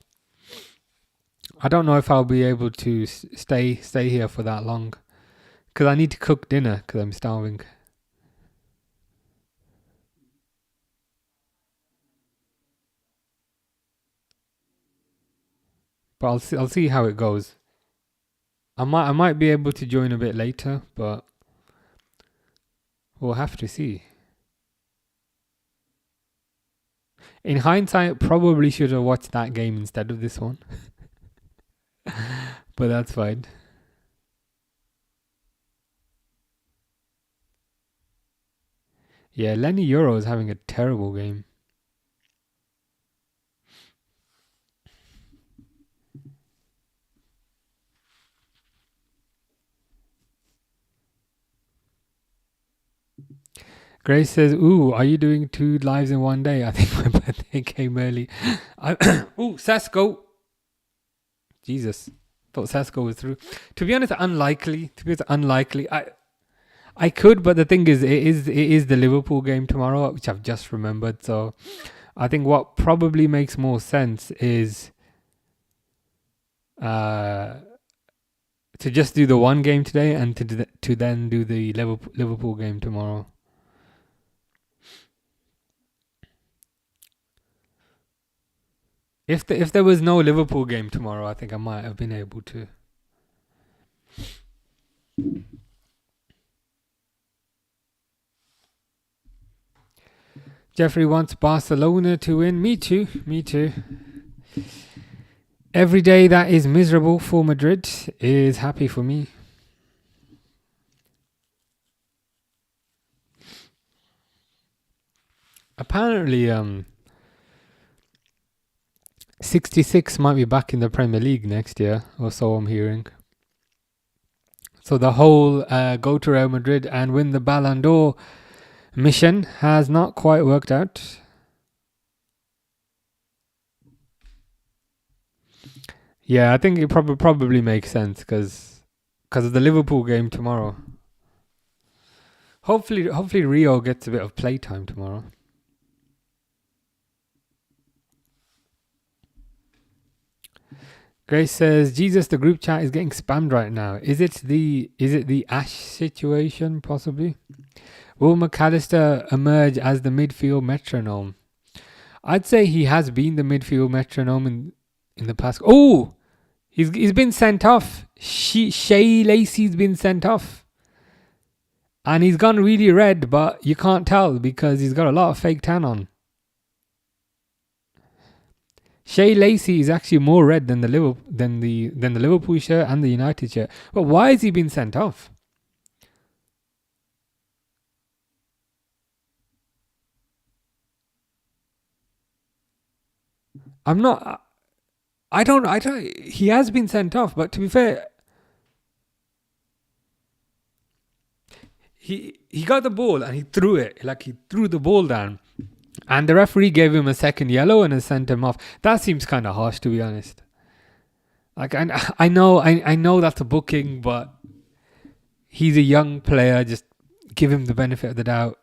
I don't know if I'll be able to stay here for that long, because I need to cook dinner because I'm starving. But I'll see how it goes. I might be able to join a bit later, but we'll have to see. In hindsight, probably should have watched that game instead of this one. But that's fine. Yeah, Lenny Euro is having a terrible game. Grace says, are you doing 2 lives in one day? I think my birthday came early. Sesko. Jesus. Thought Sesko was through. To be honest, unlikely. I could, but the thing is, it is the Liverpool game tomorrow, which I've just remembered. So I think what probably makes more sense is to just do the one game today and to then do the Liverpool game tomorrow. If there was no Liverpool game tomorrow, I think I might have been able to. Jeffrey wants Barcelona to win. Me too. Every day that is miserable for Madrid is happy for me. Apparently, 66 might be back in the Premier League next year, or so I'm hearing. So the whole go to Real Madrid and win the Ballon d'Or mission has not quite worked out. Yeah, I think it probably makes sense because of the Liverpool game tomorrow. Hopefully Rio gets a bit of playtime tomorrow. Grace says, Jesus, the group chat is getting spammed right now. Is it the Ash situation, possibly? Will McAllister emerge as the midfield metronome? I'd say he has been the midfield metronome in the past. Oh, he's been sent off. Shea Lacey's been sent off. And he's gone really red, but you can't tell because he's got a lot of fake tan on. Shea Lacey is actually more red than the Liverpool shirt and the United shirt. But why has he been sent off? I don't, he has been sent off, but to be fair, he got the ball and he threw it, like he threw the ball down. And the referee gave him a second yellow and has sent him off. That seems kind of harsh, to be honest. Like I know that's a booking, but he's a young player. Just give him the benefit of the doubt.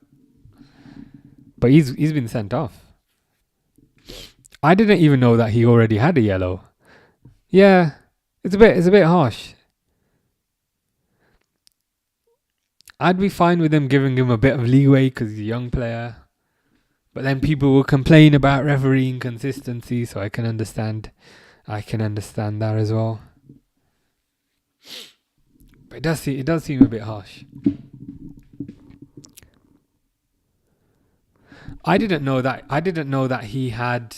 But he's been sent off. I didn't even know that he already had a yellow. Yeah, it's a bit harsh. I'd be fine with them giving him a bit of leeway because he's a young player. But then people will complain about refereeing consistency, so I can understand. I can understand that as well. But it does seem a bit harsh. I didn't know that he had.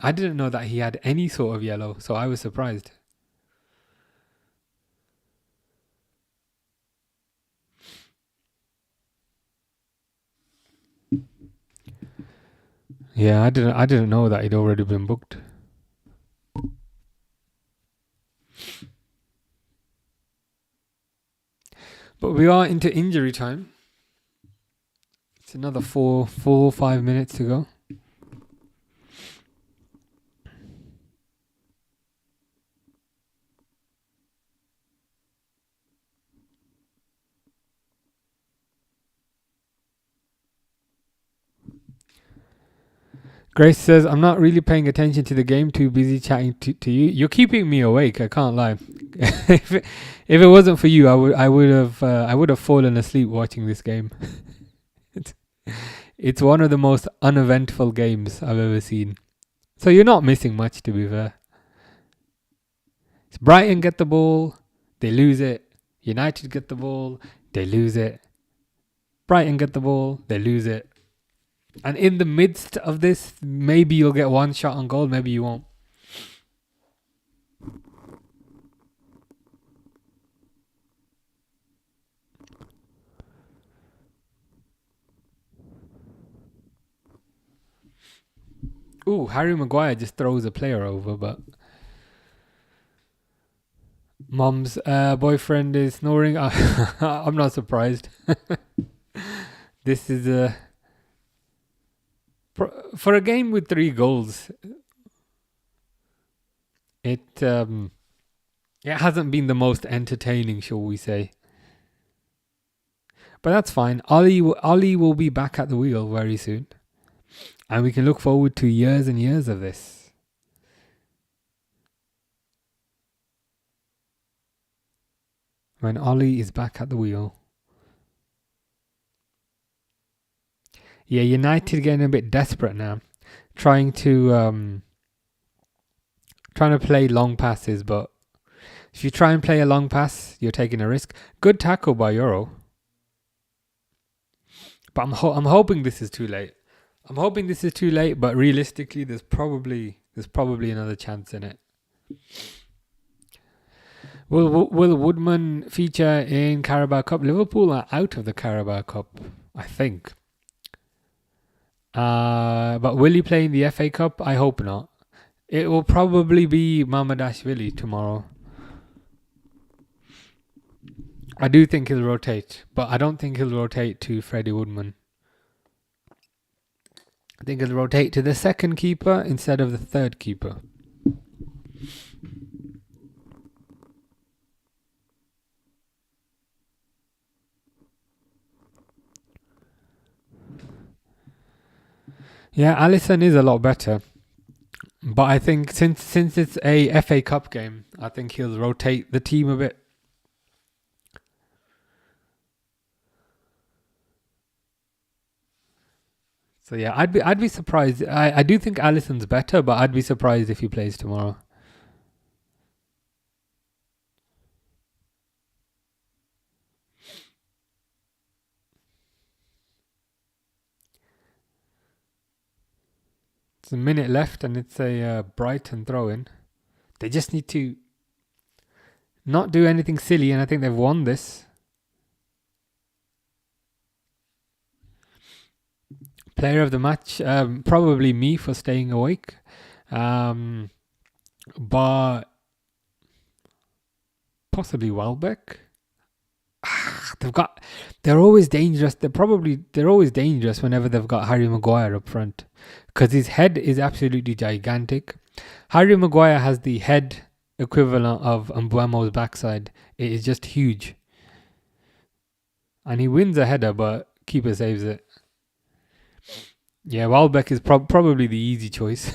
I didn't know that he had any sort of yellow, so I was surprised. Yeah, I didn't know that he'd already been booked. But we are into injury time. It's another 5 minutes to go. Grace says, I'm not really paying attention to the game, too busy chatting to you. You're keeping me awake, I can't lie. If it wasn't for you, I would have fallen asleep watching this game. It's one of the most uneventful games I've ever seen. So you're not missing much, to be fair. It's Brighton get the ball, they lose it. United get the ball, they lose it. Brighton get the ball, they lose it. And in the midst of this, maybe you'll get one shot on goal, maybe you won't. Ooh, Harry Maguire just throws a player over, but Mom's boyfriend is snoring. I'm not surprised. This is for a game with 3 goals. It hasn't been the most entertaining, shall we say? But that's fine. Ollie will be back at the wheel very soon, and we can look forward to years and years of this. When Ollie is back at the wheel. Yeah, United getting a bit desperate now, trying to play long passes, but if you try and play a long pass, you're taking a risk. Good tackle by Euro, but I'm hoping this is too late. But realistically, there's probably another chance in it. Will Woodman feature in Carabao Cup? Liverpool are out of the Carabao Cup, I think. But will he play in the FA Cup? I hope not. It will probably be Mamadashvili tomorrow. I do think he'll rotate, but I don't think he'll rotate to Freddie Woodman. I think he'll rotate to the second keeper instead of the third keeper. Yeah, Alisson is a lot better. But I think since it's a FA Cup game, I think he'll rotate the team a bit. So yeah, I'd be surprised. I do think Alisson's better, but I'd be surprised if he plays tomorrow. It's a minute left and it's a Brighton throw-in. They just need to not do anything silly, and I think they've won this. Player of the match, probably me for staying awake. But possibly Welbeck. They're always dangerous. They're always dangerous whenever they've got Harry Maguire up front, because his head is absolutely gigantic. Harry Maguire has the head equivalent of Mbuemo's backside. It is just huge. And he wins a header, but keeper saves it. Yeah, Welbeck is probably the easy choice.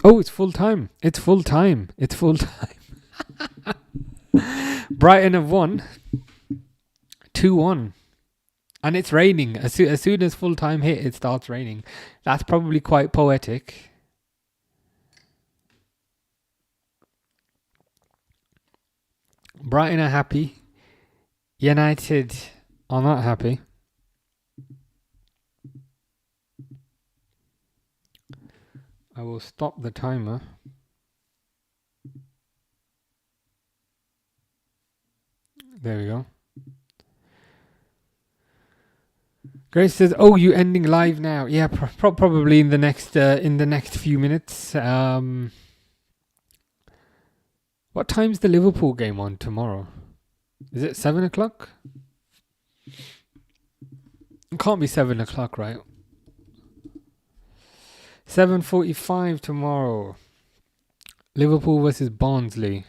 Oh, it's full time. It's full time. It's full time. Brighton have won 2-1. And it's raining. As soon as full time hit, it starts raining. That's probably quite poetic. Brighton are happy. United are not happy. I will stop the timer. There we go. Grace says, "Oh, you ending live now?" Yeah, probably in the next few minutes. What time's the Liverpool game on tomorrow? Is it 7 o'clock? It can't be 7 o'clock, right? 7:45 tomorrow. Liverpool versus Barnsley.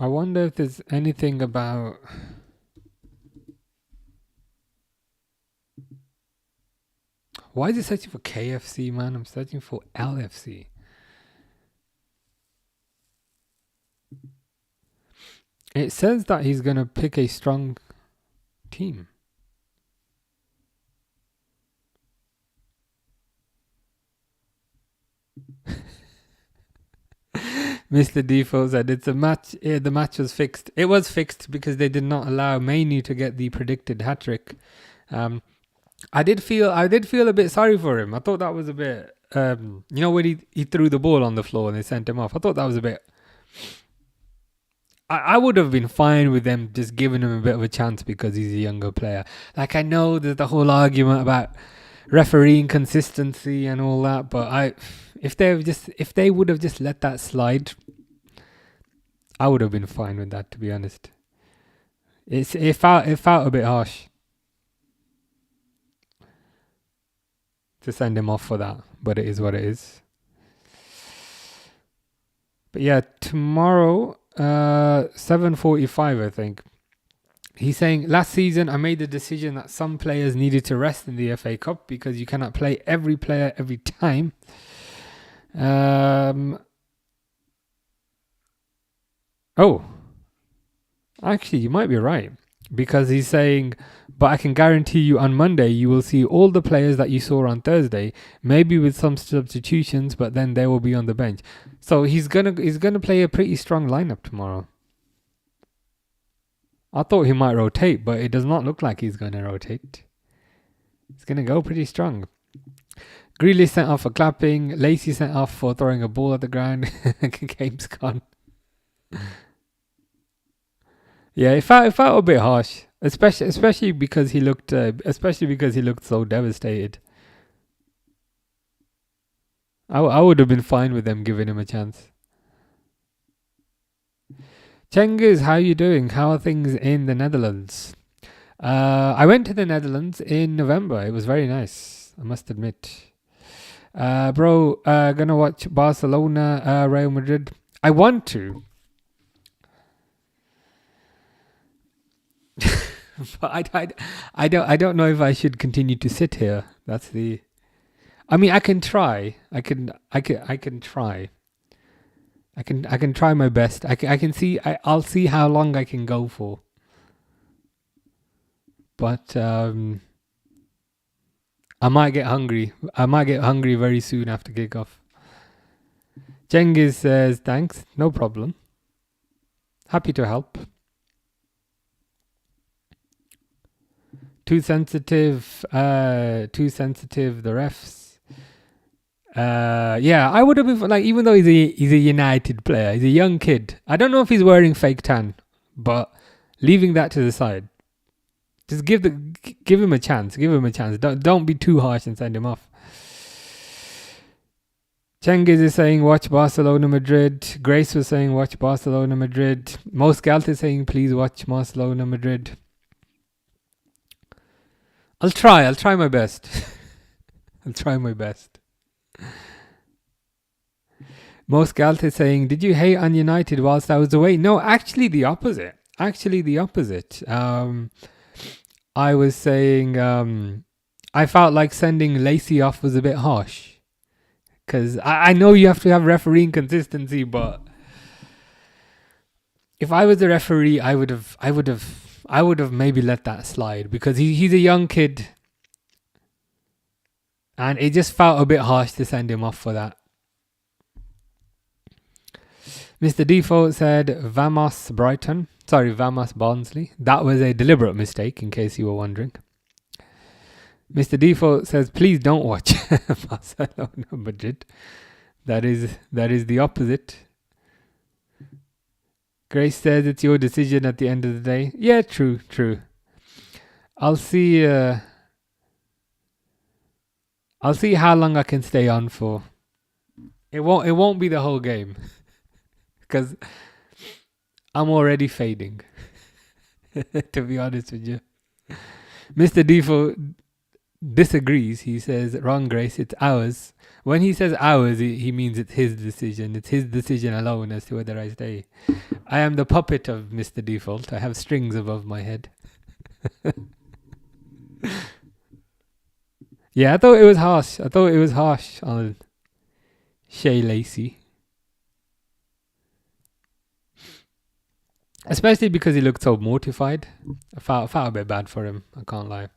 I wonder if there's anything about... Why is it searching for KFC, man? I'm searching for LFC. It says that he's going to pick a strong team. Mr. Default said it's a match. The match was fixed. It was fixed because they did not allow Mainoo to get the predicted hat-trick. I did feel a bit sorry for him. I thought that was a bit, when he threw the ball on the floor and they sent him off. I thought that was a bit. I would have been fine with them just giving him a bit of a chance because he's a younger player. Like, I know there's the whole argument about refereeing consistency and all that, but if they would have just let that slide, I would have been fine with that, to be honest. It felt a bit harsh to send him off for that, but it is what it is. But yeah, tomorrow, 7:45, I think. He's saying, last season I made the decision that some players needed to rest in the FA Cup because you cannot play every player every time. Actually, you might be right, because he's saying, but I can guarantee you on Monday you will see all the players that you saw on Thursday, maybe with some substitutions, but then they will be on the bench. So he's gonna play a pretty strong lineup tomorrow. I thought he might rotate, but it does not look like he's going to rotate. He's going to go pretty strong. Grealish sent off for clapping. Lacey sent off for throwing a ball at the ground. Game's gone. Yeah, it felt a bit harsh, especially because he looked so devastated. I would have been fine with them giving him a chance. Cengiz, how are you doing? How are things in the Netherlands? I went to the Netherlands in November. It was very nice, I must admit. Gonna watch Barcelona, Real Madrid. I want to. But I don't know if I should continue to sit here. That's the... I mean, I can try. I can try. I can try my best. I'll see how long I can go for. But I might get hungry. I might get hungry very soon after kickoff. Cengiz says, thanks, no problem. Happy to help. Too sensitive, the refs. Yeah, I would have been like, even though he's a United player, he's a young kid. I don't know if he's wearing fake tan, but leaving that to the side, just give him a chance. Give him a chance. Don't be too harsh and send him off. Cengiz is saying watch Barcelona Madrid. Grace was saying watch Barcelona Madrid. Most Galt is saying please watch Barcelona Madrid. I'll try my best. I'll try my best. Most Galt is saying, did you hate on United whilst I was away? No, actually the opposite. I was saying I felt like sending Lacey off was a bit harsh. Because I know you have to have refereeing consistency, but if I was the referee, I would have maybe let that slide, because he's a young kid, and it just felt a bit harsh to send him off for that. Mr. Default said Vamos Barnsley. That was a deliberate mistake, in case you were wondering. Mr. Default says, please don't watch Barcelona Madrid. That is the opposite. Grace says it's your decision at the end of the day. Yeah, true. I'll see how long I can stay on for. It won't be the whole game, because I'm already fading. To be honest with you. Mr. Default disagrees. He says, wrong, Grace, it's ours. When he says ours, he means it's his decision. It's his decision alone as to whether I stay. I am the puppet of Mr. Default. I have strings above my head. Yeah, I thought it was harsh on Shea Lacey. Especially because he looked so mortified. I felt a bit bad for him, I can't lie.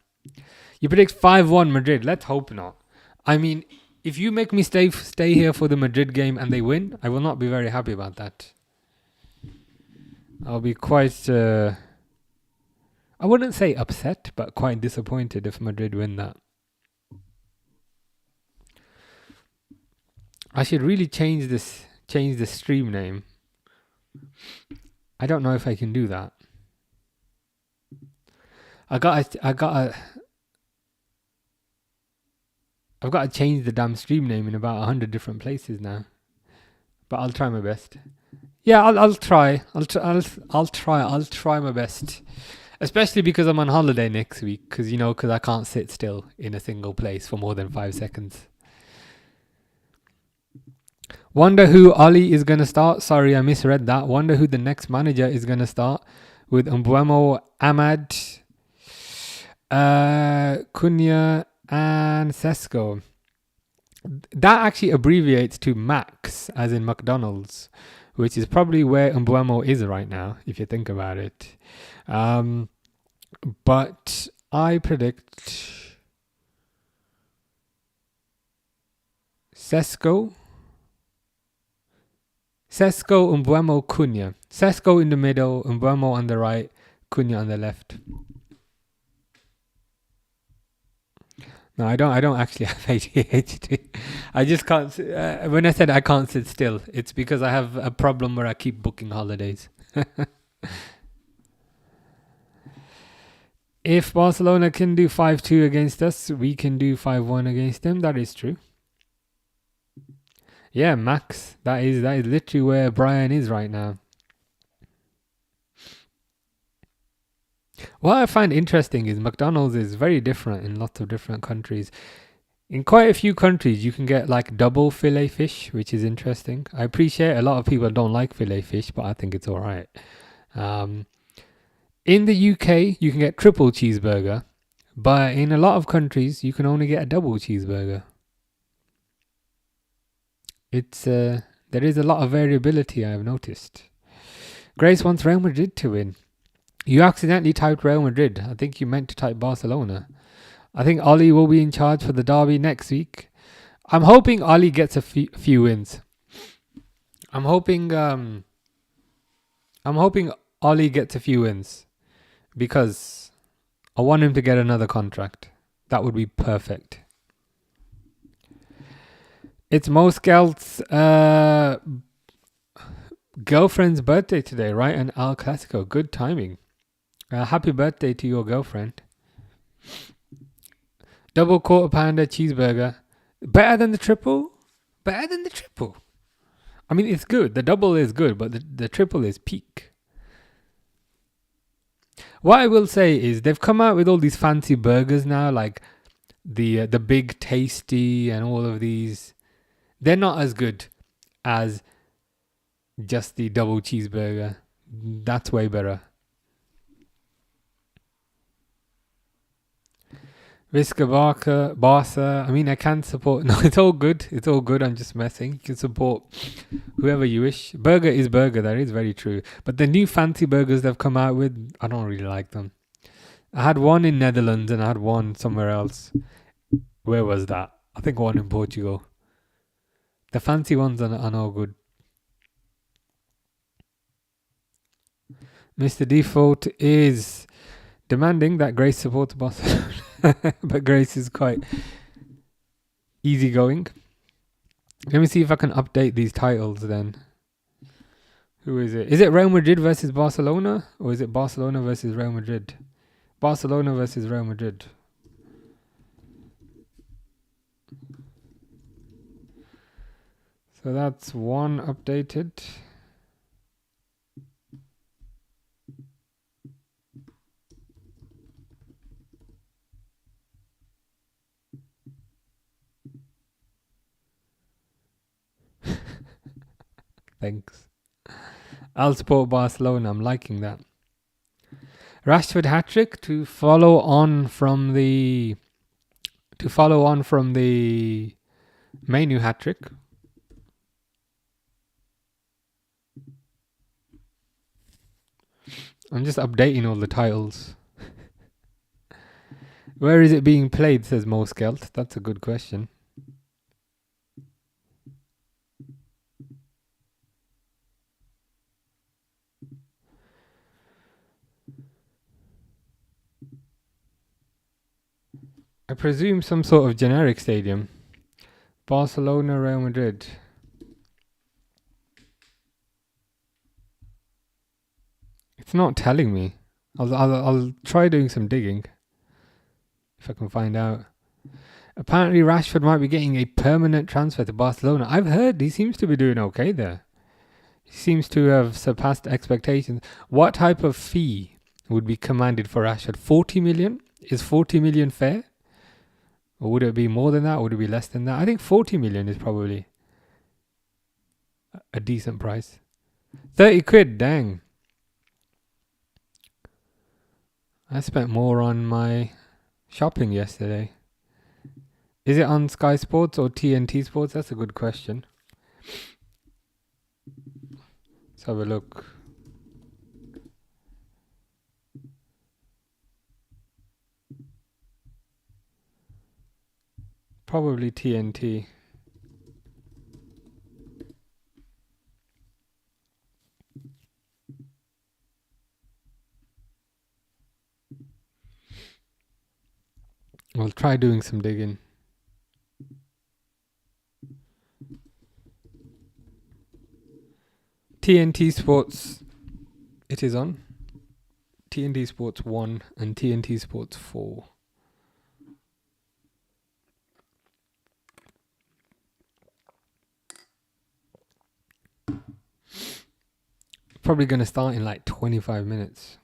You predict 5-1 Madrid. Let's hope not. I mean, if you make me stay here for the Madrid game and they win, I will not be very happy about that. I'll be quite, I wouldn't say upset, but quite disappointed if Madrid win that. I should really change the stream name. I don't know if I can do that. I've got to change the damn stream name in about 100 different places now. But I'll try my best. Yeah, I'll try. I'll try my best. Especially because I'm on holiday next week. Because I can't sit still in a single place for more than 5 seconds. Wonder who Oli is going to start. Sorry, I misread that. Wonder who the next manager is going to start. With Mbuemo, Ahmad, Cunha, and Sesko. That actually abbreviates to Max, as in McDonald's, which is probably where Mbuemo is right now, if you think about it. But I predict Sesko, Mbuemo, Cunha. Sesko in the middle, Mbuemo on the right, Cunha on the left. No, I don't actually have ADHD. I just can't. When I said I can't sit still, it's because I have a problem where I keep booking holidays. If Barcelona can do 5-2 against us, we can do 5-1 against them. That is true. Yeah, Max. That is literally where Brian is right now. What I find interesting is McDonald's is very different in lots of different countries. In quite a few countries, you can get like double fillet fish, which is interesting. I appreciate a lot of people don't like fillet fish, but I think it's all right. In the UK, you can get triple cheeseburger, but in a lot of countries, you can only get a double cheeseburger. There is a lot of variability, I have noticed. Grace wants Real Madrid to win. You accidentally typed Real Madrid. I think you meant to type Barcelona. I think Oli will be in charge for the derby next week. I'm hoping Oli gets a few wins. I'm hoping Oli gets a few wins, because I want him to get another contract. That would be perfect. It's Mo Skelt's girlfriend's birthday today, right? And El Clasico. Good timing. Happy birthday to your girlfriend. Double quarter pounder cheeseburger. Better than the triple? Better than the triple. I mean, it's good. The double is good, but the triple is peak. What I will say is they've come out with all these fancy burgers now, like the big tasty and all of these. They're not as good as just the double cheeseburger. That's way better. Visca Barca. I mean, I can support. No, it's all good. It's all good. I'm just messing. You can support whoever you wish. Burger is burger. That is very true. But the new fancy burgers they've come out with, I don't really like them. I had one in Netherlands and I had one somewhere else. Where was that? I think one in Portugal. The fancy ones are no good. Mr. Default is demanding that Grace supports Barcelona. But Grace is quite easygoing. Let me see if I can update these titles then. Who is it? Is it Real Madrid versus Barcelona? Or is it Barcelona versus Real Madrid? Barcelona versus Real Madrid. So that's one updated. Thanks. I'll support Barcelona. I'm liking that. Rashford hat-trick to follow on from the Menu hat-trick. I'm just updating all the titles. Where is it being played, says Mo Skelt. That's a good question. I presume some sort of generic stadium. Barcelona, Real Madrid. It's not telling me. I'll try doing some digging if I can find out. Apparently Rashford might be getting a permanent transfer to Barcelona. I've heard he seems to be doing okay there. He seems to have surpassed expectations. What type of fee would be commanded for Rashford? 40 million? Is 40 million fair? Or would it be more than that? Or would it be less than that? I think 40 million is probably a decent price. 30 quid, dang. I spent more on my shopping yesterday. Is it on Sky Sports or TNT Sports? That's a good question. Let's have a look. Probably TNT. I'll try doing some digging. TNT Sports, it is on. TNT Sports 1 and TNT Sports 4. Probably going to start in like 25 minutes.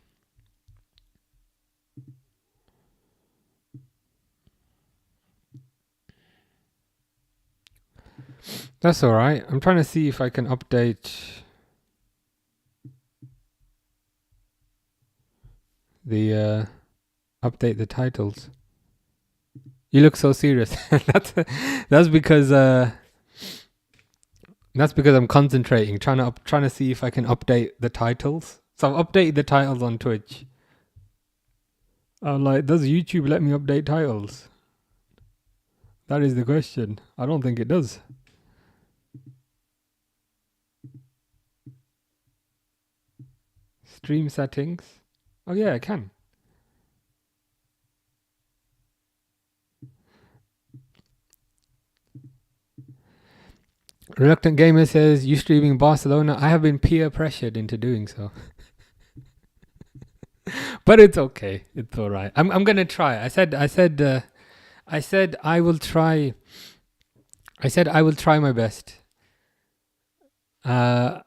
That's all right. I'm trying to see if I can update the titles. You look so serious. that's because I'm concentrating, trying to see if I can update the titles. So I've updated the titles on Twitch. I'm like, does YouTube let me update titles? That is the question. I don't think it does. Stream settings. Oh yeah, I can. Reluctant Gamer says, you streaming Barcelona? I have been peer pressured into doing so. But it's okay. It's all right. I'm going to try. I said I will try. I said I will try my best. I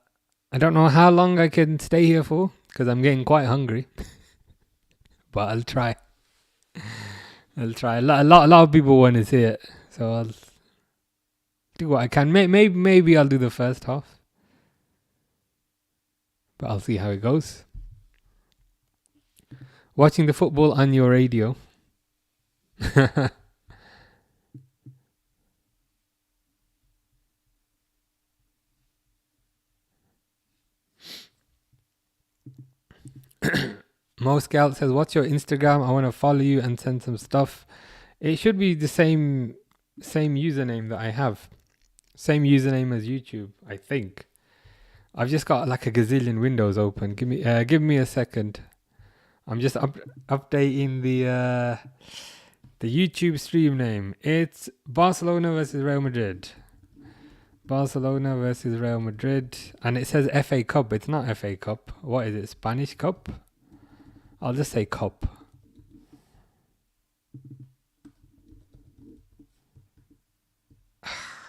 don't know how long I can stay here for because I'm getting quite hungry. But I'll try. I'll try. A lot of people want to see it, so I'll do what I can. Maybe I'll do the first half, but I'll see how it goes. Watching the football on your radio. Mo Scout says, "What's your Instagram? I want to follow you and send some stuff." It should be the same username that I have. Same username as YouTube, I think. I've just got like a gazillion windows open. Give me a second. I'm just updating the YouTube stream name. It's Barcelona versus Real Madrid. Barcelona versus Real Madrid, and it says FA Cup. It's not FA Cup. What is it? Spanish Cup? I'll just say Cup.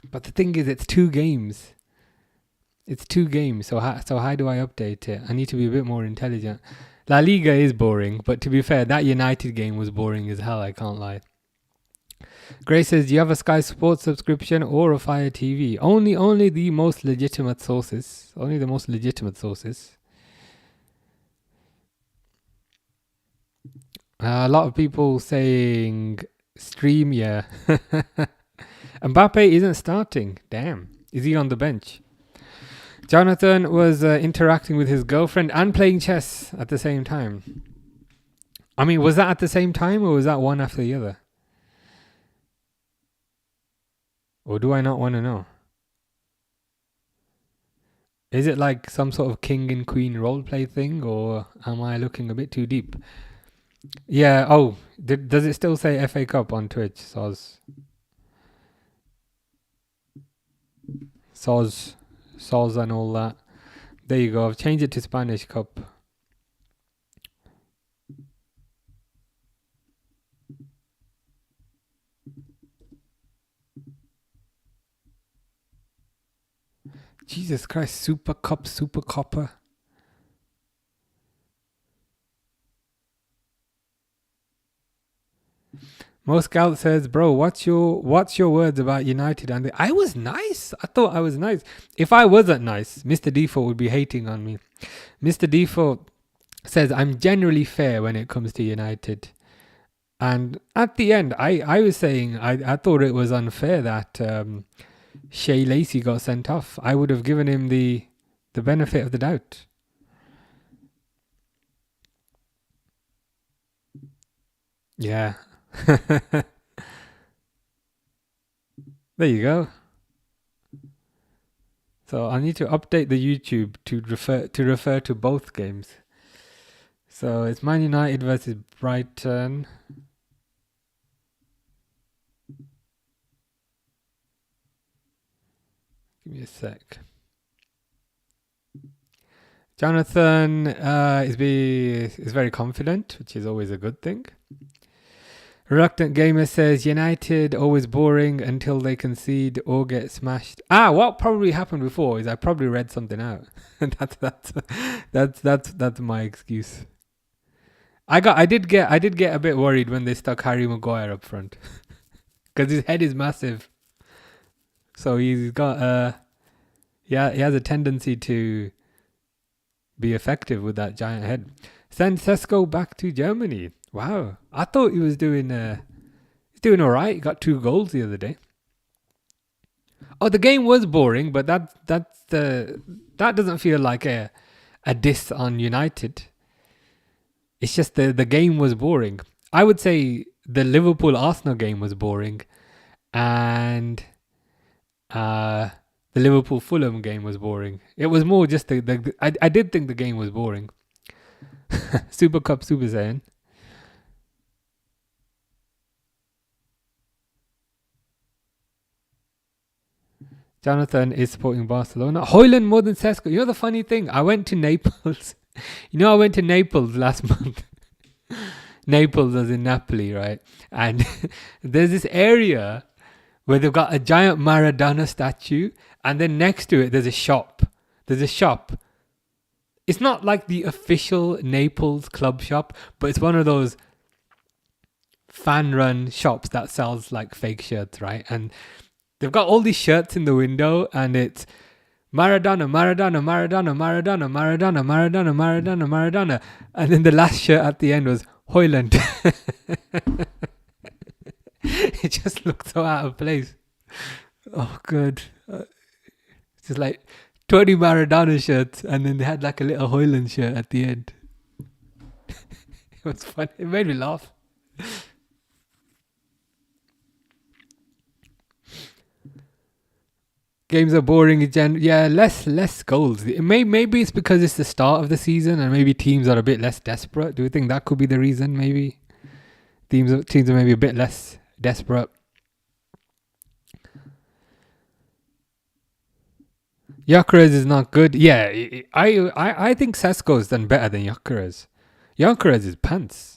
But the thing is, it's 2 games. So how do I update it? I need to be a bit more intelligent. La Liga is boring, but to be fair, that United game was boring as hell. I can't lie. Grace says, "Do you have a Sky Sports subscription or a Fire TV?" Only the most legitimate sources. Only the most legitimate sources. A lot of people saying stream, yeah. Mbappe isn't starting. Damn. Is he on the bench? Jonathan was interacting with his girlfriend and playing chess at the same time. I mean, was that at the same time or was that one after the other? Or do I not want to know? Is it like some sort of king and queen roleplay thing, or am I looking a bit too deep? Yeah, oh, does it still say FA Cup on Twitch? Soz and all that. There you go, I've changed it to Spanish Cup. Jesus Christ, Super Cup, Super Copper. Mo Scout says, "Bro, what's your words about United?" And I was nice. I thought I was nice. If I wasn't nice, Mr. Default would be hating on me. Mr. Default says, "I'm generally fair when it comes to United." And at the end, I was saying I thought it was unfair that Shea Lacey got sent off. I would have given him the benefit of the doubt. Yeah. There you go. So I need to update the YouTube to refer to both games. So it's Man United versus Brighton. Give me a sec. Jonathan is very confident, which is always a good thing. Reluctant Gamer says, "United always boring until they concede or get smashed." What probably happened before is I probably read something out. That's my excuse. I did get a bit worried when they stuck Harry Maguire up front because his head is massive. So he's got he has a tendency to be effective with that giant head. Send Sesko back to Germany. Wow, I thought he was doing all right. He got 2 goals the other day. Oh, the game was boring, but that doesn't feel like a diss on United. It's just the game was boring. I would say the Liverpool Arsenal game was boring, and the Liverpool Fulham game was boring. It was more just I did think the game was boring. Super Cup Super Saiyan. Jonathan is supporting Barcelona. Højlund more than Sesko. You know the funny thing? I went to Naples. I went to Naples last month. Naples as in Napoli, right? And there's this area where they've got a giant Maradona statue, and then next to it there's a shop. There's a shop. It's not like the official Naples club shop, but it's one of those fan-run shops that sells like fake shirts, right? And they've got all these shirts in the window, and it's Maradona, Maradona, Maradona, Maradona, Maradona, Maradona, Maradona, Maradona. And then the last shirt at the end was Hoyland. It just looked so out of place. Oh, good. It's just like 20 Maradona shirts, and then they had like a little Hoyland shirt at the end. It was funny. It made me laugh. Games are boring again. Yeah, less goals. Maybe it's because it's the start of the season and maybe teams are a bit less desperate. Do you think that could be the reason? Maybe teams are maybe a bit less desperate. Gyökeres is not good. Yeah, I think Sesko's done better than Gyökeres. Gyökeres is pants.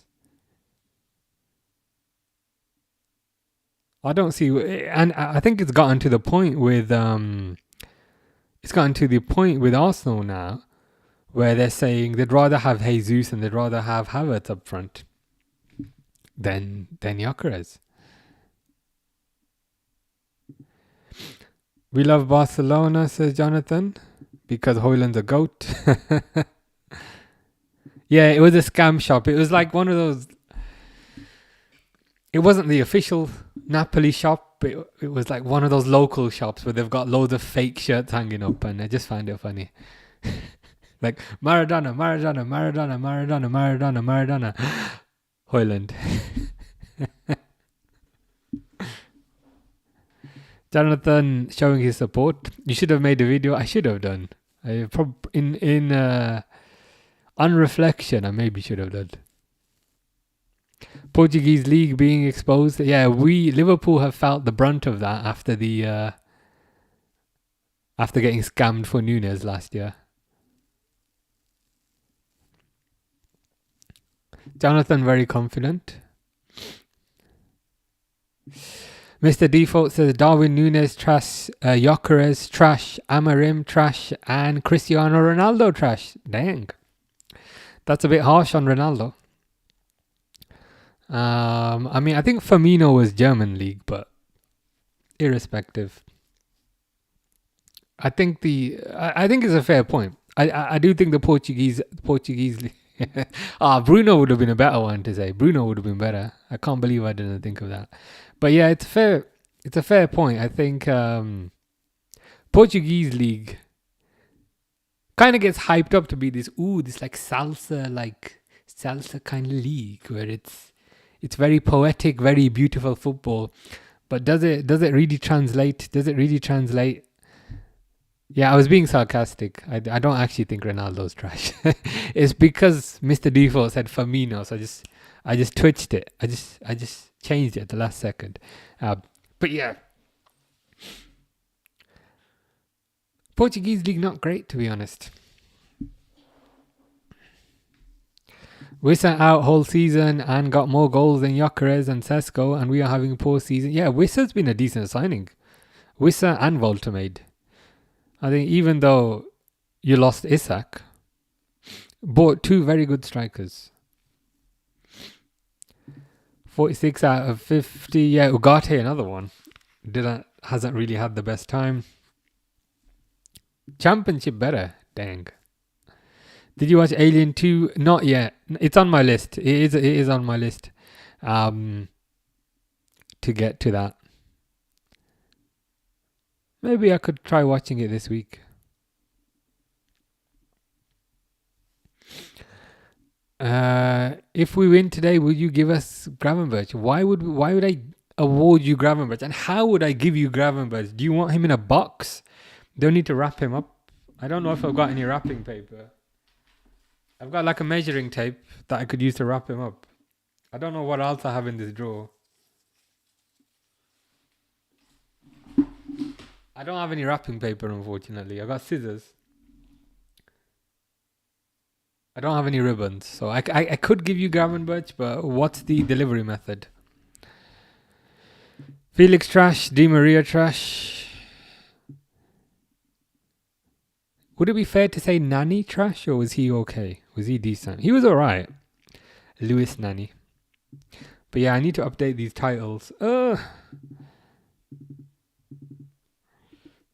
I don't see, and I think it's gotten to the point with Arsenal now, where they're saying they'd rather have Jesus and they'd rather have Havertz up front than Gyökeres. We love Barcelona, says Jonathan, because Hoyland's a goat. Yeah, it was a scam shop. It was like one of those. It wasn't the official Napoli shop. It was like one of those local shops where they've got loads of fake shirts hanging up, and I just find it funny. Like Maradona, Maradona, Maradona, Maradona, Maradona, Maradona, Hoyland. Jonathan showing his support. You should have made a video. I should have done. On reflection, I maybe should have done. Portuguese league being exposed. Yeah, Liverpool have felt the brunt of that after getting scammed for Nunes last year. Jonathan very confident. Mr. Default says Darwin Nunes trash, Gyökeres trash, Amarim trash, and Cristiano Ronaldo trash. Dang, that's a bit harsh on Ronaldo. I mean, I think Firmino was German league, but irrespective, I think it's a fair point. I do think the Portuguese league. Bruno would have been a better one to say. Bruno would have been better. I can't believe I didn't think of that. But yeah, it's a fair point. I think Portuguese league kind of gets hyped up to be this like salsa kind of league where it's very poetic, very beautiful football. But does it really translate? Yeah, I was being sarcastic. I don't actually think Ronaldo's trash. It's because Mr. Default said Firmino, so I just twitched it. I just changed it at the last second. But yeah, Portuguese league not great, to be honest. Wissa out whole season and got more goals than Gyökeres and Sesko, and we are having a poor season. Yeah, Wissa's been a decent signing. Wissa and Volta-made. I think even though you lost Isak, bought two very good strikers. 46 out of 50. Yeah, Ugarte, another one. Hasn't really had the best time. Championship better. Dang. Did you watch Alien 2? Not yet. It's on my list. It is on my list. To get to that. Maybe I could try watching it this week. If we win today, will you give us Gravenberch? Why would I award you Gravenberch? And how would I give you Gravenberch? Do you want him in a box? Don't need to wrap him up. I don't know if I've got any wrapping paper. I've got like a measuring tape that I could use to wrap him up. I don't know what else I have in this drawer. I don't have any wrapping paper, unfortunately. I got scissors. I don't have any ribbons. So I could give you Gravenberch, but what's the delivery method? Felix trash, Di Maria trash. Would it be fair to say Nani trash, or was he okay? Was he decent? He was alright. Luis Nani. But yeah, I need to update these titles.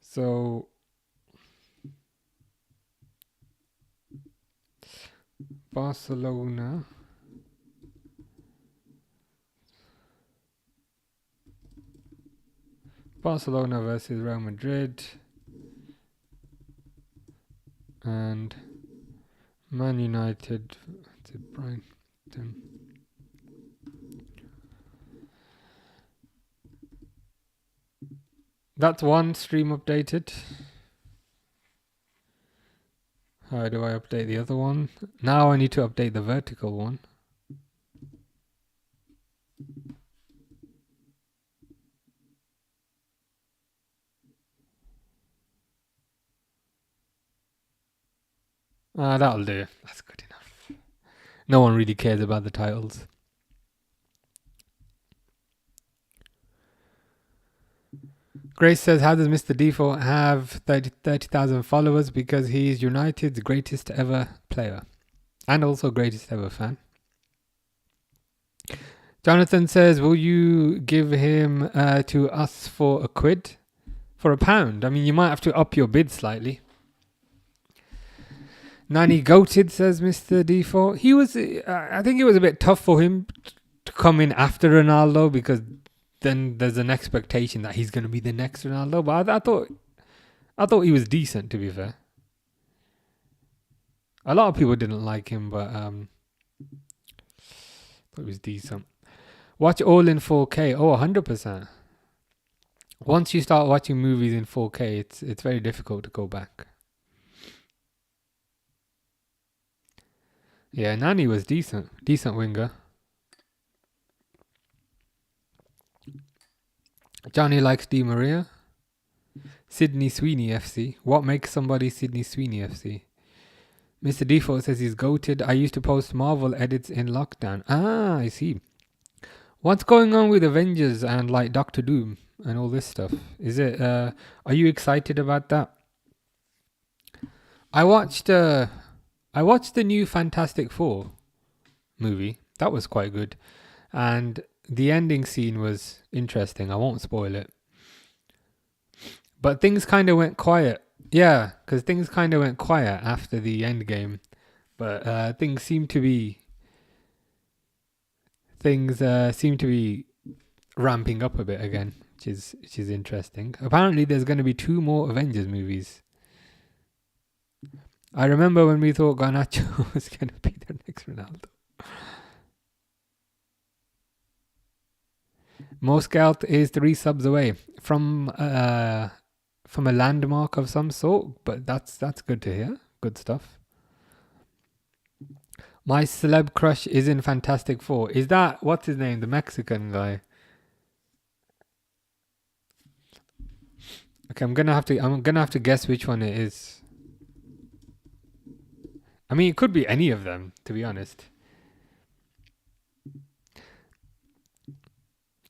So Barcelona versus Real Madrid and Man United to Brighton. That's one stream updated. How do I update the other one? Now I need to update the vertical one. That'll do. That's good enough. No one really cares about the titles. Grace says, how does Mr. Default have 30,000 followers? Because he's United's greatest ever player. And also greatest ever fan. Jonathan says, will you give him to us for £1? For £1? I mean, you might have to up your bid slightly. Nani goated, says Mr. Default. He was, I think it was a bit tough for him to come in after Ronaldo, because then there's an expectation that he's going to be the next Ronaldo. But I thought he was decent, to be fair. A lot of people didn't like him, but I thought he was decent. Watch all in 4K. Oh, 100%. Once you start watching movies in 4K, it's very difficult to go back. Yeah, Nani was decent winger. Johnny likes Di Maria. Sydney Sweeney FC. What makes somebody Sydney Sweeney FC? Mr. Default says he's goated. I used to post Marvel edits in lockdown. I see. What's going on with Avengers and like Doctor Doom and all this stuff? Is it? Are you excited about that? I watched the new Fantastic Four movie. That was quite good, and the ending scene was interesting. I won't spoil it, but things kind of went quiet. Yeah, because things kind of went quiet after the end game, but things seem to be ramping up a bit again, which is interesting. Apparently, there's going to be 2 more Avengers movies. I remember when we thought Garnacho was going to be the next Ronaldo. Moscout is 3 subs away from a landmark of some sort, but that's good to hear. Good stuff. My celeb crush is in Fantastic Four. Is that, what's his name, the Mexican guy? Okay, I'm gonna have to guess which one it is. I mean, it could be any of them, to be honest.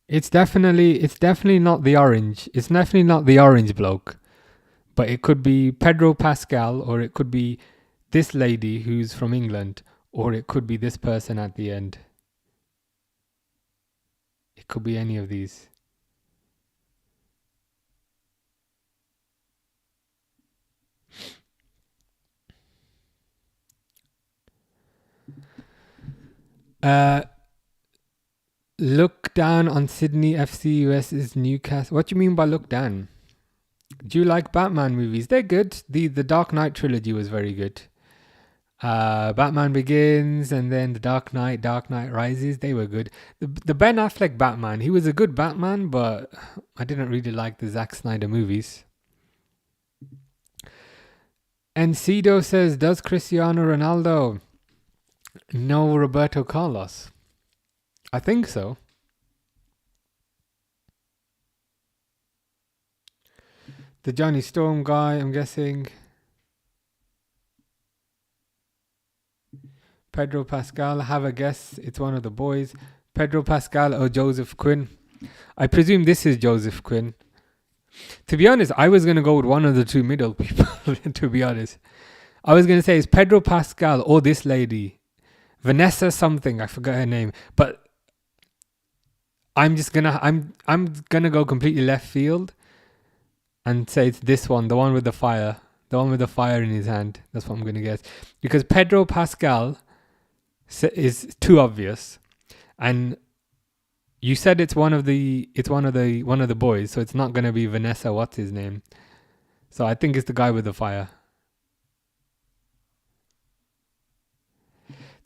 It's definitely not the orange. It's definitely not the orange bloke. But it could be Pedro Pascal, or it could be this lady who's from England, or it could be this person at the end. It could be any of these. Look down on Sydney FC versus Newcastle. What do you mean by look down? Do you like Batman movies? They're good. The Dark Knight trilogy was very good. Batman Begins and then the Dark Knight Rises. They were good. The Ben Affleck Batman, he was a good Batman, but I didn't really like the Zack Snyder movies. Encido says, does Cristiano Ronaldo know Roberto Carlos? I think so. The Johnny Storm guy, I'm guessing. Pedro Pascal, have a guess. It's one of the boys. Pedro Pascal or Joseph Quinn. I presume this is Joseph Quinn. To be honest, I was going to go with one of the two middle people, to be honest. I was going to say it's Pedro Pascal or this lady. Vanessa something, I forgot her name. But I'm gonna go completely left field and say it's this one, the one with the fire. The one with the fire in his hand. That's what I'm going to guess. Because Pedro Pascal is too obvious. And you said it's one of the boys, so it's not going to be Vanessa, what's his name? So I think it's the guy with the fire.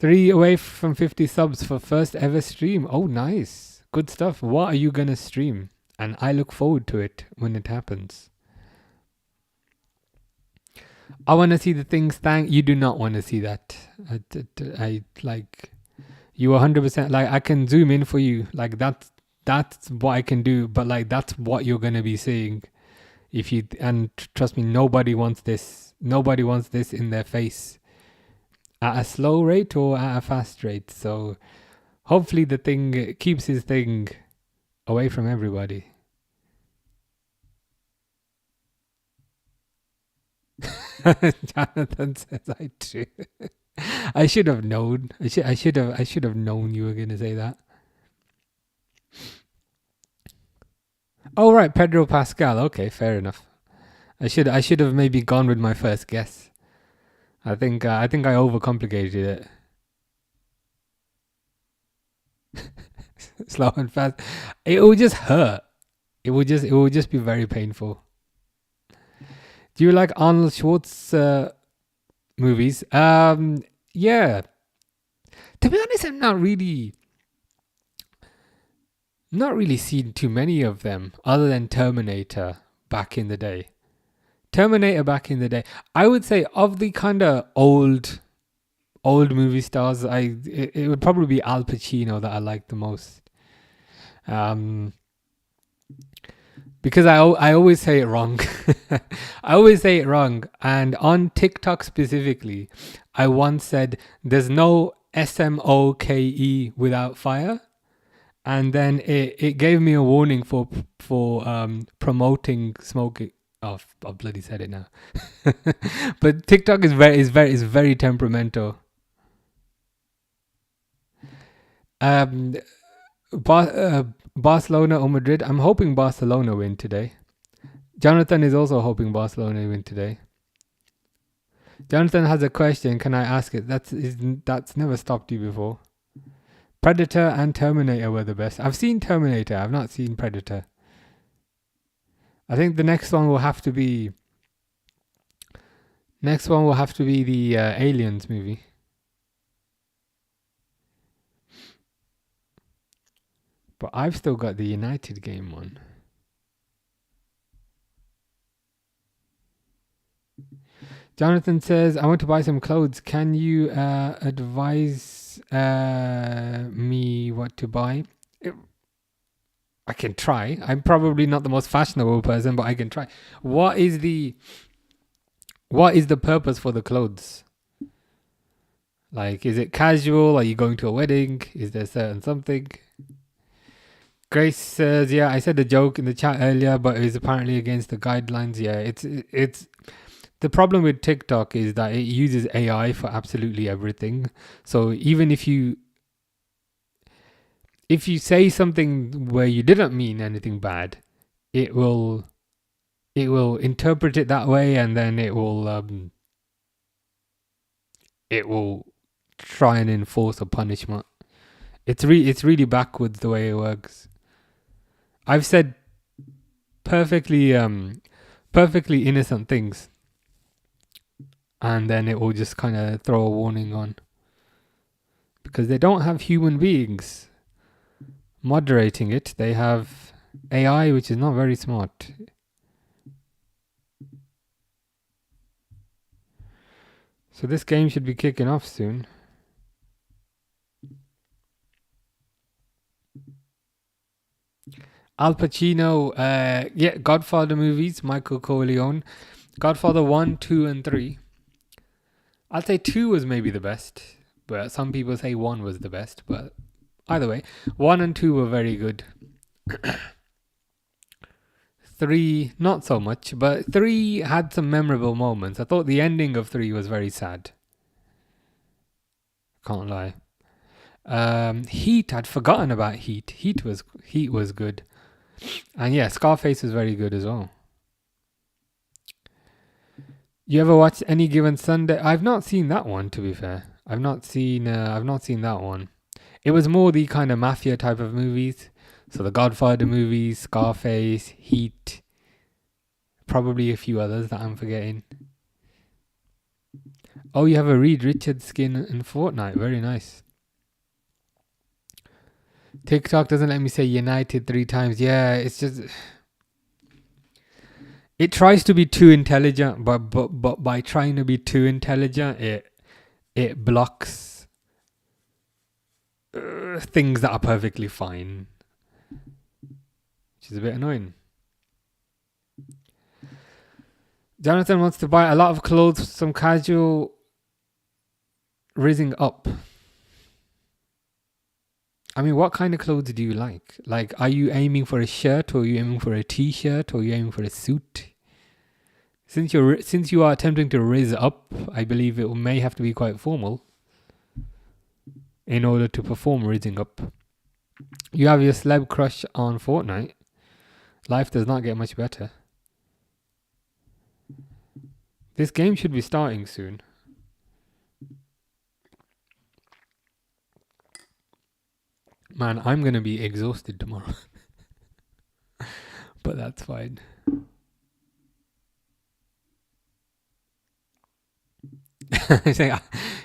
3 away from 50 subs for first ever stream. Oh, nice. Good stuff. What are you going to stream? And I look forward to it when it happens. I want to see the things. You do not want to see that. I like you 100%. Like I can zoom in for you. Like that's what I can do. But like that's what you're gonna be seeing. And trust me, nobody wants this. Nobody wants this in their face at a slow rate or at a fast rate. So hopefully the thing keeps his thing away from everybody. Jonathan says I do. I should have known. I should have known you were going to say that. Oh right, Pedro Pascal. Okay, fair enough. I should have maybe gone with my first guess. I think I overcomplicated it. Slow and fast. It will just hurt. It will just be very painful. Do you like Arnold Schwartz movies? Yeah. To be honest, I'm not really seen too many of them other than Terminator back in the day. I would say of the kind of old movie stars, it would probably be Al Pacino that I like the most. Because I always say it wrong. And on TikTok specifically, I once said there's no SMOKE without fire. And then it gave me a warning for promoting smoking. Oh, I bloody said it now. But TikTok is very temperamental. Barcelona or Madrid? I'm hoping Barcelona win today. Jonathan is also hoping Barcelona win today. Jonathan has a question. Can I ask it? That's never stopped you before. Predator and Terminator were the best. I've seen Terminator. I've not seen Predator. I think the next one will have to be the Aliens movie. But I've still got the United game one. Jonathan says, I want to buy some clothes. Can you advise me what to buy? I can try. I'm probably not the most fashionable person, but I can try. What is the purpose for the clothes? Like, is it casual? Are you going to a wedding? Is there certain something? Grace says, yeah, I said a joke in the chat earlier, but it was apparently against the guidelines. Yeah, it's the problem with TikTok is that it uses AI for absolutely everything. So even if you say something where you didn't mean anything bad, it will interpret it that way, and then it will try and enforce a punishment. It's really backwards the way it works. I've said perfectly innocent things, and then it will just kind of throw a warning on, because they don't have human beings moderating it. They have AI, which is not very smart. So this game should be kicking off soon. Al Pacino, Godfather movies, Michael Corleone. Godfather 1, 2, and 3. I'd say 2 was maybe the best, but some people say 1 was the best. But either way, 1 and 2 were very good. 3, not so much, but 3 had some memorable moments. I thought the ending of 3 was very sad. Can't lie. Heat, I'd forgotten about Heat. Heat was good. And yeah, Scarface was very good as well. You ever watch Any Given Sunday? I've not seen that one, to be fair. I've not seen that one. It was more the kind of mafia type of movies. So the Godfather movies, Scarface, Heat, probably a few others that I'm forgetting. Oh, you have a Reed Richards skin in Fortnite. Very nice. TikTok doesn't let me say United 3 times. Yeah, it's just... It tries to be too intelligent, but by trying to be too intelligent, it blocks things that are perfectly fine. Which is a bit annoying. Jonathan wants to buy a lot of clothes, some casual rising up. I mean, what kind of clothes do you like? Like, are you aiming for a shirt, or are you aiming for a t-shirt, or are you aiming for a suit? Since you are attempting to rizz up, I believe it may have to be quite formal in order to perform rizzing up. You have your celeb crush on Fortnite. Life does not get much better. This game should be starting soon. Man, I'm going to be exhausted tomorrow. But that's fine.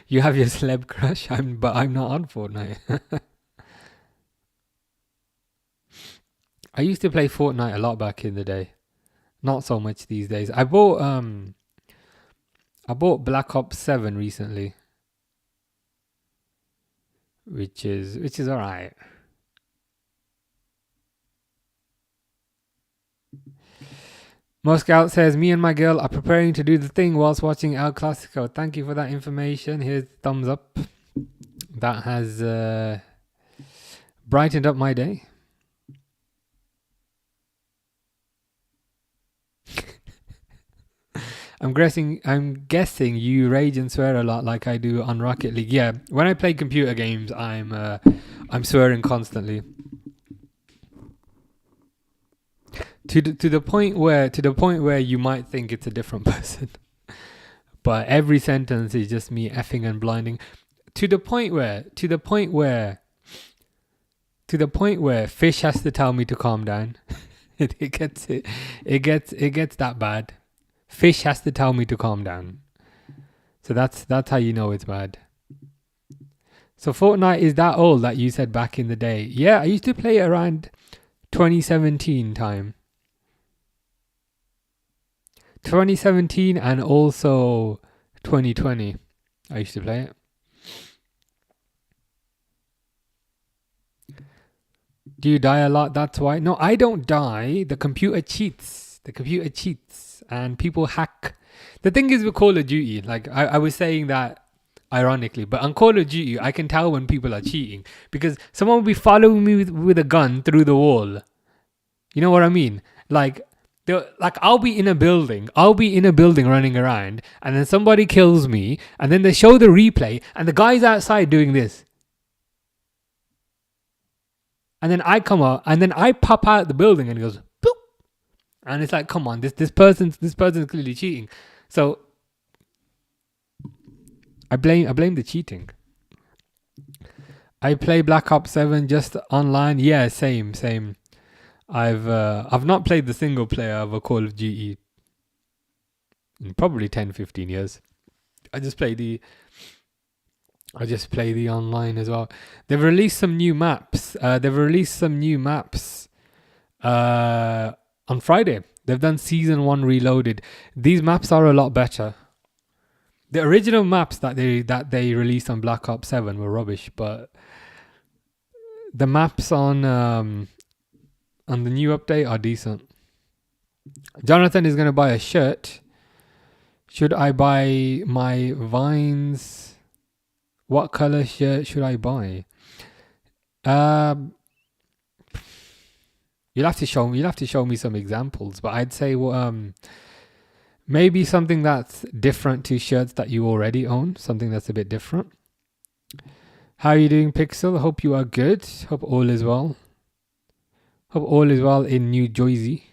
You have your celeb crush, but I'm not on Fortnite. I used to play Fortnite a lot back in the day. Not so much these days. I bought Black Ops 7 recently. Which is alright. Moscow says, me and my girl are preparing to do the thing whilst watching El Clasico. Thank you for that information. Here's thumbs up. That has brightened up my day. I'm guessing you rage and swear a lot like I do on Rocket League. Yeah, when I play computer games, I'm swearing constantly. To the point where you might think it's a different person. But every sentence is just me effing and blinding. To the point where Fish has to tell me to calm down. It gets that bad. Fish has to tell me to calm down. So that's how you know it's bad. So Fortnite is that old that you said back in the day. Yeah, I used to play it around 2017 time. 2017 and also 2020. I used to play it. Do you die a lot? That's why. No, I don't die. The computer cheats. And people hack. The thing is with Call of Duty, like I was saying that ironically, but on Call of Duty, I can tell when people are cheating because someone will be following me with a gun through the wall. You know what I mean? Like I'll be in a building running around, and then somebody kills me, and then they show the replay, and the guy's outside doing this. And then I come out, and then I pop out the building, and he goes, boop. And it's like, come on, this person's clearly cheating. So I blame the cheating. I play Black Ops 7 just online. Yeah, same. I've not played the single player of a Call of Duty in probably 10-15 years. I just play the online as well. They've released some new maps. On Friday. They've done Season 1 Reloaded. These maps are a lot better. The original maps that they released on Black Ops 7 were rubbish, but the maps on the new update are decent. Jonathan is going to buy a shirt. Should I buy my Vines? What color shirt should I buy? You'll have to show me. You'll have to show me some examples. But I'd say, maybe something that's different to shirts that you already own. Something that's a bit different. How are you doing, Pixel? Hope you are good. Hope all is well. Hope all is well in New Jersey.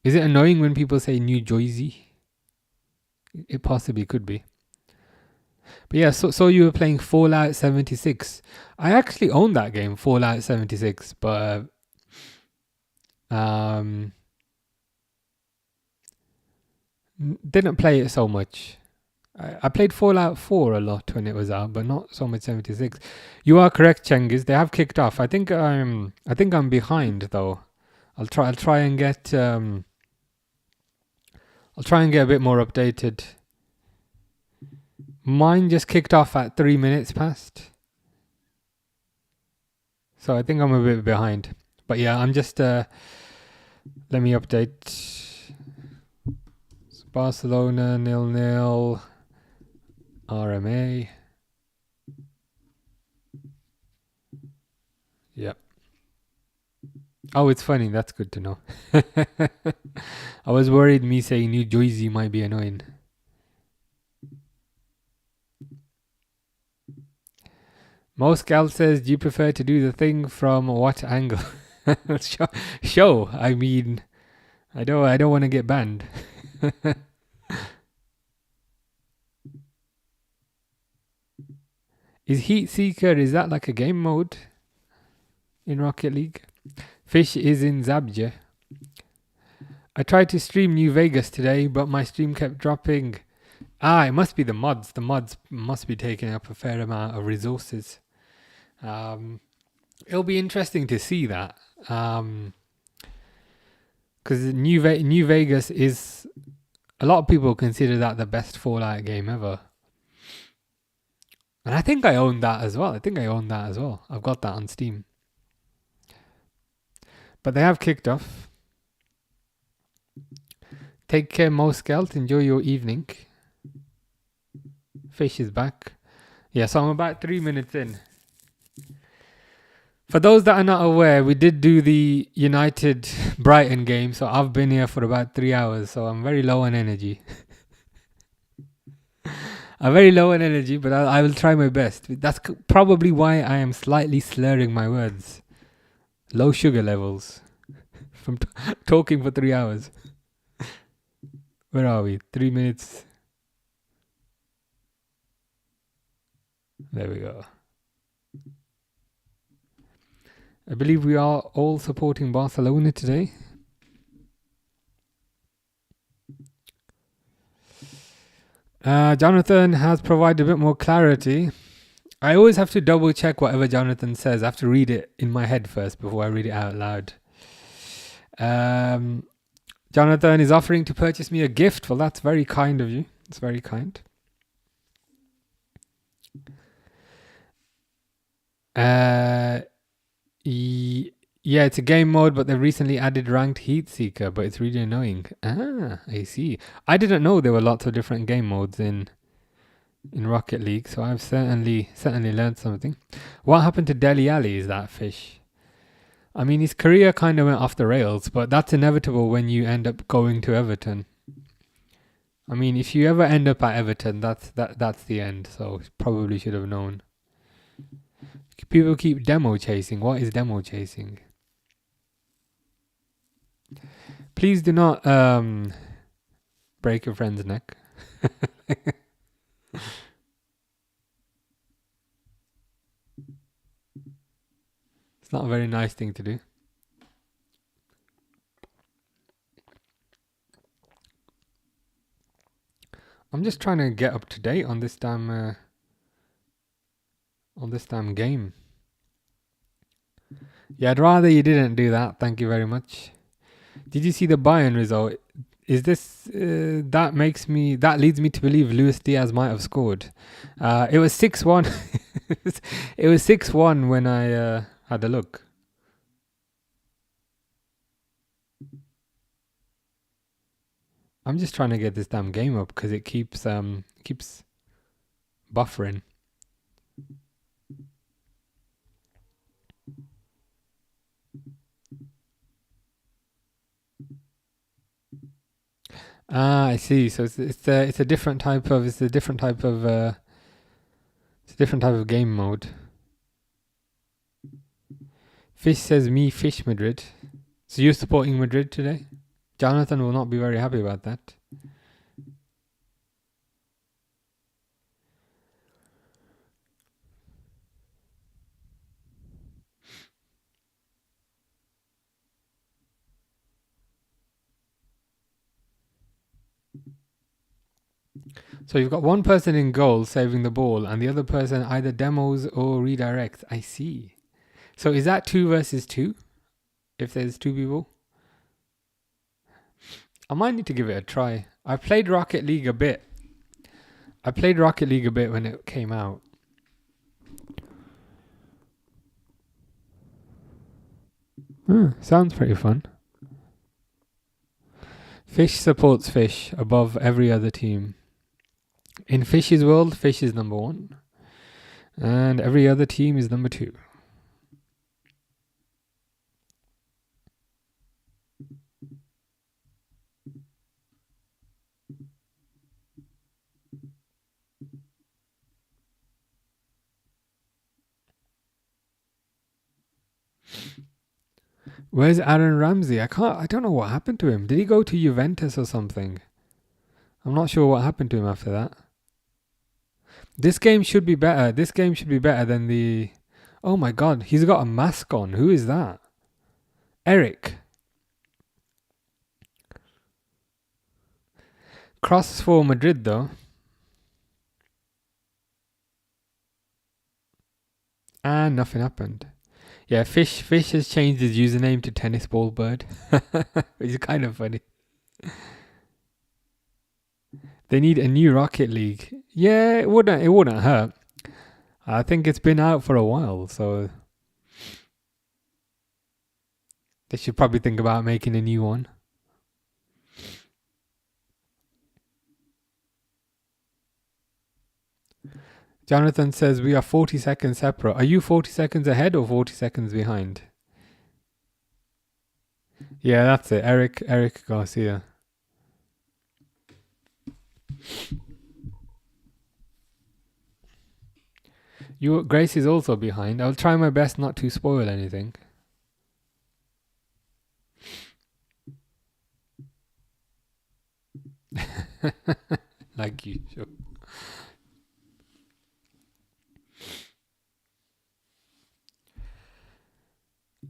Is it annoying when people say New Jersey? It possibly could be. But yeah, so you were playing Fallout 76. I actually own that game, Fallout 76, but didn't play it so much. I played Fallout 4 a lot when it was out, but not so much 76. You are correct, Cengiz. They have kicked off. I think I'm behind though. I'll try and get a bit more updated. Mine just kicked off at 3 minutes past. So I think I'm a bit behind. But yeah, I'm just let me update. Barcelona 0-0. RMA. Yep. Oh, it's funny. That's good to know. I was worried me saying New Jersey might be annoying. Most gal says, do you prefer to do the thing from what angle? Show. I mean, I don't want to get banned. Is Heat Seeker, is that like a game mode in Rocket League? Fish is in Zabje. I tried to stream New Vegas today, but my stream kept dropping. It must be the mods. The mods must be taking up a fair amount of resources. It'll be interesting to see that. Because New Vegas is... A lot of people consider that the best Fallout game ever. And I think I own that as well. I've got that on Steam. But they have kicked off. Take care, Moskelt. Enjoy your evening. Fish is back. Yeah, so I'm about 3 minutes in. For those that are not aware, we did do the United Brighton game. So I've been here for about 3 hours. So I'm very low on energy. I'm very low on energy, but I will try my best. That's probably why I am slightly slurring my words. Low sugar levels from talking for 3 hours. Where are we? 3 minutes. There we go. I believe we are all supporting Barcelona today. Jonathan has provided a bit more clarity. I always have to double check whatever Jonathan says. I have to read it in my head first before I read it out loud. Jonathan is offering to purchase me a gift. Well, that's very kind of you. It's very kind. Yeah, it's a game mode, but they've recently added ranked Heat Seeker, but it's really annoying. I see. I didn't know there were lots of different game modes in Rocket League, so I've certainly learned something. What happened to Dele Alli is that Fish? I mean, his career kind of went off the rails, but that's inevitable when you end up going to Everton. I mean, if you ever end up at Everton, that's the end, so probably should have known. People keep demo chasing. What is demo chasing? Please do not break your friend's neck. It's not a very nice thing to do. I'm just trying to get up to date on this damn game. Yeah, I'd rather you didn't do that. Thank you very much. Did you see the Bayern result? Is this that leads me to believe Luis Diaz might have scored. It was 6-1. It was 6-1 when I had a look. I'm just trying to get this damn game up because it keeps buffering. Ah, I see. So it's a different type of it's a different type of game mode. Fish says me fish Madrid. So you're supporting Madrid today? Jonathan will not be very happy about that. So you've got one person in goal saving the ball, and the other person either demos or redirects. I see. So is that 2 versus 2? If there's 2 people? I might need to give it a try. I played Rocket League a bit. When it came out. Sounds pretty fun. Fish supports Fish above every other team. In Fish's world, Fish is number 1. And every other team is number 2. Where's Aaron Ramsey? I don't know what happened to him. Did he go to Juventus or something? I'm not sure what happened to him after that. This game should be better. This game should be better than the... Oh my god, he's got a mask on. Who is that? Eric. Cross for Madrid though. And nothing happened. Yeah, Fish has changed his username to Tennis Ball Bird. Which is kind of funny. They need a new Rocket League. Yeah, it wouldn't hurt. I think it's been out for a while, so they should probably think about making a new one. Jonathan says we are 40 seconds separate. Are you 40 seconds ahead or 40 seconds behind? Yeah, that's it. Eric Garcia. Grace is also behind. I'll try my best not to spoil anything. Like you, sure.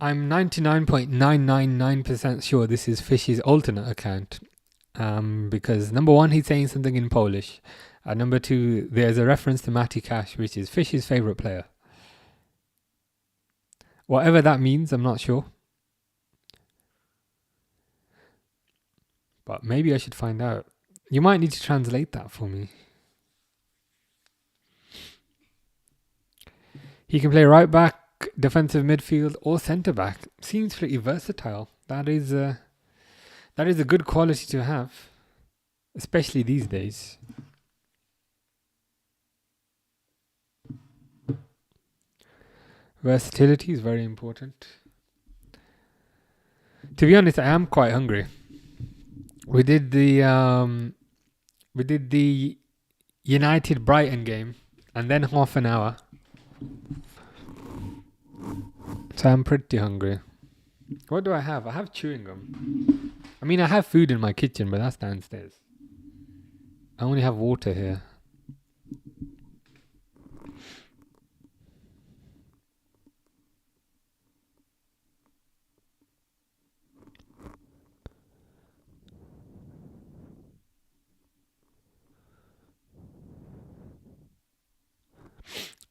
I'm 99.999% sure this is Fish's alternate account. Because number 1, he's saying something in Polish. And number 2, there's a reference to Matty Cash, which is Fish's favourite player. Whatever that means, I'm not sure. But maybe I should find out. You might need to translate that for me. He can play right back, defensive midfield, or centre back. Seems pretty versatile. That is a good quality to have, especially these days. Versatility is very important. To be honest, I am quite hungry. We did the United Brighton game, and then half an hour. So I'm pretty hungry. What do I have? I have chewing gum. I mean, I have food in my kitchen, but that's downstairs. I only have water here.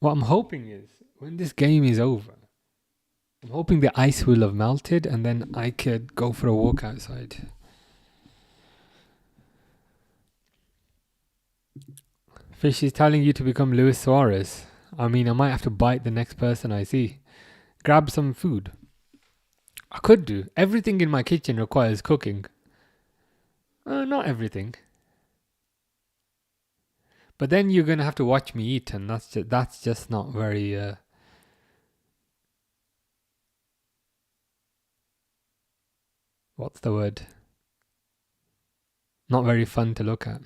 What I'm hoping is, when this game is over, I'm hoping the ice will have melted and then I could go for a walk outside. Fish is telling you to become Luis Suarez. I mean, I might have to bite the next person I see. Grab some food. I could do. Everything in my kitchen requires cooking. Not everything. But then you're going to have to watch me eat, and that's just not very... what's the word? not very fun to look at.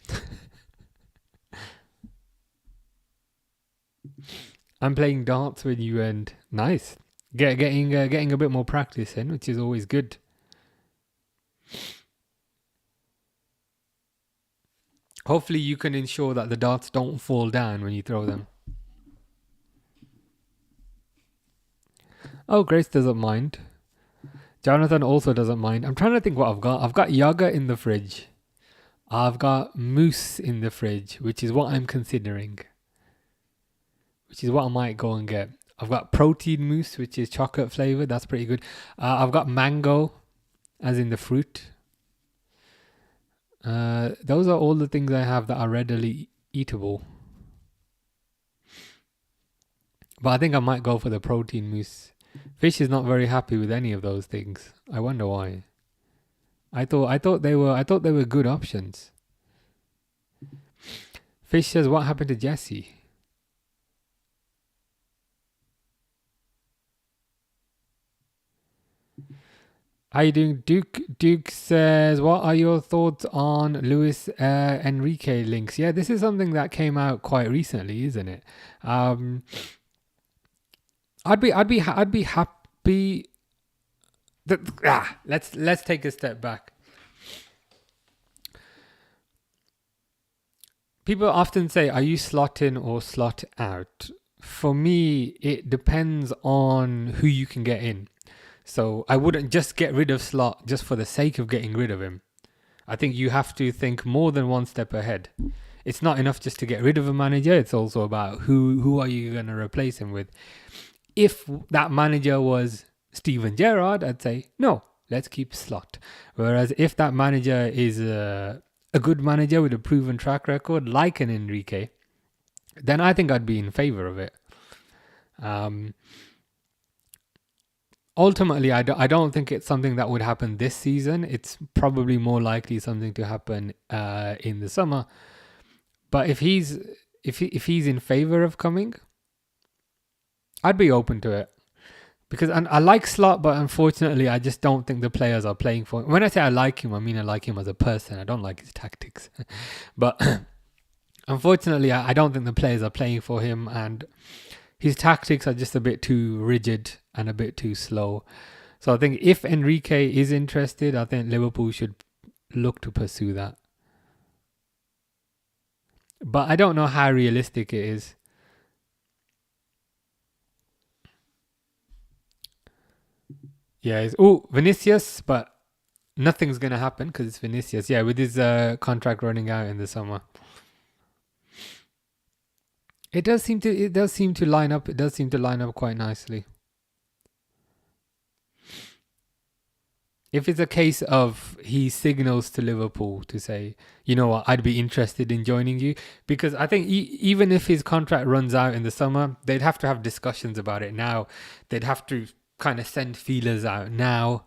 I'm playing darts with you, and nice. Getting a bit more practice in, which is always good. Hopefully you can ensure that the darts don't fall down when you throw them. Oh, Grace doesn't mind. Jonathan also doesn't mind. I'm trying to think what I've got. I've got yogurt in the fridge. I've got mousse in the fridge, which is what I'm considering. Which is what I might go and get. I've got protein mousse, which is chocolate flavored. That's pretty good. I've got mango, as in the fruit. Those are all the things I have that are readily eatable. But I think I might go for the protein mousse. Fish is not very happy with any of those things. I wonder why. I thought they were good options. Fish says, what happened to Jesse? How you doing? Duke says, what are your thoughts on Luis Enrique links? Yeah, this is something that came out quite recently, isn't it? I'd be happy. Let's take a step back. People often say, are you slot in or slot out? For me, it depends on who you can get in. So I wouldn't just get rid of Slot just for the sake of getting rid of him. I think you have to think more than one step ahead. It's not enough just to get rid of a manager. It's also about who are you going to replace him with. If that manager was Steven Gerrard, I'd say, no, let's keep Slot. Whereas if that manager is a good manager with a proven track record, like an Enrique, then I think I'd be in favour of it. Ultimately, I don't think it's something that would happen this season. It's probably more likely something to happen in the summer. But if he's in favour of coming, I'd be open to it. Because I like Slot, but unfortunately, I just don't think the players are playing for him. When I say I like him, I mean I like him as a person. I don't like his tactics. But unfortunately, I don't think the players are playing for him, and his tactics are just a bit too rigid and a bit too slow. So I think if Enrique is interested, I think Liverpool should look to pursue that. But I don't know how realistic it is. Yeah, Vinicius, but nothing's going to happen because it's Vinicius. Yeah, with his contract running out in the summer. It does seem to line up. It does seem to line up quite nicely. If it's a case of he signals to Liverpool to say, you know what, I'd be interested in joining you, because I think even if his contract runs out in the summer, they'd have to have discussions about it now. They'd have to kind of send feelers out now.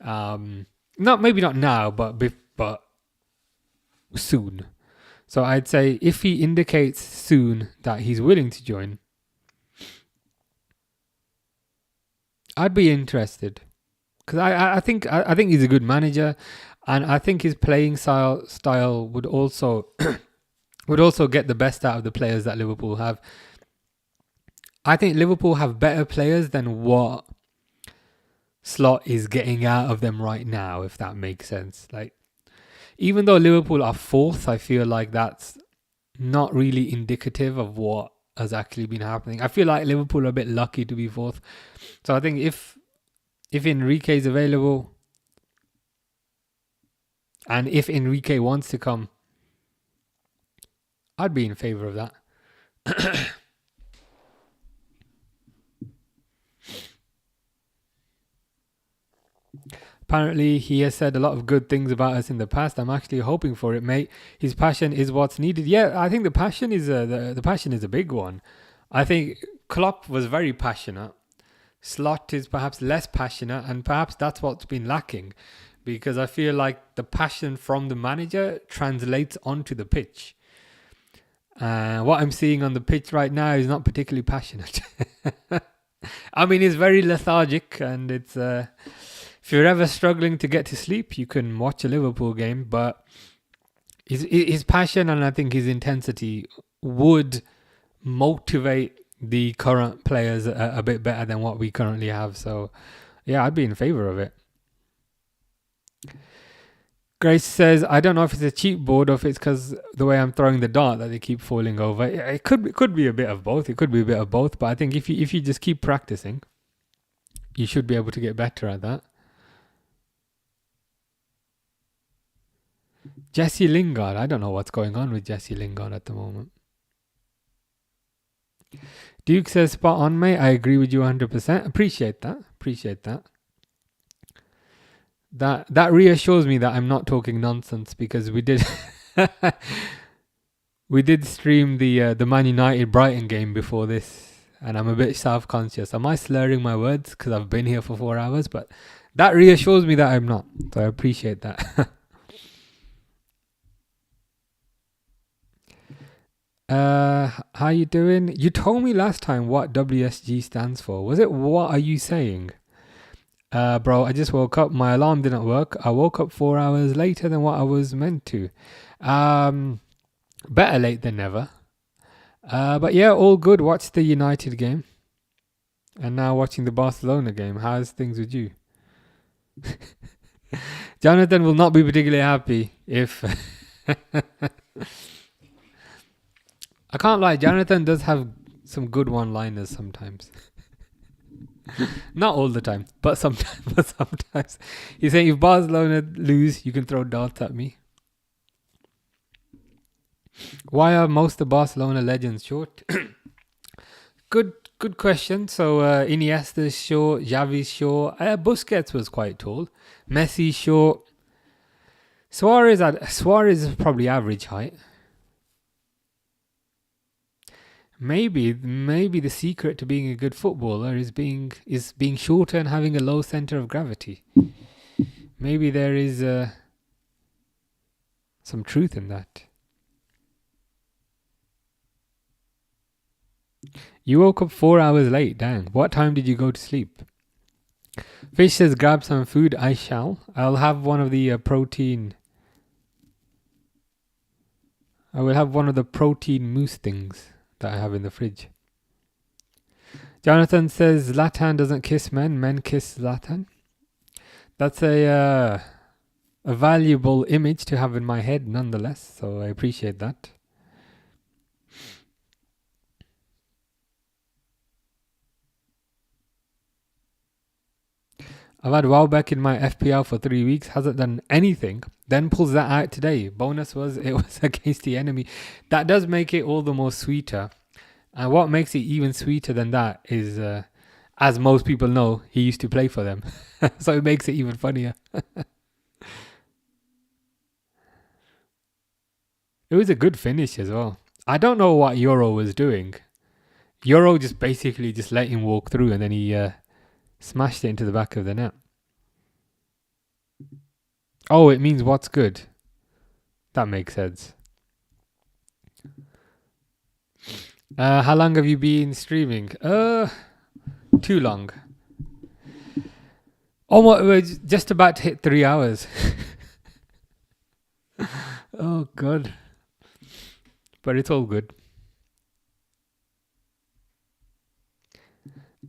Maybe not now, but soon. So I'd say if he indicates soon that he's willing to join, I'd be interested. Because I think he's a good manager, and I think his playing style would also get the best out of the players that Liverpool have. I think Liverpool have better players than what Slot is getting out of them right now, if that makes sense. Like, even though Liverpool are fourth, I feel like that's not really indicative of what has actually been happening. I feel like Liverpool are a bit lucky to be fourth. So I think if Enrique is available, and if Enrique wants to come, I'd be in favour of that. Apparently, he has said a lot of good things about us in the past. I'm actually hoping for it, mate. His passion is what's needed. Yeah, I think the passion is the passion is a big one. I think Klopp was very passionate. Slot is perhaps less passionate, and perhaps that's what's been lacking, because I feel like the passion from the manager translates onto the pitch. What I'm seeing on the pitch right now is not particularly passionate. I mean, it's very lethargic, and it's if you're ever struggling to get to sleep, you can watch a Liverpool game, but his passion and I think his intensity would motivate the current players a bit better than what we currently have. So, yeah, I'd be in favour of it. Grace says, I don't know if it's a cheap board or if it's because the way I'm throwing the dart that they keep falling over. It could be a bit of both. It could be a bit of both. But I think if you just keep practicing, you should be able to get better at that. Jesse Lingard. I don't know what's going on with Jesse Lingard at the moment. Duke says, spot on, mate. I agree with you 100%. Appreciate that. That reassures me that I'm not talking nonsense, because we did stream the Man United Brighton game before this, and I'm a bit self-conscious. Am I slurring my words because I've been here for 4 hours? But that reassures me that I'm not. So I appreciate that. How you doing? You told me last time what WSG stands for. Was it what are you saying? Bro, I just woke up. My alarm didn't work. I woke up 4 hours later than what I was meant to. Better late than never. But yeah, all good. Watched the United game. And now watching the Barcelona game. How's things with you? Jonathan will not be particularly happy if... I can't lie, Jonathan does have some good one-liners sometimes. Not all the time, but sometimes. He's saying if Barcelona lose, you can throw darts at me. Why are most of Barcelona legends short? Good question. So Iniesta's short, Xavi's short, Busquets was quite tall, Messi's short. Suarez is probably average height. Maybe the secret to being a good footballer is being shorter and having a low center of gravity. Maybe there is some truth in that. You woke up 4 hours late, dang. What time did you go to sleep? Fish says, grab some food. I shall. I'll have one of the protein. I will have one of the protein mousse things that I have in the fridge. Jonathan says, Zlatan doesn't kiss men. Men kiss Zlatan. That's a valuable image to have in my head nonetheless. So I appreciate that. I've had Welbeck in my FPL for 3 weeks, hasn't done anything, then pulls that out today. Bonus was it was against the enemy. That does make it all the more sweeter. And what makes it even sweeter than that is, as most people know, he used to play for them. So it makes it even funnier. It was a good finish as well. I don't know what Euro was doing. Euro just basically just let him walk through, and then he... smashed it into the back of the net. Oh, it means what's good. That makes sense. How long have you been streaming? Too long. Almost, we're just about to hit 3 hours. Oh, God. But it's all good.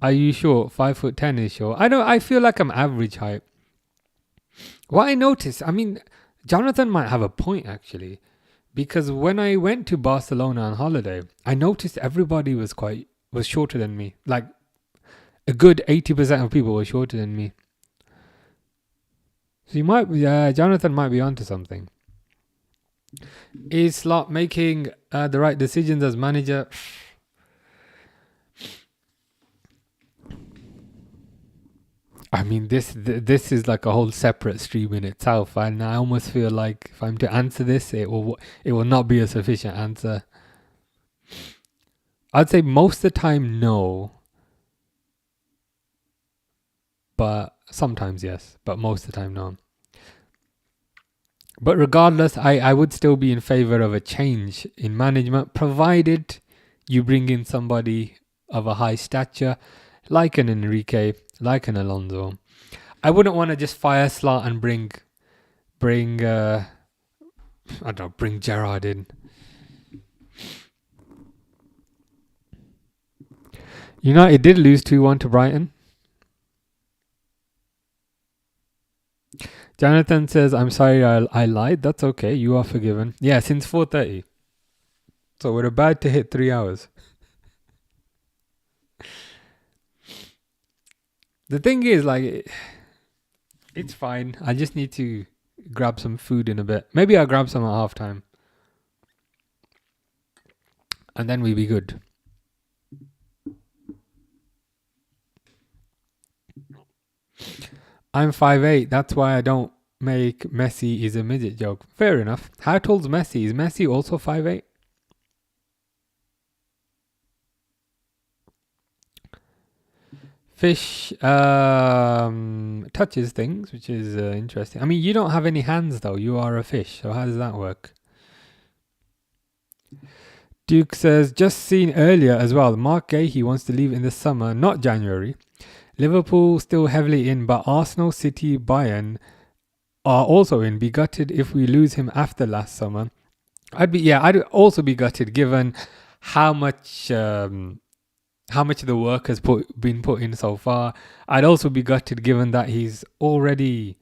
Are you short? 5'10" is short. I feel like I'm average height. What I noticed, I mean, Jonathan might have a point actually, because when I went to Barcelona on holiday, I noticed everybody was shorter than me. Like a good 80% of people were shorter than me. So Jonathan might be onto something. Is Slot making the right decisions as manager? I mean, this is like a whole separate stream in itself, and I almost feel like if I'm to answer this, it will not be a sufficient answer. I'd say most of the time no, but sometimes yes, but most of the time no. But regardless, I would still be in favor of a change in management, provided you bring in somebody of a high stature, like an Enrique, like an Alonso. I wouldn't want to just fire Slot and bring I don't know, bring Gerrard in. United did lose 2-1 to Brighton. Jonathan says, I'm sorry I lied. That's okay. You are forgiven. Yeah, since 4:30. So we're about to hit 3 hours. The thing is, like, it's fine. I just need to grab some food in a bit. Maybe I'll grab some at halftime. And then we'll be good. I'm 5'8". That's why I don't make Messi is a midget joke. Fair enough. How tall's Messi? Is Messi also 5'8"? Fish touches things, which is interesting. I mean, you don't have any hands, though. You are a fish. So how does that work? Duke says, just seen earlier as well, Mark Gahey wants to leave in the summer, not January. Liverpool still heavily in, but Arsenal, City, Bayern are also in. Be gutted if we lose him after last summer. I'd also be gutted given how much of the work has been put in so far. I'd also be gutted given that he's already.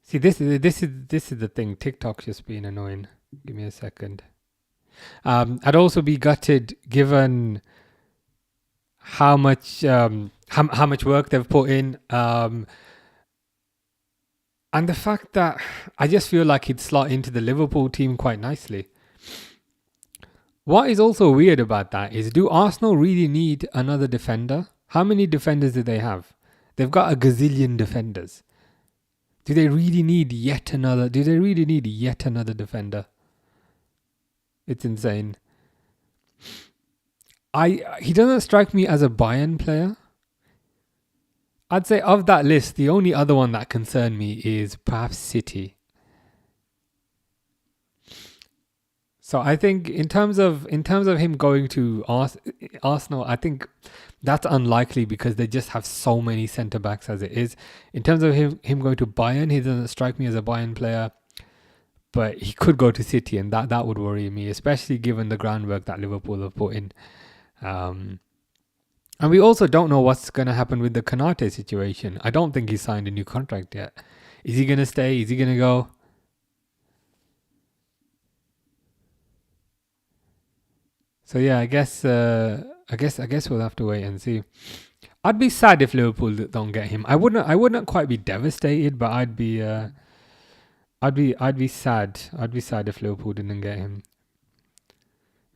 See, this is the thing. TikTok's just being annoying. Give me a second. I'd also be gutted given how much work they've put in, and the fact that I just feel like he'd slot into the Liverpool team quite nicely. What is also weird about that is, do Arsenal really need another defender? How many defenders do they have? They've got a gazillion defenders. Do they really need yet another defender? It's insane. He doesn't strike me as a Bayern player. I'd say of that list, the only other one that concerned me is perhaps City. So I think in terms of him going to Arsenal, I think that's unlikely because they just have so many centre backs as it is. In terms of him going to Bayern, he doesn't strike me as a Bayern player, but he could go to City, and that would worry me, especially given the groundwork that Liverpool have put in. And we also don't know what's going to happen with the Konate situation. I don't think he's signed a new contract yet. Is he going to stay? Is he going to go? So yeah, I guess we'll have to wait and see. I'd be sad if Liverpool don't get him. I wouldn't quite be devastated, but I'd be sad. I'd be sad if Liverpool didn't get him,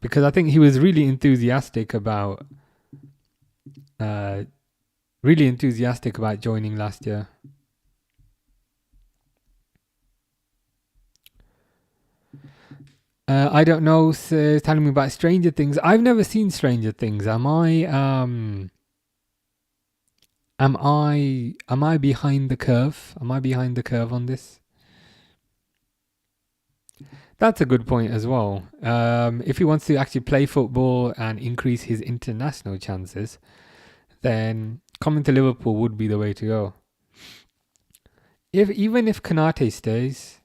because I think he was really enthusiastic about joining last year. I don't know. Telling me about Stranger Things. I've never seen Stranger Things. Am I behind the curve? Am I behind the curve on this? That's a good point as well. If he wants to actually play football and increase his international chances, then coming to Liverpool would be the way to go. Even if Konate stays,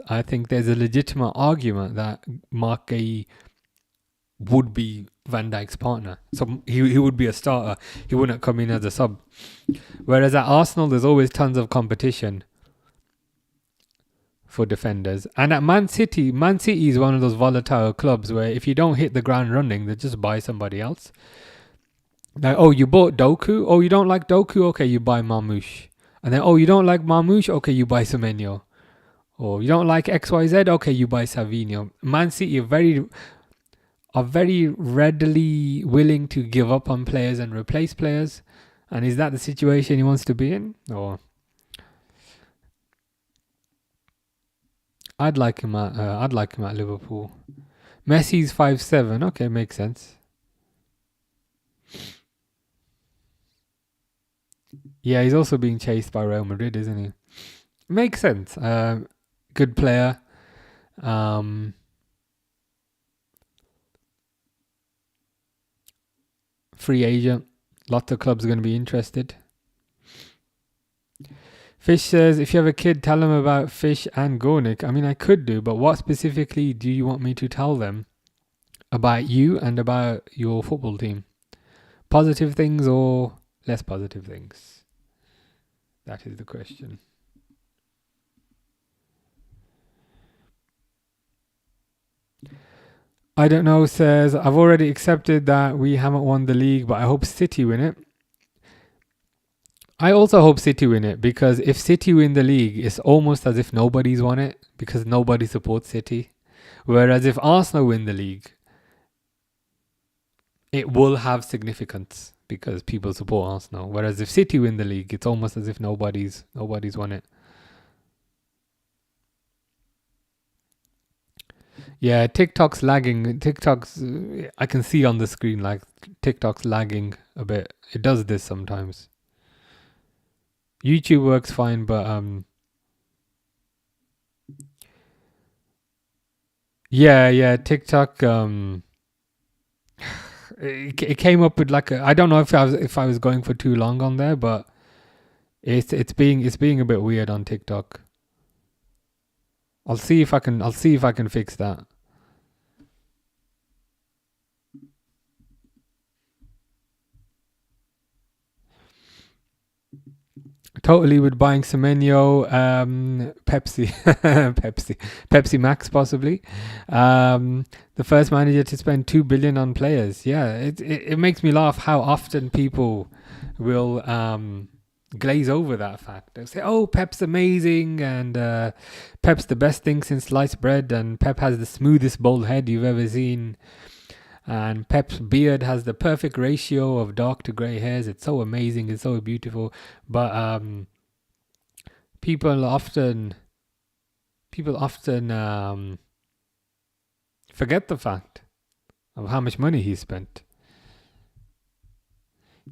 I think there's a legitimate argument that Mark Gahey would be Van Dijk's partner. So he would be a starter. He wouldn't come in as a sub. Whereas at Arsenal, there's always tons of competition for defenders. And at Man City is one of those volatile clubs where if you don't hit the ground running, they just buy somebody else. Like, oh, you bought Doku? Oh, you don't like Doku? Okay, you buy Marmoush. And then, oh, you don't like Marmoush? Okay, you buy Semenyo. Or you don't like XYZ? Okay, you buy Savinho. Man City are very readily willing to give up on players and replace players. And is that the situation he wants to be in? Or I'd like him at Liverpool. Messi's 5'7". Okay, makes sense. Yeah, he's also being chased by Real Madrid, isn't he? Makes sense. Good player. Free agent. Lots of clubs are going to be interested. Fish says, if you have a kid, tell them about Fish and Gornick. I mean, I could do, but what specifically do you want me to tell them about you and about your football team? Positive things or less positive things? That is the question. I don't know says, I've already accepted that we haven't won the league, but I hope City win it. I also hope City win it, because if City win the league, it's almost as if nobody's won it, because nobody supports City. Whereas if Arsenal win the league, it will have significance because people support Arsenal. Whereas if City win the league, it's almost as if nobody's won it. Yeah, TikTok's lagging. I can see on the screen like TikTok's lagging a bit. It does this sometimes. YouTube works fine, but yeah, TikTok it came up with like I don't know if I was going for too long on there, but it's being a bit weird on TikTok. I'll see if I can fix that. Totally with buying Semenyo, Pepsi Max possibly. The first manager to spend 2 billion on players. Yeah, it makes me laugh how often people will glaze over that fact. They'll say, "Oh, Pep's amazing," and Pep's the best thing since sliced bread, and Pep has the smoothest bald head you've ever seen. And Pep's beard has the perfect ratio of dark to grey hairs. It's so amazing. It's so beautiful. But people often forget the fact of how much money he spent.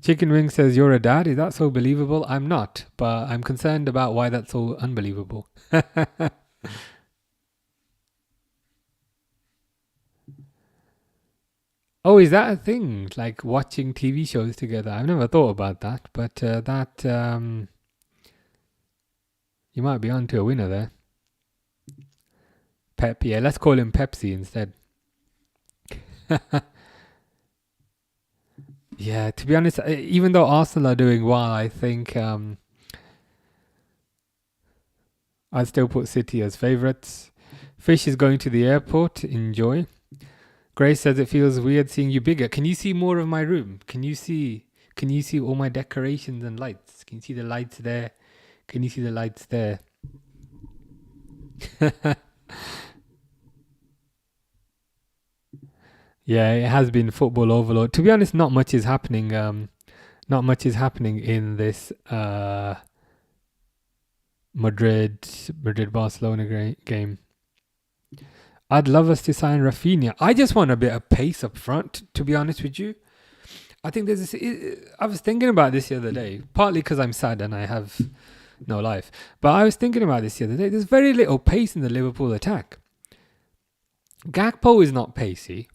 Chicken Wing says, "You're a dad. Is that so believable?" I'm not, but I'm concerned about why that's so unbelievable. Oh, is that a thing? Like watching TV shows together? I've never thought about that, but that you might be onto a winner there. Pep, yeah, let's call him Pepsi instead. Yeah, to be honest, even though Arsenal are doing well, I think I'd still put City as favourites. Fish is going to the airport. Enjoy. Grace says it feels weird seeing you bigger. Can you see more of my room? Can you see all my decorations and lights? Can you see the lights there? Can you see the lights there? Yeah, it has been football overload. To be honest, not much is happening. Not much is happening in this Madrid Barcelona game. I'd love us to sign Rafinha. I just want a bit of pace up front, to be honest with you. I think there's this. I was thinking about this the other day, partly because I'm sad and I have no life. But I was thinking about this the other day. There's very little pace in the Liverpool attack. Gakpo is not pacey.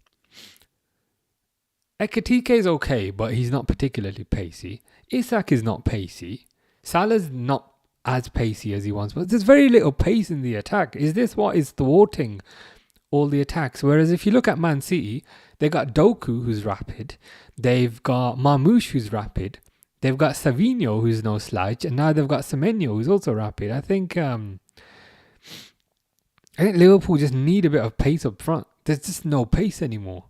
Ekitike is okay, but he's not particularly pacey. Isak is not pacey. Salah's not as pacey as he wants, but there's very little pace in the attack. Is this what is thwarting all the attacks? Whereas if you look at Man City, they got Doku, who's rapid. They've got Marmoush, who's rapid. They've got Savinho, who's no slouch, and now they've got Semenyo, who's also rapid. I think Liverpool just need a bit of pace up front. There's just no pace anymore.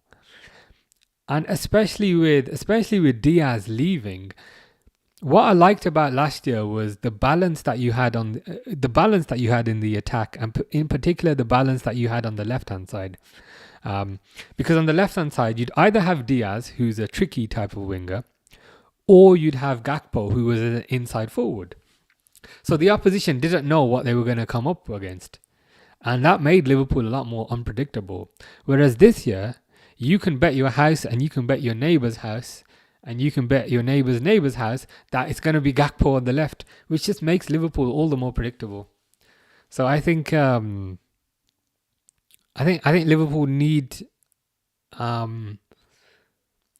And especially with Diaz leaving, what I liked about last year was the balance that you had in the attack, and in particular the balance that you had on the left hand side. Because on the left hand side, you'd either have Diaz, who's a tricky type of winger, or you'd have Gakpo, who was an inside forward. So the opposition didn't know what they were going to come up against, and that made Liverpool a lot more unpredictable. Whereas this year, you can bet your house and you can bet your neighbour's house and you can bet your neighbour's house that it's going to be Gakpo on the left, which just makes Liverpool all the more predictable. So I think Liverpool need a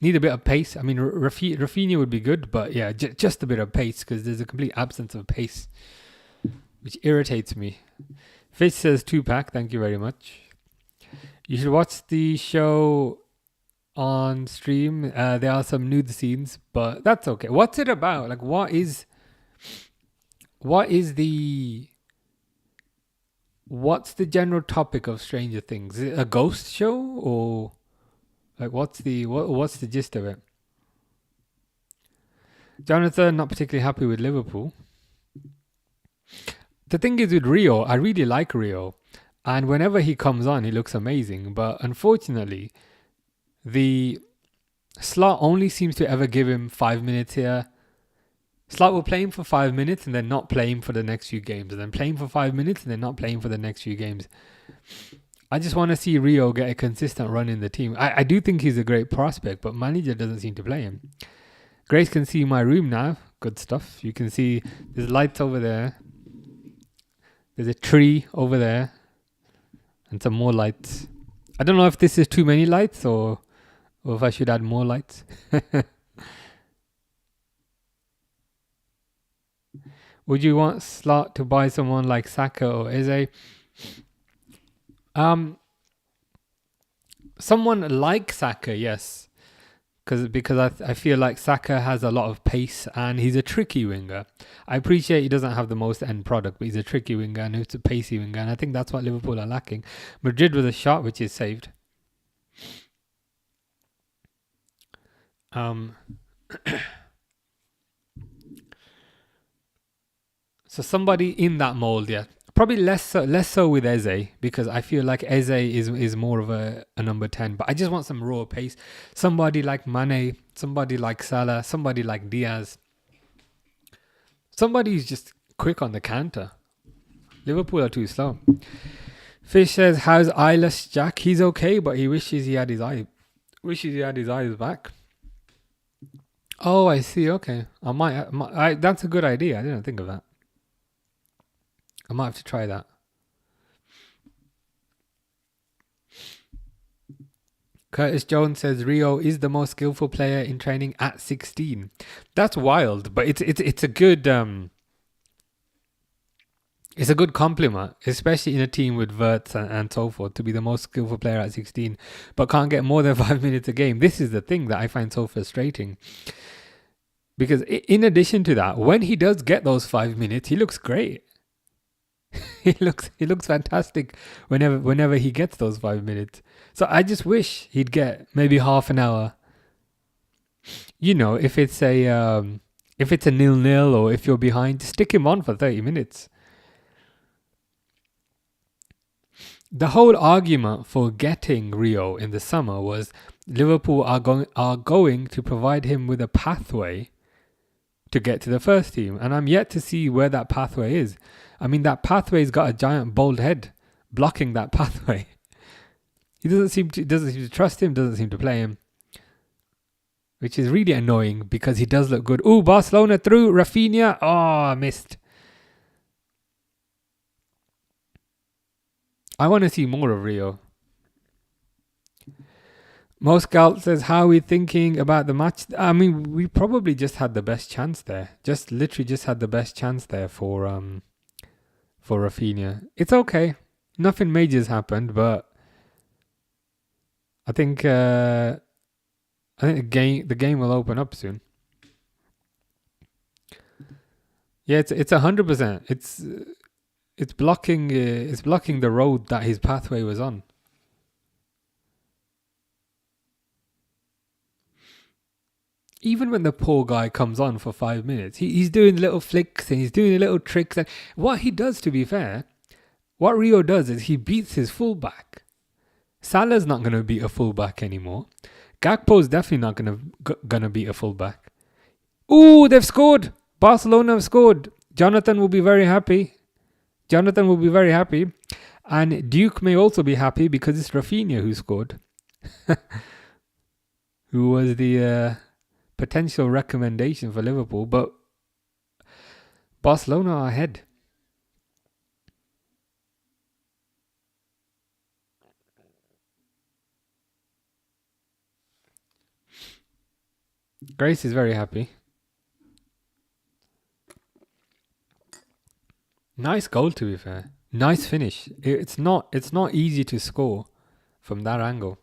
bit of pace. I mean, Rafinha would be good, but yeah, just a bit of pace, because there's a complete absence of pace which irritates me. Fish says 2-pack. Thank you very much. You should watch the show on stream. There are some nude scenes, but that's okay. What's it about? Like, what's the general topic of Stranger Things? Is it a ghost show, or like what's the gist of it? Jonathan, not particularly happy with Liverpool. The thing is with Rio, I really like Rio, and whenever he comes on, he looks amazing. But unfortunately, the slot only seems to ever give him 5 minutes here. Slot will play him for 5 minutes and then not play him for the next few games, and then play him for 5 minutes and then not play him for the next few games. I just want to see Rio get a consistent run in the team. I do think he's a great prospect, but manager doesn't seem to play him. Grace can see my room now. Good stuff. You can see there's lights over there. There's a tree over there. And some more lights. I don't know if this is too many lights or if I should add more lights. Would you want Slot to buy someone like Saka or Eze? Someone like Saka, yes. Because I feel like Saka has a lot of pace and he's a tricky winger. I appreciate he doesn't have the most end product, but he's a tricky winger and he's a pacey winger, and I think that's what Liverpool are lacking. Madrid with a shot which is saved. So somebody in that mold, yeah. Probably less so with Eze, because I feel like Eze is more of a number 10. But I just want some raw pace. Somebody like Mane, somebody like Salah, somebody like Diaz. Somebody who's just quick on the counter. Liverpool are too slow. Fish says, how's eyeless Jack? He's okay, but he wishes he had his eyes back. Oh, I see. Okay. That's a good idea. I didn't think of that. I might have to try that. Curtis Jones says Rio is the most skillful player in training at 16. That's wild, but it's a good compliment, especially in a team with Wirtz and so forth, to be the most skillful player at 16, but can't get more than 5 minutes a game. This is the thing that I find so frustrating. Because in addition to that, when he does get those 5 minutes, he looks great. He looks fantastic whenever he gets those 5 minutes. So I just wish he'd get maybe half an hour. You know, if it's a 0-0 or if you're behind, stick him on for 30 minutes. The whole argument for getting Rio in the summer was Liverpool are going to provide him with a pathway to get to the first team, and I'm yet to see where that pathway is. I mean, that pathway's got a giant bald head blocking that pathway. He doesn't seem to trust him, doesn't seem to play him, which is really annoying because he does look good. Ooh, Barcelona through. Rafinha. Oh, I missed. I want to see more of Rio. Mo Scout says, how are we thinking about the match? I mean, we probably just had the best chance there. Literally just had the best chance there for Rafinha. It's okay. Nothing major's happened, but I think the game will open up soon. Yeah, it's 100%. It's blocking the road that his pathway was on. Even when the poor guy comes on for 5 minutes, he's doing little flicks and he's doing little tricks. And what he does, to be fair, what Rio does is he beats his fullback. Salah's not going to beat a fullback anymore. Gakpo's definitely not going to beat a fullback. Ooh, they've scored. Barcelona have scored. Jonathan will be very happy. And Duke may also be happy because it's Rafinha who scored. Who was the potential recommendation for Liverpool, but Barcelona are ahead. Grace is very happy. Nice goal, to be fair. Nice finish. It's not easy to score from that angle,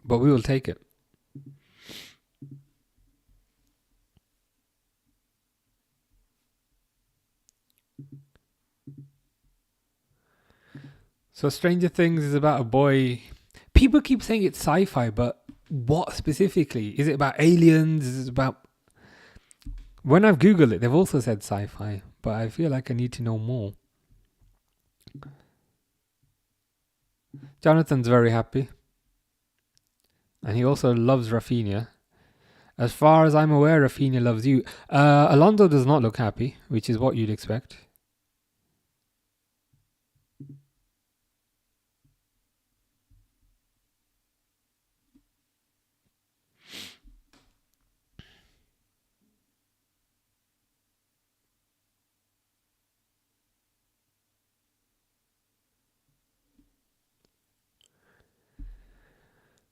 but we will take it. So Stranger Things is about a boy. People keep saying it's sci-fi, but what specifically? Is it about aliens? Is it about... When I've Googled it, they've also said sci-fi, but I feel like I need to know more. Jonathan's very happy. And he also loves Rafinha. As far as I'm aware, Rafinha loves you. Alonso does not look happy, which is what you'd expect.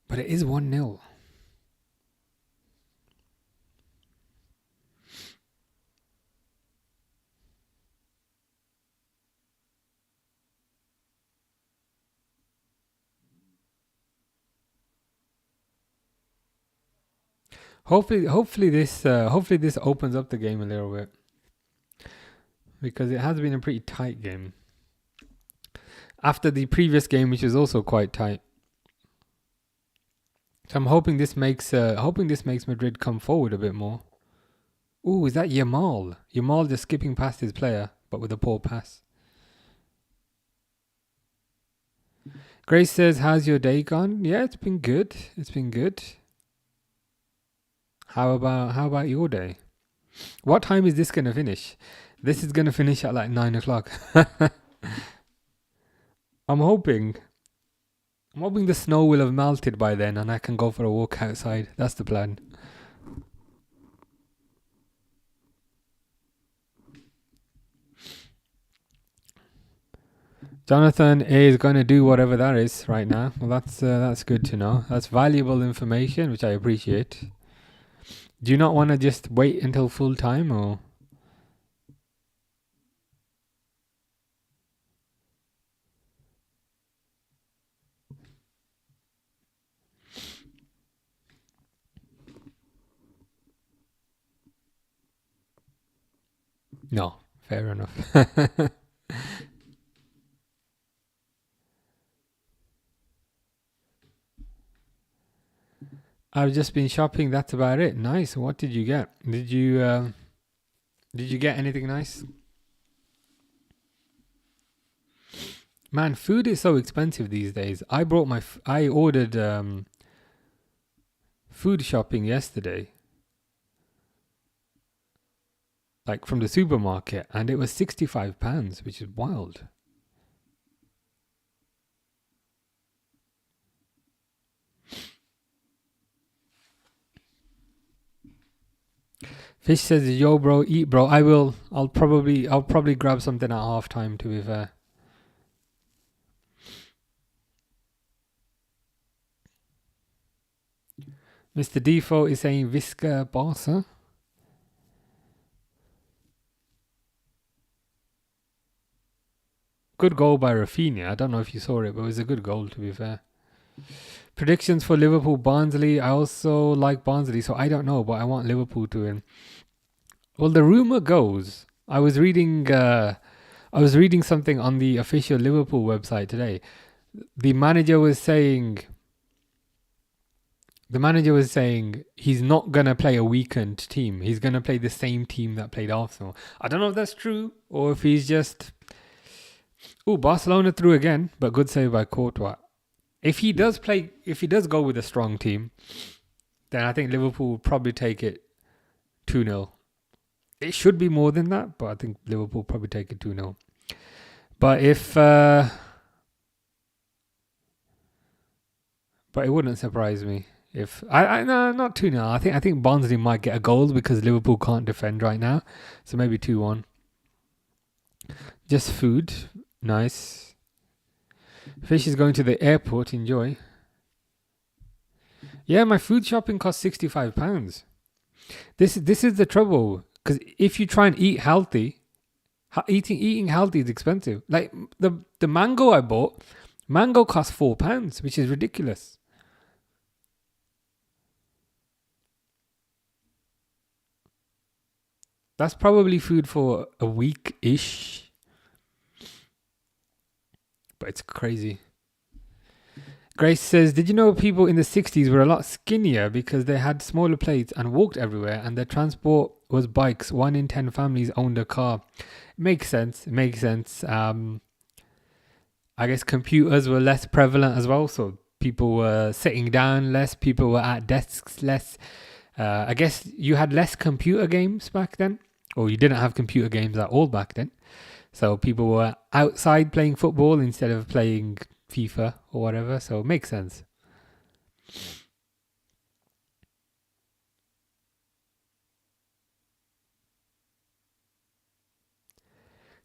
But it is 1-0. Hopefully this opens up the game a little bit, because it has been a pretty tight game after the previous game, which was also quite tight. So I'm hoping this makes Madrid come forward a bit more. Ooh, is that Yamal? Yamal just skipping past his player, but with a poor pass. Grace says, "How's your day gone?" Yeah, it's been good. It's been good. How about your day? What time is this gonna finish? This is gonna finish at like 9 o'clock. I'm hoping the snow will have melted by then and I can go for a walk outside. That's the plan. Jonathan is going to do whatever that is right now. Well, that's good to know. That's valuable information, which I appreciate. Do you not want to just wait until full time, or? No, fair enough. I've just been shopping. That's about it. Nice. What did you get? Did you get anything nice? Man, food is so expensive these days. I ordered food shopping yesterday, like from the supermarket, and it was £65, which is wild. Fish says, "Yo, bro, eat, bro." I will. I'll probably grab something at half time, to be fair. Mr. Default is saying Visca Barca. Good goal by Rafinha. I don't know if you saw it, but it was a good goal, to be fair. Predictions for Liverpool Barnsley. I also like Barnsley, so I don't know, but I want Liverpool to win. Well, the rumor goes, I was reading something on the official Liverpool website today. The manager was saying he's not gonna play a weakened team. He's gonna play the same team that played Arsenal. I don't know if that's true or if he's just... Ooh, Barcelona through again, but good save by Courtois. If he does go with a strong team, then I think Liverpool will probably take it 2-0. It should be more than that, but I think Liverpool will probably take it 2-0. But but it wouldn't surprise me if no, not 2-0. I think Barnsley might get a goal because Liverpool can't defend right now, so maybe 2-1. Just food, nice. Fish is going to the airport. Enjoy. Yeah, my food shopping costs £65. This is the trouble, because if you try and eat healthy, Eating healthy is expensive. Like the mango I bought, mango cost £4, which is ridiculous. That's probably food for a week-ish. But it's crazy. Grace says, did you know people in the 60s were a lot skinnier because they had smaller plates and walked everywhere and their transport was bikes? 1 in 10 families owned a car. Makes sense. I guess computers were less prevalent as well. So people were sitting down less. People were at desks less. I guess you had less computer games back then. Or you didn't have computer games at all back then. So people were outside playing football instead of playing FIFA or whatever. So it makes sense.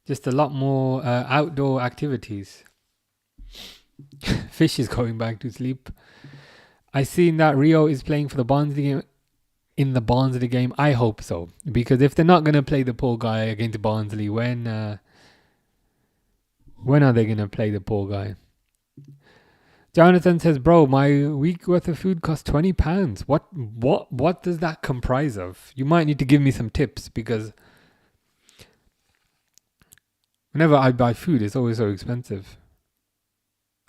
Just a lot more outdoor activities. Fish is going back to sleep. I seen that Rio is playing for the Barnsley game. In the Barnsley game, I hope so. Because if they're not going to play the poor guy against Barnsley, when are they going to play the poor guy? Jonathan says, bro, my week worth of food costs £20. What does that comprise of? You might need to give me some tips because whenever I buy food, it's always so expensive.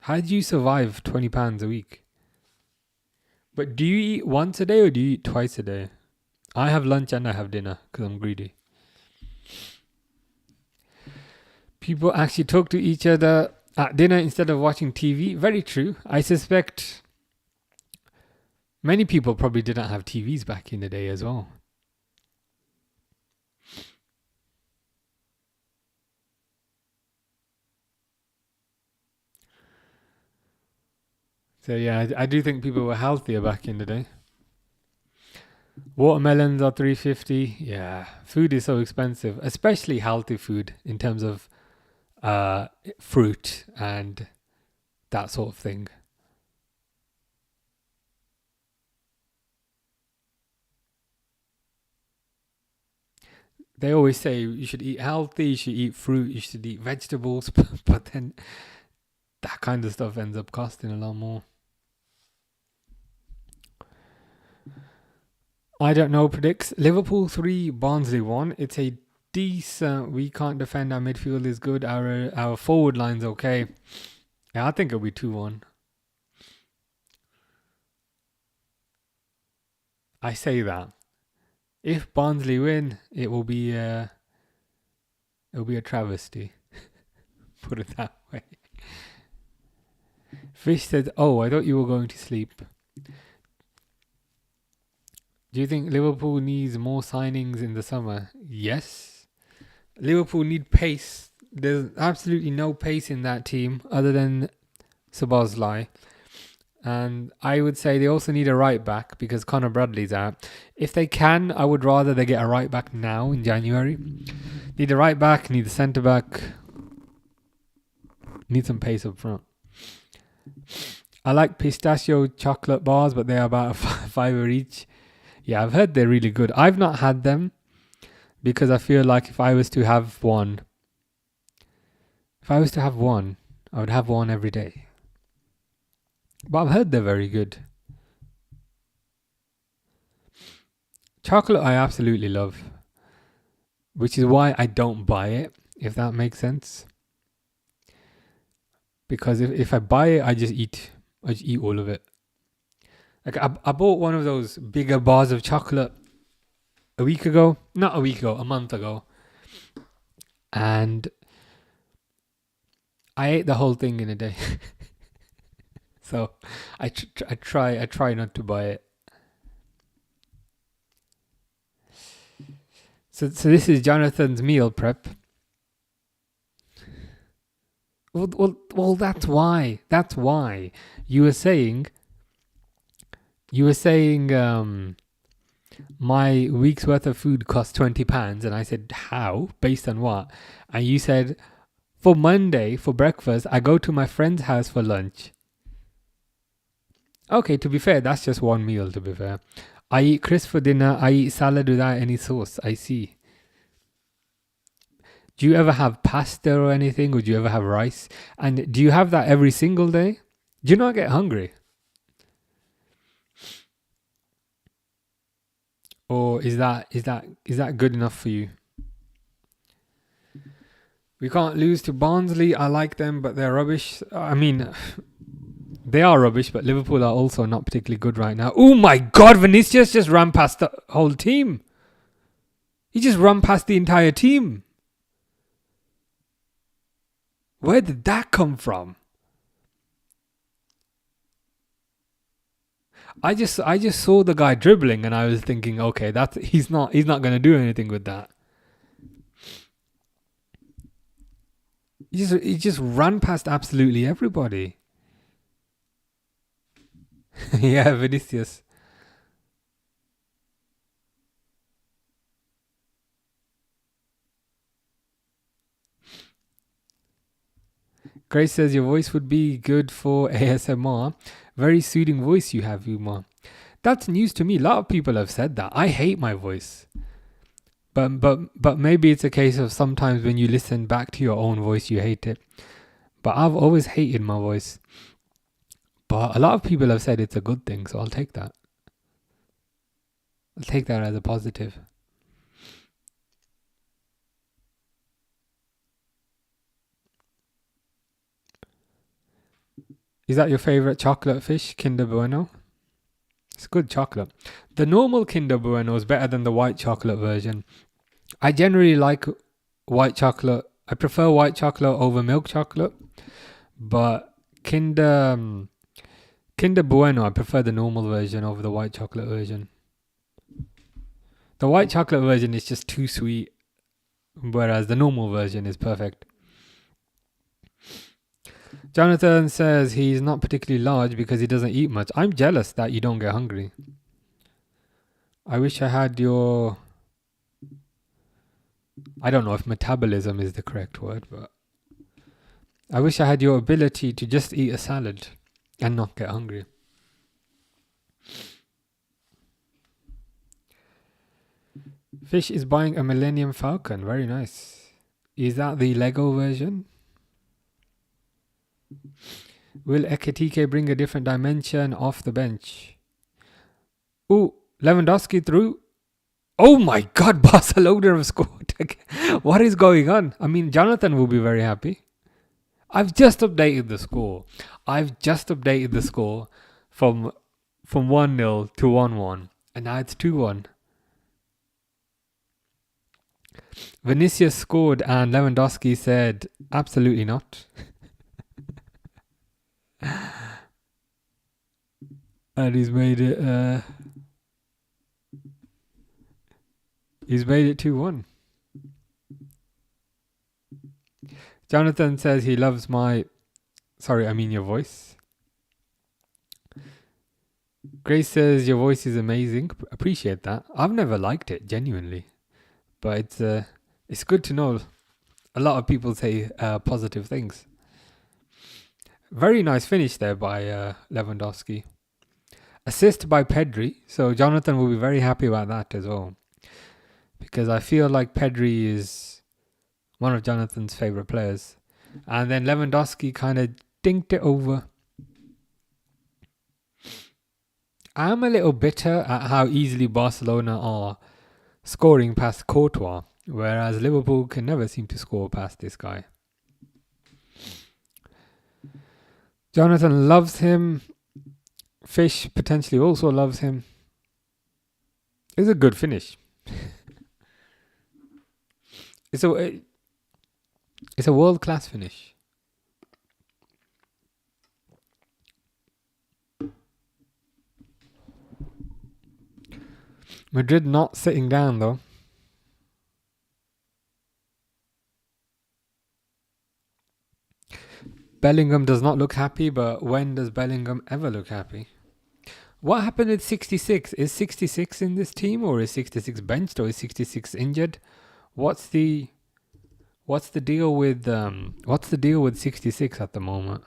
How do you survive £20 a week? But do you eat once a day or do you eat twice a day? I have lunch and I have dinner because I'm greedy. People actually talk to each other at dinner instead of watching TV. Very true. I suspect many people probably didn't have TVs back in the day as well. So yeah, I do think people were healthier back in the day. Watermelons are $3.50. Yeah, food is so expensive, especially healthy food in terms of fruit and that sort of thing. They always say you should eat healthy, you should eat fruit, you should eat vegetables, but then that kind of stuff ends up costing a lot more. I don't know, predicts Liverpool 3, Barnsley 1. It's a decent, we can't defend, our midfield is good, our forward line's okay. Yeah, I think it'll be 2-1. I say that. If Barnsley win, it will be a travesty. Put it that way. Fish said, oh, I thought you were going to sleep. Do you think Liverpool needs more signings in the summer? Yes. Liverpool need pace. There's absolutely no pace in that team other than Szoboszlai. And I would say they also need a right back because Conor Bradley's out. If they can, I would rather they get a right back now in January. Need a right back, need a centre back. Need some pace up front. I like pistachio chocolate bars, but they're about £5 each. Yeah, I've heard they're really good. I've not had them because I feel like if I was to have one, I would have one every day. But I've heard they're very good. Chocolate I absolutely love, which is why I don't buy it, if that makes sense. Because if I buy it, I just eat all of it. Like I bought one of those bigger bars of chocolate a month ago. And I ate the whole thing in a day. So I try not to buy it. So this is Jonathan's meal prep. Well, that's why. You were saying my week's worth of food costs £20, and I said, how? Based on what? And you said, for Monday, for breakfast, I go to my friend's house for lunch. Okay, to be fair, that's just one meal, to be fair. I eat crisp for dinner, I eat salad without any sauce, I see. Do you ever have pasta or anything? Or do you ever have rice? And do you have that every single day? Do you not get hungry? Or is that good enough for you? We can't lose to Barnsley. I like them, but they're rubbish. I mean, they are rubbish, but Liverpool are also not particularly good right now. Oh my God, Vinicius just ran past the whole team. He just ran past the entire team. Where did that come from? I just saw the guy dribbling and I was thinking, okay, he's not going to do anything with that. He just ran past absolutely everybody. Yeah, Vinicius. Grace says your voice would be good for ASMR. Very soothing voice you have, Umar. That's news to me. A lot of people have said that. I hate my voice. But maybe it's a case of sometimes when you listen back to your own voice, you hate it. But I've always hated my voice. But a lot of people have said it's a good thing, so I'll take that. I'll take that as a positive. Is that your favorite chocolate fish, Kinder Bueno? It's good chocolate. The normal Kinder Bueno is better than the white chocolate version. I generally like white chocolate. I prefer white chocolate over milk chocolate. But Kinder Bueno, I prefer the normal version over the white chocolate version. The white chocolate version is just too sweet, whereas the normal version is perfect. Jonathan says he's not particularly large because he doesn't eat much. I'm jealous that you don't get hungry. I wish I had your... I don't know if metabolism is the correct word, but I wish I had your ability to just eat a salad and not get hungry. Fish is buying a Millennium Falcon. Very nice. Is that the Lego version? Will Ekitike bring a different dimension off the bench? Ooh, Lewandowski through. Oh my God, Barcelona have scored again. What is going on? I mean, Jonathan will be very happy. I've just updated the score. From 1-0 to 1-1. And now it's 2-1. Vinicius scored and Lewandowski said, absolutely not. And he's made it 2-1. Jonathan says he loves your voice. Grace says your voice is amazing. Appreciate that. I've never liked it, genuinely. But it's good to know. A lot of people say positive things. Very nice finish there by Lewandowski. Assist by Pedri. So Jonathan will be very happy about that as well. Because I feel like Pedri is one of Jonathan's favourite players. And then Lewandowski kind of dinked it over. I'm a little bitter at how easily Barcelona are scoring past Courtois. Whereas Liverpool can never seem to score past this guy. Jonathan loves him. Fish potentially also loves him. It's a good finish. It's a world-class finish. Madrid not sitting down though. Bellingham does not look happy, but when does Bellingham ever look happy? What happened with 66? Is 66 in this team, or is 66 benched, or is 66 injured? What's the deal with 66 at the moment?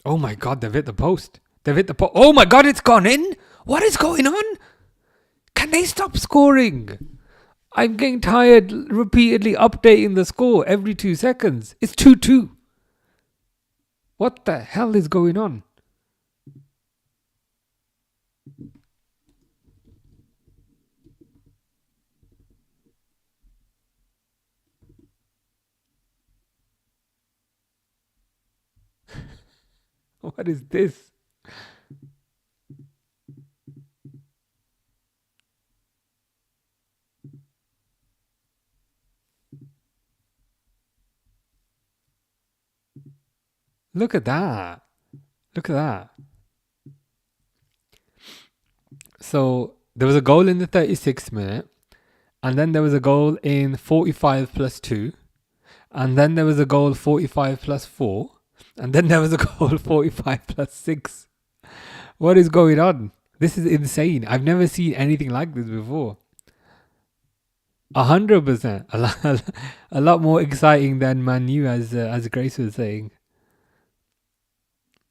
Oh my God, they've hit the post. Oh my God, it's gone in. What is going on? They stopped scoring. I'm getting tired repeatedly updating the score every 2 seconds. It's 2-2. What the hell is going on? What is this? Look at that. Look at that. So there was a goal in the 36th minute, and then there was a goal in 45 plus 2, and then there was a goal 45 plus 4, and then there was a goal 45 plus 6. What is going on? This is insane. I've never seen anything like this before. 100%. A lot more exciting than Man U, as Grace was saying.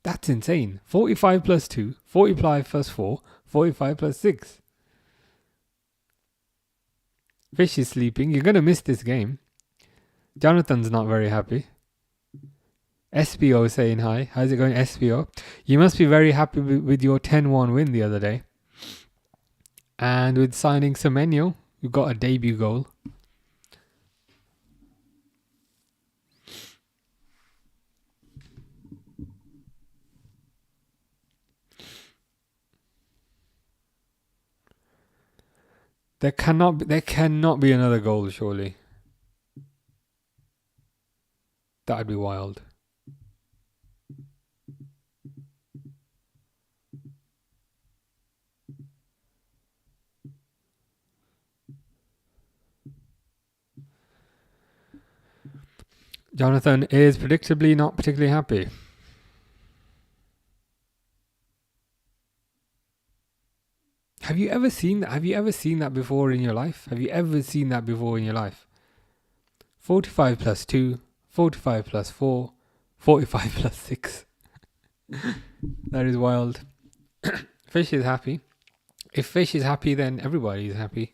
That's insane. 45 plus 2, 45 plus 4, 45 plus 6. Fish is sleeping. You're going to miss this game. Jonathan's not very happy. SBO saying hi. How's it going, SBO? You must be very happy with your 10-1 win the other day. And with signing Semenyo, you got a debut goal. There cannot be another goal, surely. That'd be wild. Jonathan is predictably not particularly happy. Have you ever seen that? Have you ever seen that before in your life? 45 plus 2, 45 plus 4, 45 plus 6. That is wild. Fish is happy. If Fish is happy, then everybody is happy.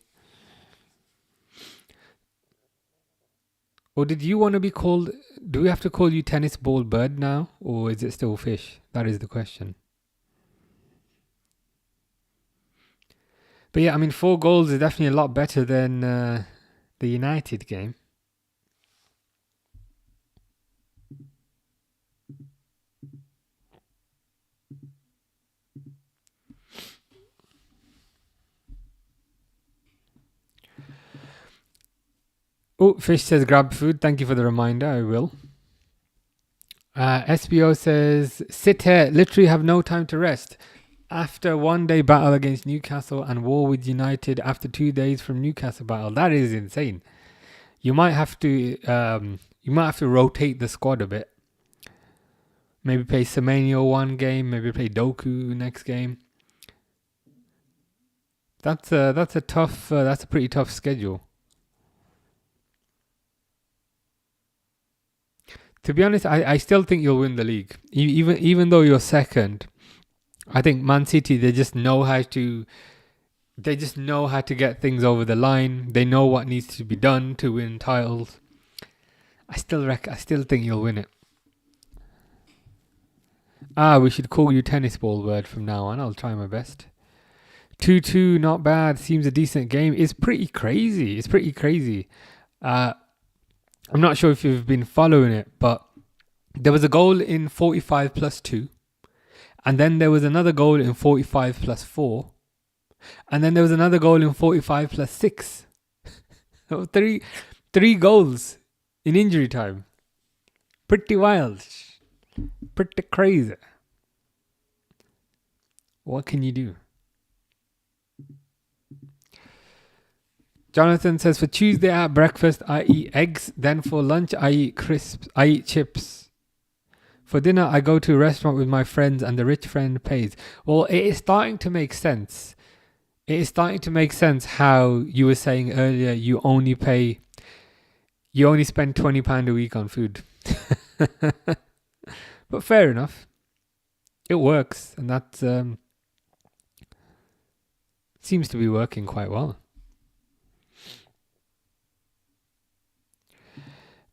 Or did you want to be called... Do we have to call you Tennis Ball Bird now? Or is it still Fish? That is the question. But yeah, I mean, 4 goals is definitely a lot better than the United game. Oh, Fish says grab food. Thank you for the reminder. I will. SBO says, sit here, literally have no time to rest. After 1 day battle against Newcastle and war with United after 2 days from Newcastle battle. That is insane. You might have to rotate the squad a bit. Maybe play Semenyo one game, maybe play Doku next game. That's a pretty tough schedule. To be honest, I still think you'll win the league. Even though you're second, I think Man City, they just know how to get things over the line. They know what needs to be done to win titles. I still think you'll win it. We should call you Tennis Ball Bird from now on. I'll try my best. 2-2, not bad. Seems a decent game. It's pretty crazy. I'm not sure if you've been following it, but there was a goal in 45 plus 2. And then there was another goal in 45 plus 4. And then there was another goal in 45 plus 6. Three goals in injury time. Pretty wild. Pretty crazy. What can you do? Jonathan says, for Tuesday at breakfast, I eat eggs. Then for lunch, I eat crisps. I eat chips. For dinner, I go to a restaurant with my friends and the rich friend pays. Well, it is starting to make sense. How you were saying earlier, you only spend £20 a week on food. But fair enough. It works. And Seems to be working quite well.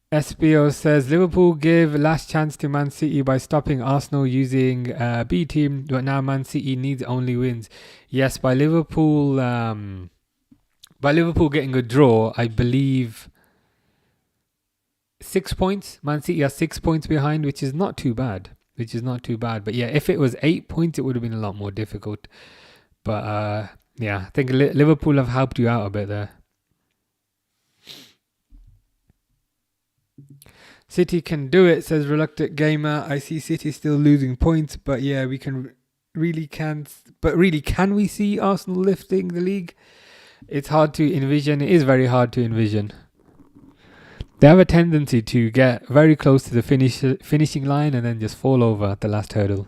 SBO says Liverpool gave last chance to Man City by stopping Arsenal using B team, but now Man City needs only wins. Yes, by Liverpool getting a draw, I believe 6 points. Man City are 6 points behind, which is not too bad. But yeah, if it was 8 points, it would have been a lot more difficult. But yeah, I think Liverpool have helped you out a bit there. City can do it, says Reluctant Gamer. I see City still losing points, but yeah, we can can we see Arsenal lifting the league? It's hard to envision. It is very hard to envision. They have a tendency to get very close to the finishing line and then just fall over at the last hurdle.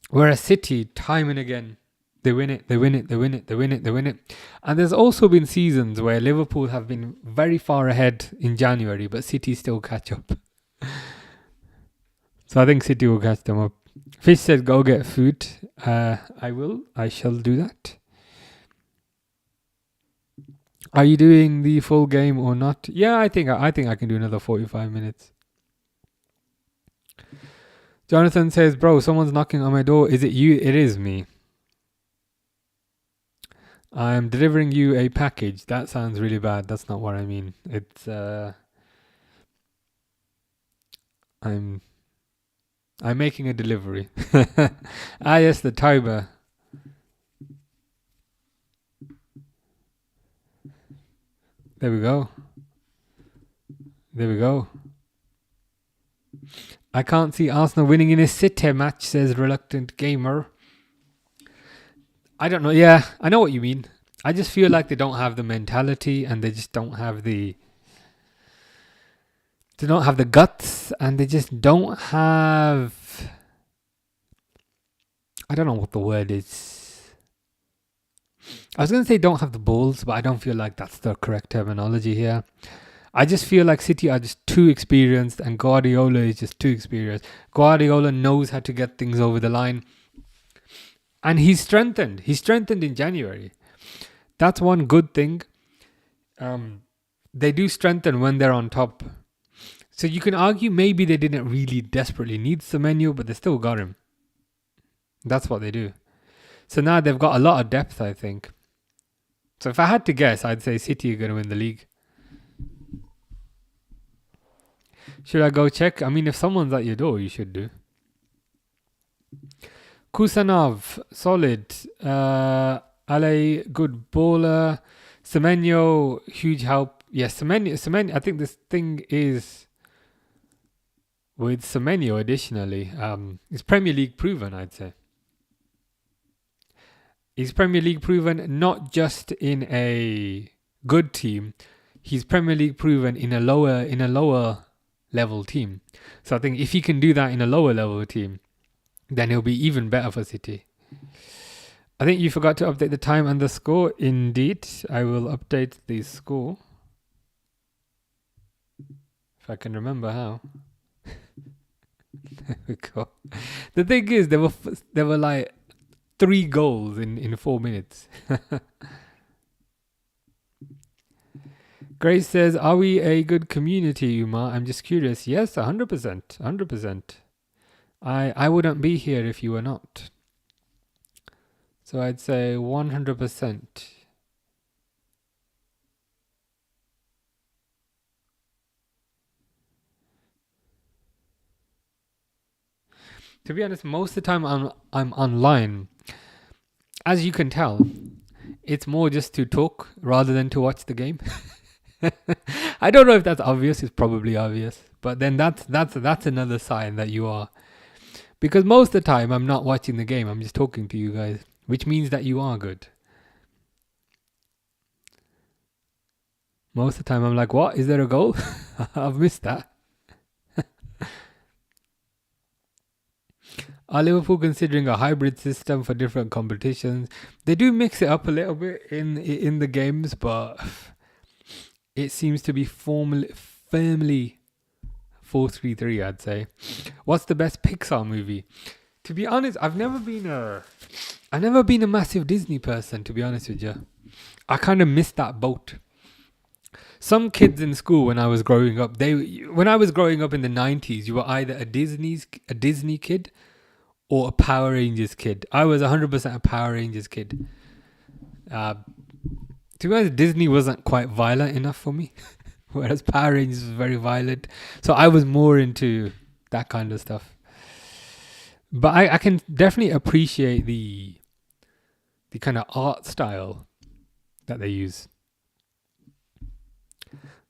Whereas City, time and again, they win it. And there's also been seasons where Liverpool have been very far ahead in January, but City still catch up. So I think City will catch them up. Fish said, go get food. I shall do that. Are you doing the full game or not? Yeah, I think I can do another 45 minutes. Jonathan says, bro, someone's knocking on my door. Is it you? It is me. I'm delivering you a package. That sounds really bad. That's not what I mean. It's I'm making a delivery. Yes, the timer. There we go. I can't see Arsenal winning in a City match, says Reluctant Gamer. I don't know. Yeah, I know what you mean. I just feel like they don't have the mentality and they just don't have the guts, and they just don't have, I don't know what the word is. I was going to say don't have the balls, but I don't feel like that's the correct terminology here. I just feel like City are just too experienced and Guardiola is just too experienced. Guardiola knows how to get things over the line. And he's strengthened. He strengthened in January. That's one good thing. They do strengthen when they're on top. So you can argue maybe they didn't really desperately need Semenyo, but they still got him. That's what they do. So now they've got a lot of depth, I think. So if I had to guess, I'd say City are going to win the league. Should I go check? I mean, if someone's at your door, you should do. Kusanov, solid. Ale, good baller. Semenyo, huge help. Yes, Semenyo. I think this thing is with Semenyo additionally. It's Premier League proven, I'd say. He's Premier League proven not just in a good team. He's Premier League proven in a lower level team. So I think if he can do that in a lower level team, then he'll be even better for City. I think you forgot to update the time and the score. Indeed, I will update the score. If I can remember how. There we go. The thing is, there were like 3 goals in 4 minutes. Grace says, are we a good community, Umar? I'm just curious. Yes, 100%. 100%. I wouldn't be here if you were not. So I'd say 100%. To be honest, most of the time I'm online. As you can tell, it's more just to talk rather than to watch the game. I don't know if that's obvious. It's probably obvious, but then that's another sign that you are. Because most of the time I'm not watching the game. I'm just talking to you guys, which means that you are good. Most of the time I'm like, what? Is there a goal? I've missed that. Are Liverpool considering a hybrid system for different competitions? They do mix it up a little bit in the games, but it seems to be firmly 4-3-3, I'd say. What's the best Pixar movie? To be honest, I've never been a massive Disney person, to be honest with you. I kind of missed that boat. Some kids in school when I was growing up, when I was growing up in the 90s, you were either a Disney kid or a Power Rangers kid. I was 100% a Power Rangers kid. To be honest, Disney wasn't quite violent enough for me, whereas Power Rangers was very violent. So I was more into that kind of stuff. But I can definitely appreciate the kind of art style that they use.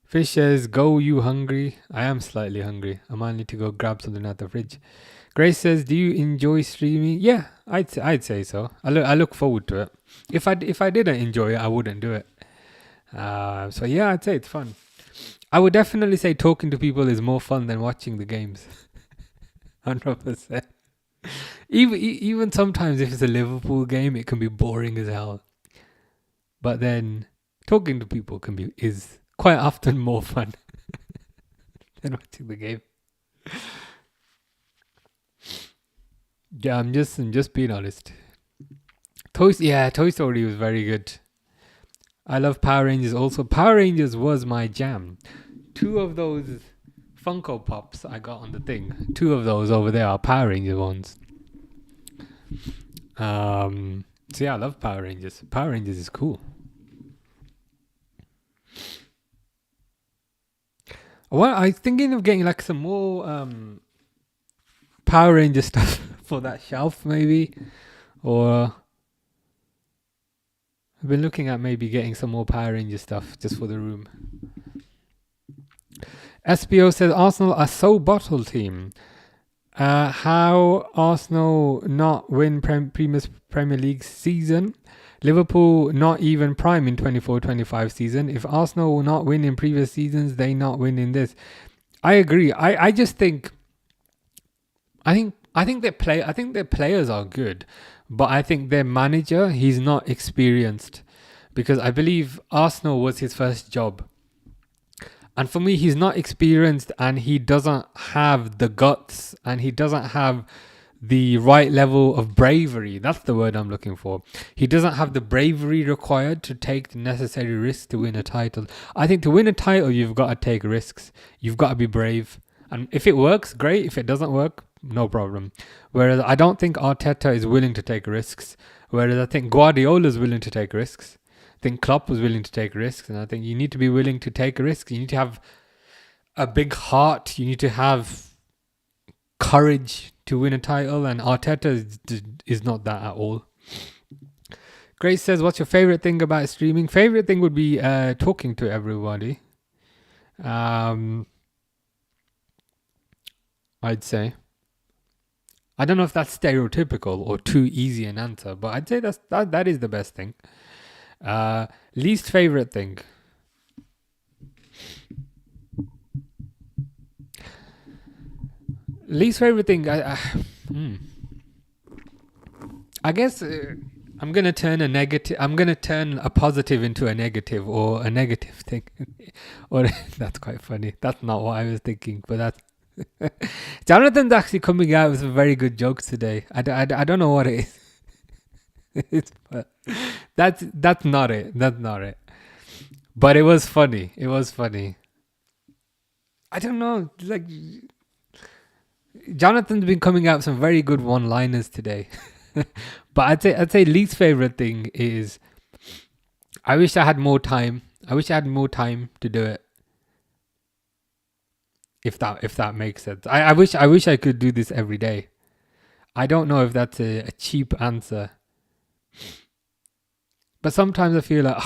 Fish says, "Go you hungry?" I am slightly hungry. I might need to go grab something out the fridge. Grace says, "Do you enjoy streaming?" Yeah, I'd say so. I look forward to it. If I didn't enjoy it, I wouldn't do it. So yeah, I'd say it's fun. I would definitely say talking to people is more fun than watching the games. 100%. Even sometimes if it's a Liverpool game, it can be boring as hell. But then talking to people is quite often more fun than watching the game. Yeah, I'm just being honest. Toy Story was very good. I love Power Rangers also. Power Rangers was my jam. 2 of those Funko Pops I got on the thing. 2 of those over there are Power Rangers ones. So yeah, I love Power Rangers. Power Rangers is cool. Well, I was thinking of getting like some more Power Ranger stuff for that shelf, maybe. Or I've been looking at maybe getting some more Power Ranger stuff just for the room. SBO says Arsenal are so bottle team. How Arsenal not win previous Premier League season? Liverpool not even prime in 24-25 season. If Arsenal will not win in previous seasons, they not win in this. I agree. I just think their players are good, but I think their manager, he's not experienced, because I believe Arsenal was his first job. And for me, he's not experienced, and he doesn't have the guts, and he doesn't have the right level of bravery. That's the word I'm looking for. He doesn't have the bravery required to take the necessary risks to win a title. I think to win a title, you've got to take risks. You've got to be brave. And if it works, great. If it doesn't work, no problem. Whereas I don't think Arteta is willing to take risks. Whereas I think Guardiola is willing to take risks. I think Klopp was willing to take risks. And I think you need to be willing to take risks. You need to have a big heart. You need to have courage to win a title, and Arteta is not that at all. Grace says, "What's your favorite thing about streaming?" Favorite thing would be talking to everybody. I'd say. I don't know if that's stereotypical or too easy an answer, but I'd say that is the best thing. Least favorite thing. Least favorite thing, I guess I'm gonna turn a positive into a negative, or a negative thing. Or that's quite funny. That's not what I was thinking, but that's Jonathan's actually coming out with some very good jokes today. I don't know what it is. That's not it. That's not it. But it was funny. It was funny. I don't know, like, Jonathan's been coming out with some very good one-liners today. But I'd say least favorite thing is I wish I had more time. I wish I had more time to do it. If that makes sense. I wish I could do this every day. I don't know if that's a cheap answer. But sometimes I feel like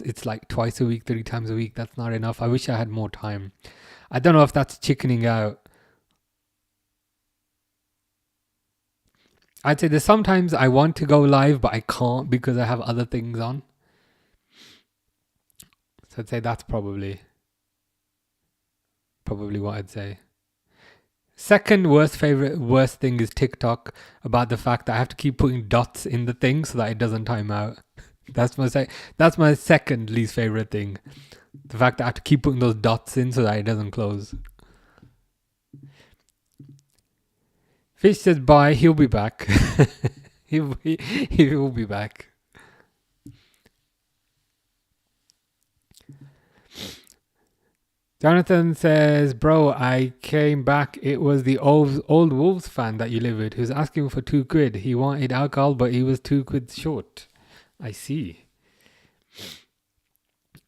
it's like twice a week, 3 times a week. That's not enough. I wish I had more time. I don't know if that's chickening out. I'd say there's sometimes I want to go live, but I can't because I have other things on. So I'd say that's probably what I'd say. Second worst thing is TikTok, about the fact that I have to keep putting dots in the thing so that it doesn't time out. That's my second least favorite thing. The fact that I have to keep putting those dots in so that it doesn't close. Fish says bye. He'll be back. he will be back. Jonathan says, bro, I came back. It was the old Wolves fan that you live with who's asking for £2. He wanted alcohol, but he was £2 short. I see.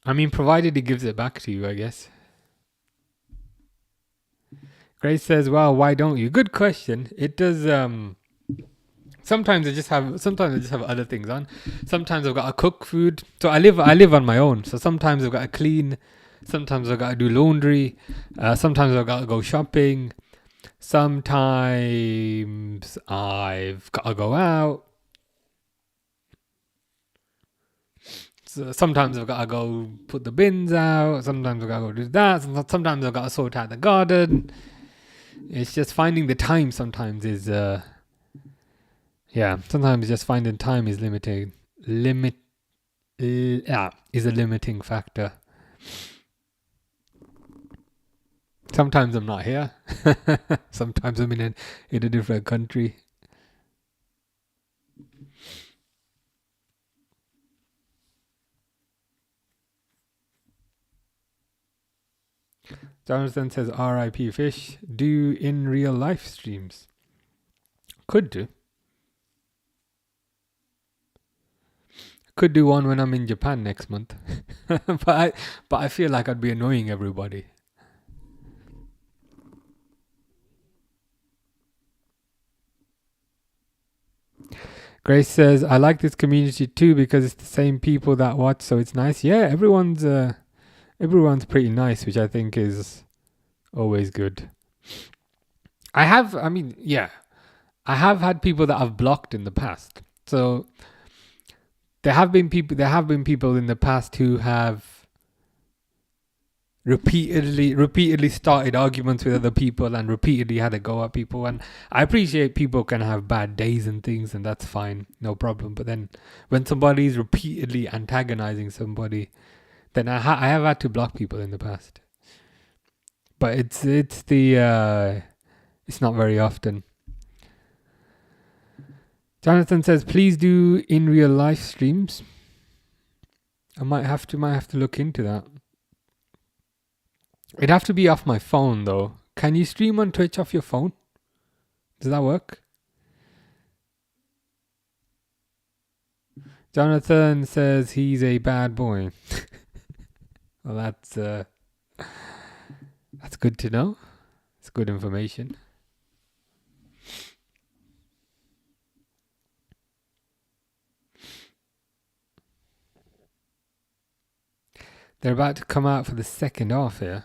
I mean, provided he gives it back to you, I guess. Grace says, well, why don't you? Good question. It does. Sometimes I just have other things on. Sometimes I've got to cook food. So I live on my own. So sometimes I've got to clean. Sometimes I've got to do laundry. Sometimes I've got to go shopping. Sometimes I've got to go out. So sometimes I've got to go put the bins out. Sometimes I've got to go do that. Sometimes I've got to sort out the garden. It's just finding the time sometimes is... sometimes just finding time is is a limiting factor. Sometimes I'm not here. Sometimes I'm in a different country. Jonathan says R.I.P. Fish. Do in real life streams. Could do. Could do one when I'm in Japan next month. but I feel like I'd be annoying everybody. Grace says, I like this community too because it's the same people that watch, so it's nice. Yeah, everyone's pretty nice, which I think is always good. I have had people that I've blocked in the past. So there have been people in the past who have repeatedly started arguments with other people and repeatedly had a go at people, and I appreciate people can have bad days and things, and that's fine, no problem. But then when somebody's repeatedly antagonizing somebody, then I have had to block people in the past. But it's not very often. Jonathan says, please do in real life streams. I might have to look into that. It'd have to be off my phone though. Can you stream on Twitch off your phone? Does that work? Jonathan says he's a bad boy. Well, that's good to know. It's good information. They're about to come out for the second half here.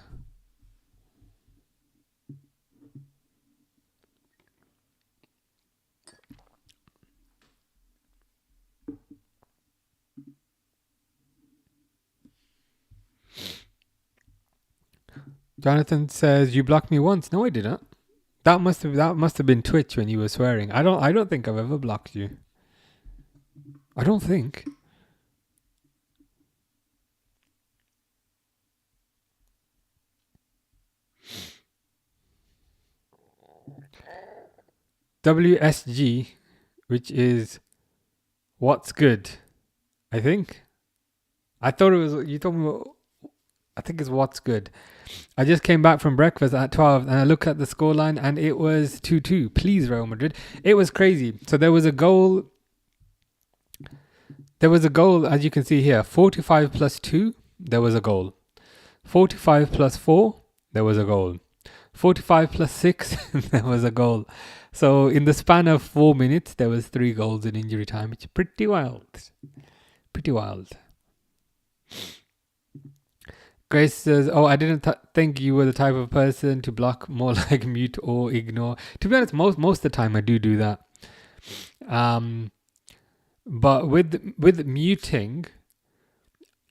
Jonathan says, you blocked me once. No, I didn't. That must have been Twitch when you were swearing. I don't think I've ever blocked you. I don't think. WSG, which is what's good, I think. I thought it was, you told me, I think it's what's good. I just came back from breakfast at 12 and I looked at the scoreline and it was 2-2. Please, Real Madrid. It was crazy. So there was a goal, as you can see here, 45 plus 2, there was a goal. 45 plus 4, there was a goal. 45 plus 6, there was a goal. So in the span of 4 minutes, there was 3 goals in injury time. It's pretty wild. Pretty wild. Grace says, I didn't think you were the type of person to block, more like mute or ignore. To be honest, most of the time I do that. But with muting,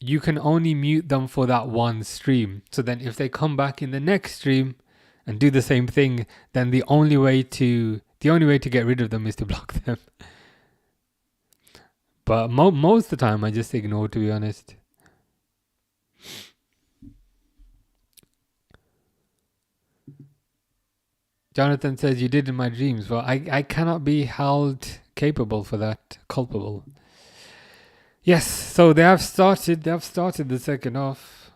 you can only mute them for that one stream. So then if they come back in the next stream and do the same thing, then the only way to get rid of them is to block them. But most of the time I just ignore, to be honest. Jonathan says you did in my dreams. Well, I cannot be held capable for that. Culpable. Yes, so they have started the second half.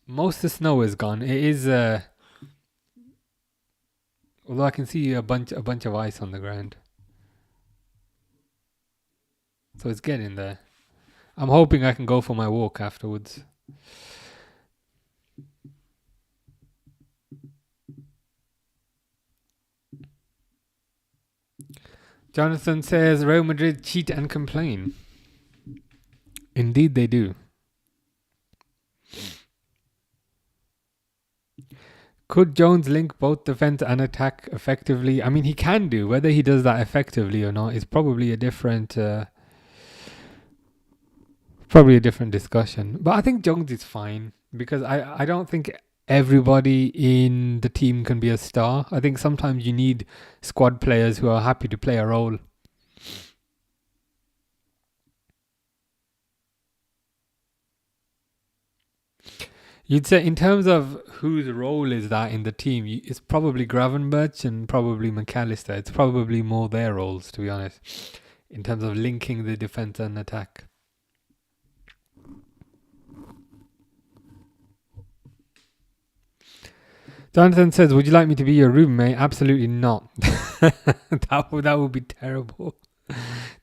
Most of the snow is gone. It is although I can see a bunch of ice on the ground. So it's getting there. I'm hoping I can go for my walk afterwards. Jonathan says Real Madrid cheat and complain. Indeed they do. Could Jones link both defense and attack effectively? I mean, he can do. Whether he does that effectively or not is probably a different discussion. But I think Jones is fine because I don't think everybody in the team can be a star. I think sometimes you need squad players who are happy to play a role. You'd say in terms of whose role is that in the team, it's probably Gravenberch and probably McAllister. It's probably more their roles, to be honest, in terms of linking the defense and attack. Jonathan says, would you like me to be your roommate? Absolutely not. that would be terrible.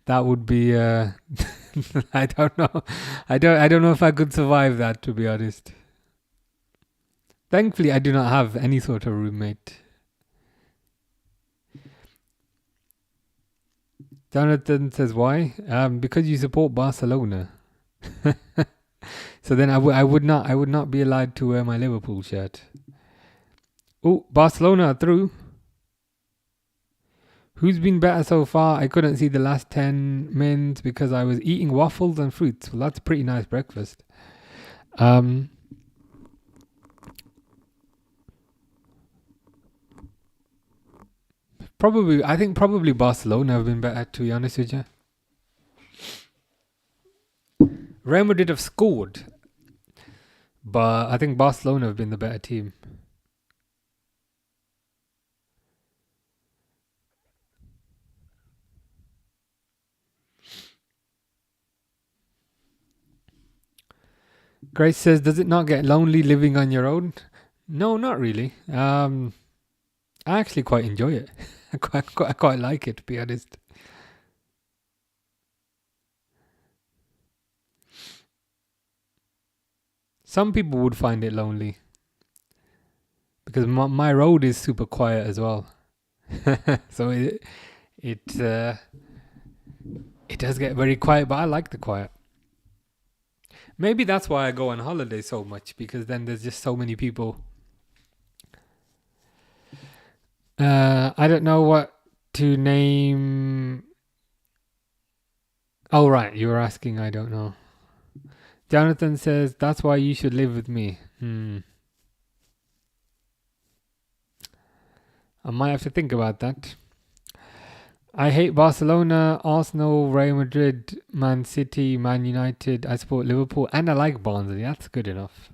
That would be I don't know. I don't know if I could survive that, to be honest. Thankfully, I do not have any sort of roommate. Jonathan says, why? Because you support Barcelona. So then I would not be allowed to wear my Liverpool shirt. Oh, Barcelona are through. Who's been better so far? I couldn't see the last 10 minutes because I was eating waffles and fruits. Well, that's a pretty nice breakfast. I think probably Barcelona have been better, to be honest with you. Real Madrid have scored, but I think Barcelona have been the better team. Grace says, does it not get lonely living on your own? No, not really. I actually quite enjoy it. I quite like it, to be honest. Some people would find it lonely because my road is super quiet as well. So it does get very quiet, but I like the quiet. Maybe that's why I go on holiday so much, because then there's just so many people. I don't know what to name. Oh, right. You were asking. I don't know. Jonathan says, that's why you should live with me. I might have to think about that. I hate Barcelona, Arsenal, Real Madrid, Man City, Man United. I support Liverpool and I like Barnsley. That's good enough.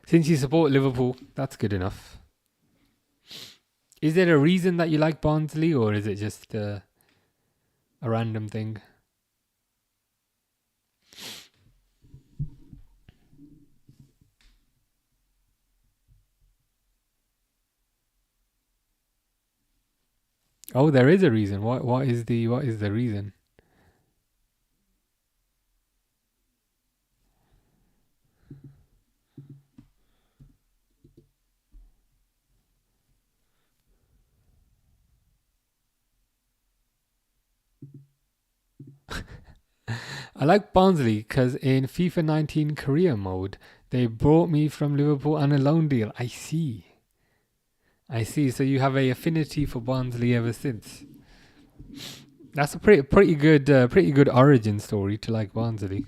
Since you support Liverpool, that's good enough. Is there a reason that you like Barnsley, or is it just a random thing? Oh, there is a reason. What is the reason? I like Barnsley because in FIFA 19 career mode, they brought me from Liverpool on a loan deal. I see. So you have a affinity for Barnsley ever since. That's a pretty good origin story to like Barnsley.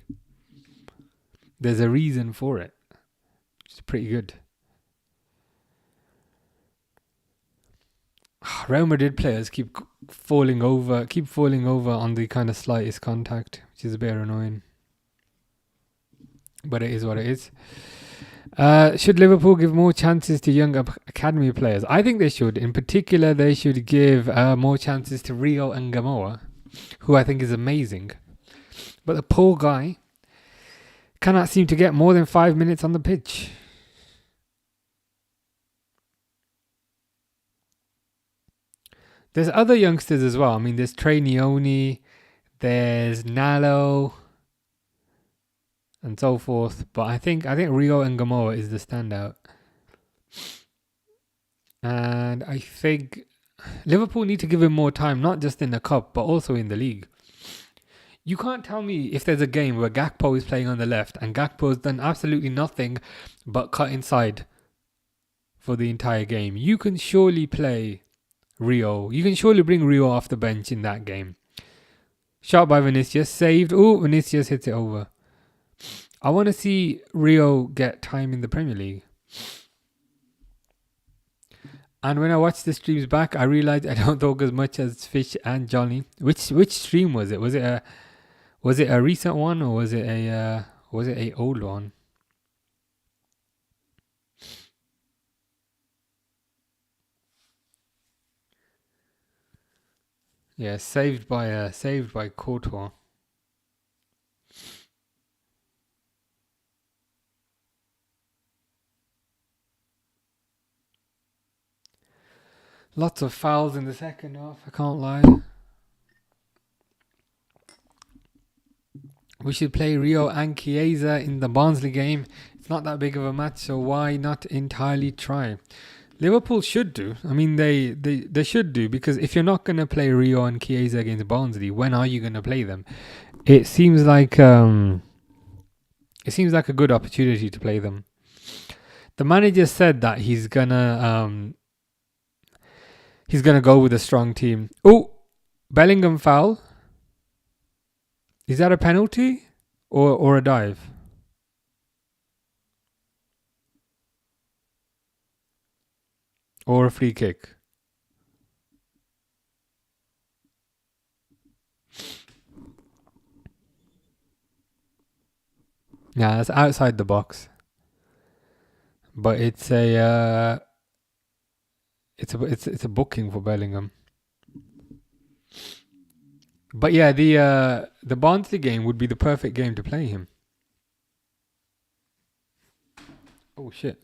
There's a reason for it. It's pretty good. Real Madrid players keep falling over on the kind of slightest contact, which is a bit annoying. but it is what it is. Should Liverpool give more chances to young academy players? I think they should. In particular, they should give more chances to Rio and Gamoa, who I think is amazing. But the poor guy cannot seem to get more than 5 minutes on the pitch. There's other youngsters as well. I mean, there's Trey Neone, there's Nalo, and so forth. But I think Rio and Gamoa is the standout. And I think Liverpool need to give him more time, not just in the cup, but also in the league. You can't tell me if there's a game where Gakpo is playing on the left and Gakpo's done absolutely nothing but cut inside for the entire game. You can surely play Rio. You can surely bring Rio off the bench in that game. Shot by Vinicius, saved. Oh, Vinicius hits it over. I want to see Rio get time in the Premier League. And when I watched the streams back, I realized I don't talk as much as Fish and Johnny. Which stream was it? Was it a recent one or was it a old one? Yeah, saved by Courtois. Lots of fouls in the second half, I can't lie. We should play Rio and Chiesa in the Barnsley game. It's not that big of a match, so why not entirely try? Liverpool should do. I mean, they should do, because if you're not going to play Rio and Chiesa against Barnsley, when are you going to play them? It seems like a good opportunity to play them. The manager said that he's gonna go with a strong team. Oh, Bellingham foul. Is that a penalty or a dive? Or a free kick? Yeah, that's outside the box. But it's a booking for Bellingham. But yeah, the Barnsley game would be the perfect game to play him. Oh shit.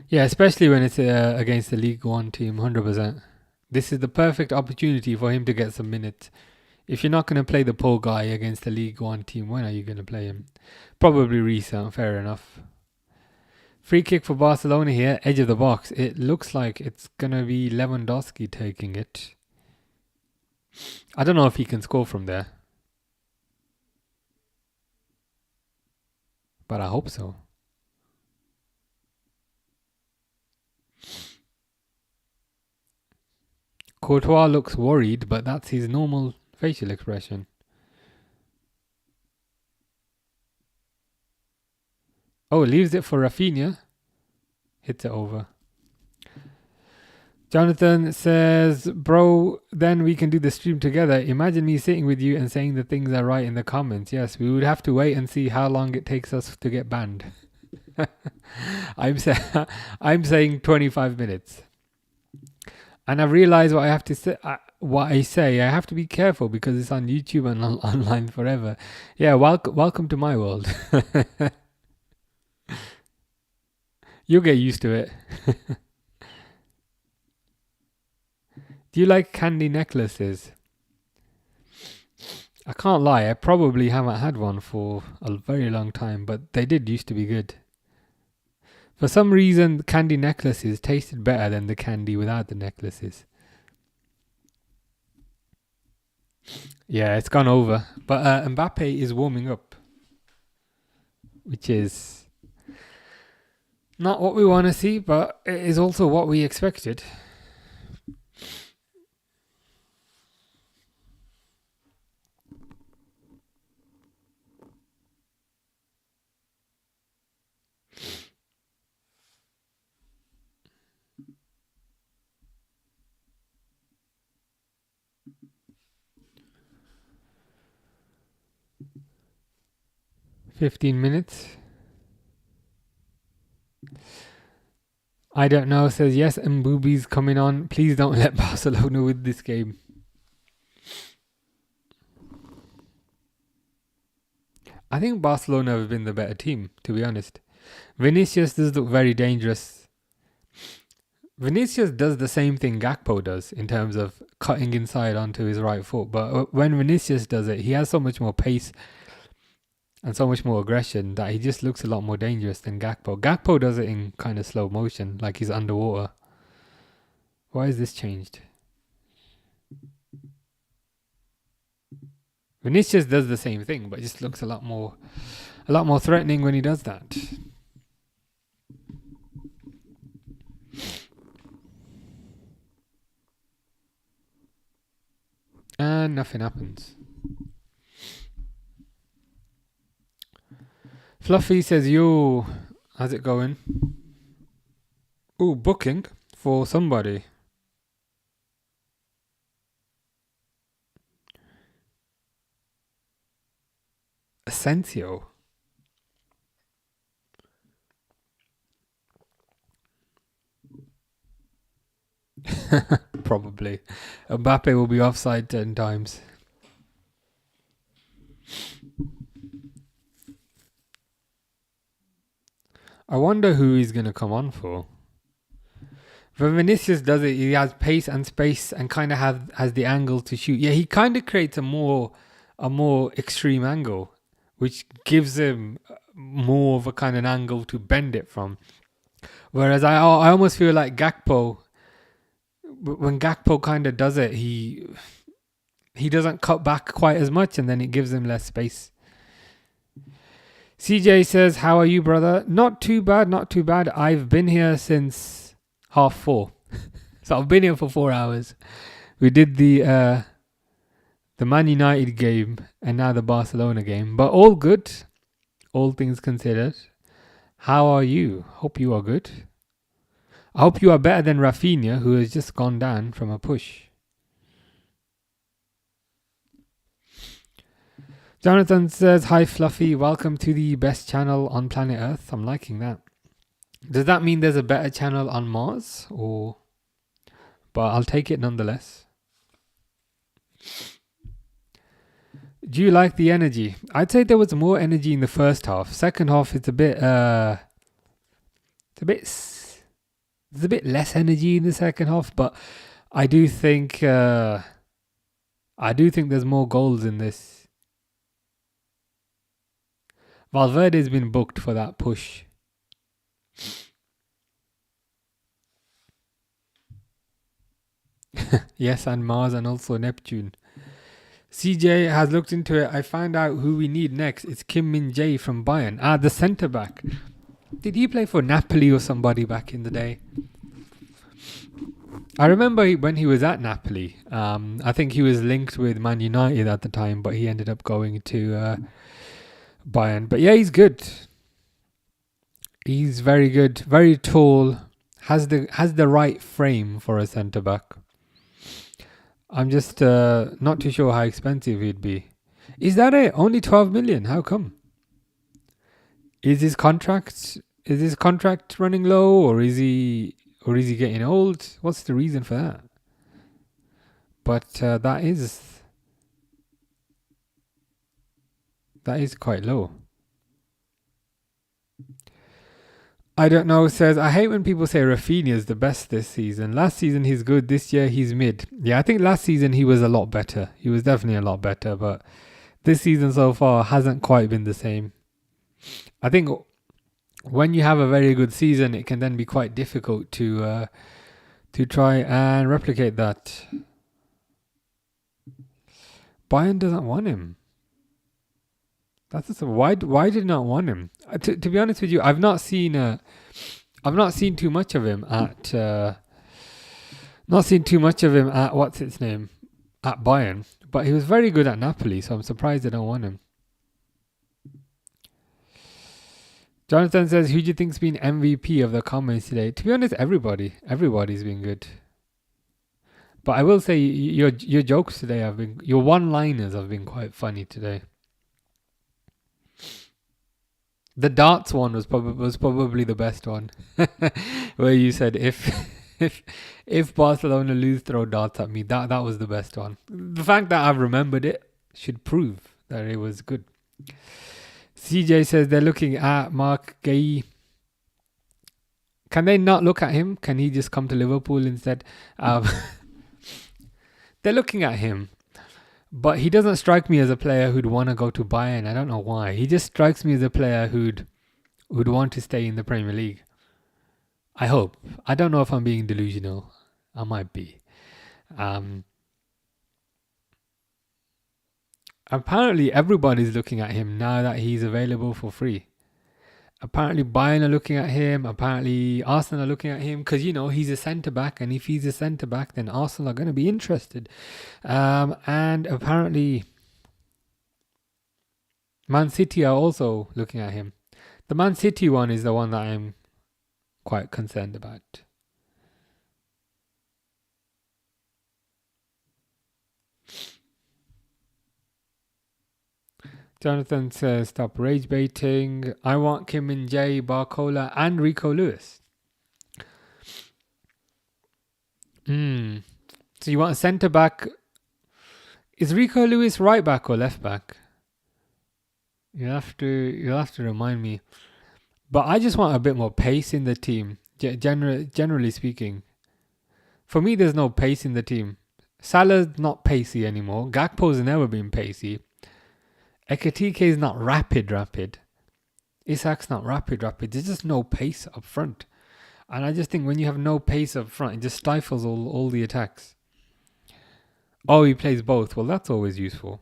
Yeah, especially when it's against the League One team, 100%. This is the perfect opportunity for him to get some minutes. If you're not going to play the poor guy against the League One team, when are you going to play him? Probably restart, fair enough. Free kick for Barcelona here, edge of the box. It looks like it's going to be Lewandowski taking it. I don't know if he can score from there. But I hope so. Courtois looks worried, but that's his normal facial expression. Oh, leaves it for Rafinha. Hits it over. Jonathan says, bro, then we can do the stream together. Imagine me sitting with you and saying the things I write in the comments. Yes, we would have to wait and see how long it takes us to get banned. I'm saying 25 minutes. And I've realized what I have to say. I have to be careful because it's on YouTube and online forever. Yeah, welcome to my world. You'll get used to it. Do you like candy necklaces? I can't lie, I probably haven't had one for a very long time, but they did used to be good. For some reason, the candy necklaces tasted better than the candy without the necklaces. Yeah, it's gone over. But Mbappe is warming up, which is not what we want to see, but it is also what we expected. 15 minutes. I don't know says yes, Mboobi's coming on. Please don't let Barcelona win this game. I think Barcelona have been the better team, to be honest. Vinicius does look very dangerous. Vinicius does the same thing Gakpo does in terms of cutting inside onto his right foot. But when Vinicius does it, he has so much more pace and so much more aggression that he just looks a lot more dangerous than Gakpo. Gakpo does it in kind of slow motion, like he's underwater. Why is this changed? Vinicius does the same thing, but it just looks a lot more threatening when he does that. And nothing happens. Fluffy says, yo, how's it going? Ooh, booking for somebody. Asensio. Probably. Mbappe will be offside 10 times. I wonder who he's going to come on for. When Vinicius does it, he has pace and space and kind of has the angle to shoot. Yeah, he kind of creates a more extreme angle, which gives him more of a kind of angle to bend it from. Whereas I almost feel like Gakpo, when Gakpo kind of does it, he doesn't cut back quite as much, and then it gives him less space. CJ says, how are you, brother? Not too bad, not too bad. I've been here since 4:30. So I've been here for 4 hours. We did the Man United game and now the Barcelona game. But all good, all things considered. How are you? Hope you are good. I hope you are better than Rafinha, who has just gone down from a push. Jonathan says, hi Fluffy, welcome to the best channel on planet Earth. I'm liking that. Does that mean there's a better channel on Mars? But I'll take it nonetheless. Do you like the energy? I'd say there was more energy in the first half. Second half, it's a bit there's a bit less energy in the second half, but I do think there's more goals in this. Valverde's been booked for that push. Yes, and Mars and also Neptune. CJ has looked into it. I found out who we need next. It's Kim Min-jae from Bayern. The centre back. Did he play for Napoli or somebody back in the day? I remember when he was at Napoli. I think he was linked with Man United at the time, but he ended up going to Bayern. But yeah, he's good. He's very good. Very tall. Has the right frame for a centre back. I'm just not too sure how expensive he'd be. Is that it? Only 12 million? How come? Is his contract running low, or is he getting old? What's the reason for that? But that is quite low. I don't know, says, I hate when people say Rafinha's the best this season. Last season he's good, this year he's mid. Yeah, I think last season he was a lot better. He was definitely a lot better, but this season so far hasn't quite been the same. I think when you have a very good season, it can then be quite difficult to try and replicate that. Bayern doesn't want him. Why did not want him? To be honest with you, I've not seen too much of him at what's its name, at Bayern, but he was very good at Napoli, so I'm surprised they don't want him. Jonathan says, who do you think's been MVP of the comments today? To be honest, everybody's been good. But I will say your jokes today your one-liners have been quite funny today. The darts one was probably the best one, where you said if if Barcelona lose, throw darts at me. That was the best one. The fact that I've remembered it should prove that it was good. CJ says they're looking at Mark Gay. Can they not look at him? Can he just come to Liverpool instead? They're looking at him, but he doesn't strike me as a player who'd want to go to Bayern. I don't know why. He just strikes me as a player who'd want to stay in the Premier League. I hope. I don't know if I'm being delusional. I might be. Apparently, everybody's looking at him now that he's available for free. Apparently, Bayern are looking at him. Apparently, Arsenal are looking at him because, he's a centre-back. And if he's a centre-back, then Arsenal are going to be interested. And apparently, Man City are also looking at him. The Man City one is the one that I'm quite concerned about. Jonathan says, stop rage baiting. I want Kim and Jay, Barcola, and Rico Lewis. So you want a centre back? Is Rico Lewis right back or left back? You'll have to remind me. But I just want a bit more pace in the team. Generally speaking, for me, there's no pace in the team. Salah's not pacey anymore. Gakpo's never been pacey. Ekatike is not rapid. Isak's not rapid. There's just no pace up front. And I just think when you have no pace up front, it just stifles all the attacks. Oh, he plays both. Well, that's always useful.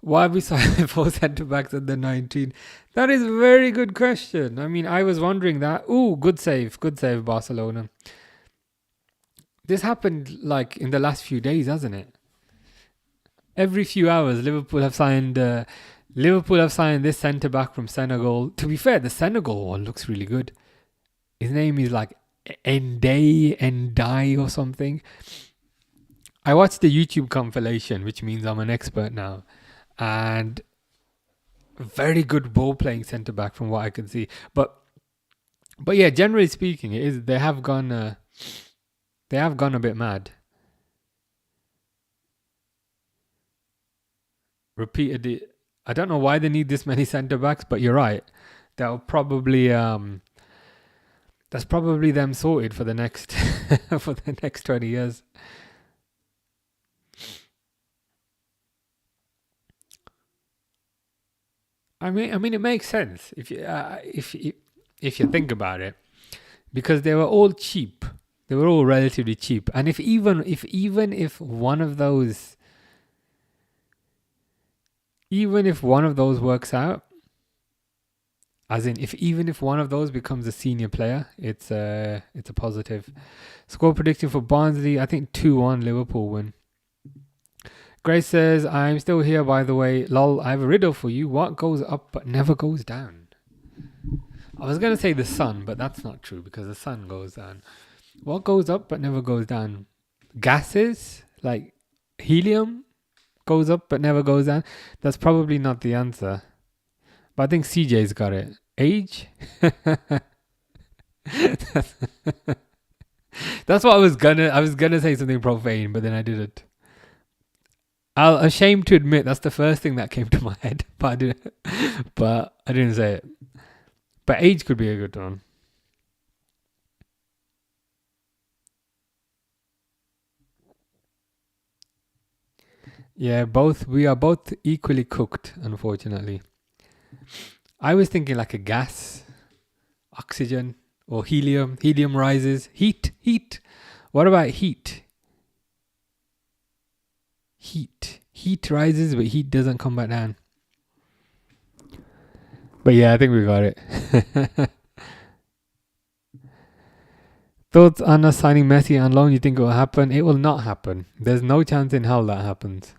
Why have we signed 4 centre-backs at the 19? That is a very good question. I mean, I was wondering that. Ooh, good save, Barcelona. This happened like in the last few days, hasn't it? Every few hours, Liverpool have signed this centre-back from Senegal. To be fair, the Senegal one looks really good. His name is like Ndai or something. I watched the YouTube compilation, which means I'm an expert now. And very good ball-playing centre-back from what I can see. But yeah, generally speaking, they have gone a bit mad. Repeatedly, I don't know why they need this many centre-backs, but you're right. They'll probably that's probably them sorted for the next for the next 20 years. I mean, it makes sense if you think about it, because they were all cheap. They were all relatively cheap, and if one of those works out, as in if one of those becomes a senior player, it's a positive. Score prediction for Barnsley, I think 2-1 Liverpool win. Grace says, I'm still here, by the way. Lol, I have a riddle for you. What goes up but never goes down? I was going to say the sun, but that's not true because the sun goes down. What goes up but never goes down? Gases? Like helium goes up but never goes down? That's probably not the answer. But I think CJ's got it. Age? That's what I was gonna say something profane, but then I didn't. I'm ashamed to admit that's the first thing that came to my head, but I didn't say it. But age could be a good one. Yeah, we are both equally cooked, unfortunately. I was thinking like a gas, oxygen, or helium. Helium rises. Heat. What about heat? Heat rises, but heat doesn't come back down. But yeah, I think we got it. Thoughts on us signing Messi on loan? You think it will happen? It will not happen. There's no chance in hell that happens.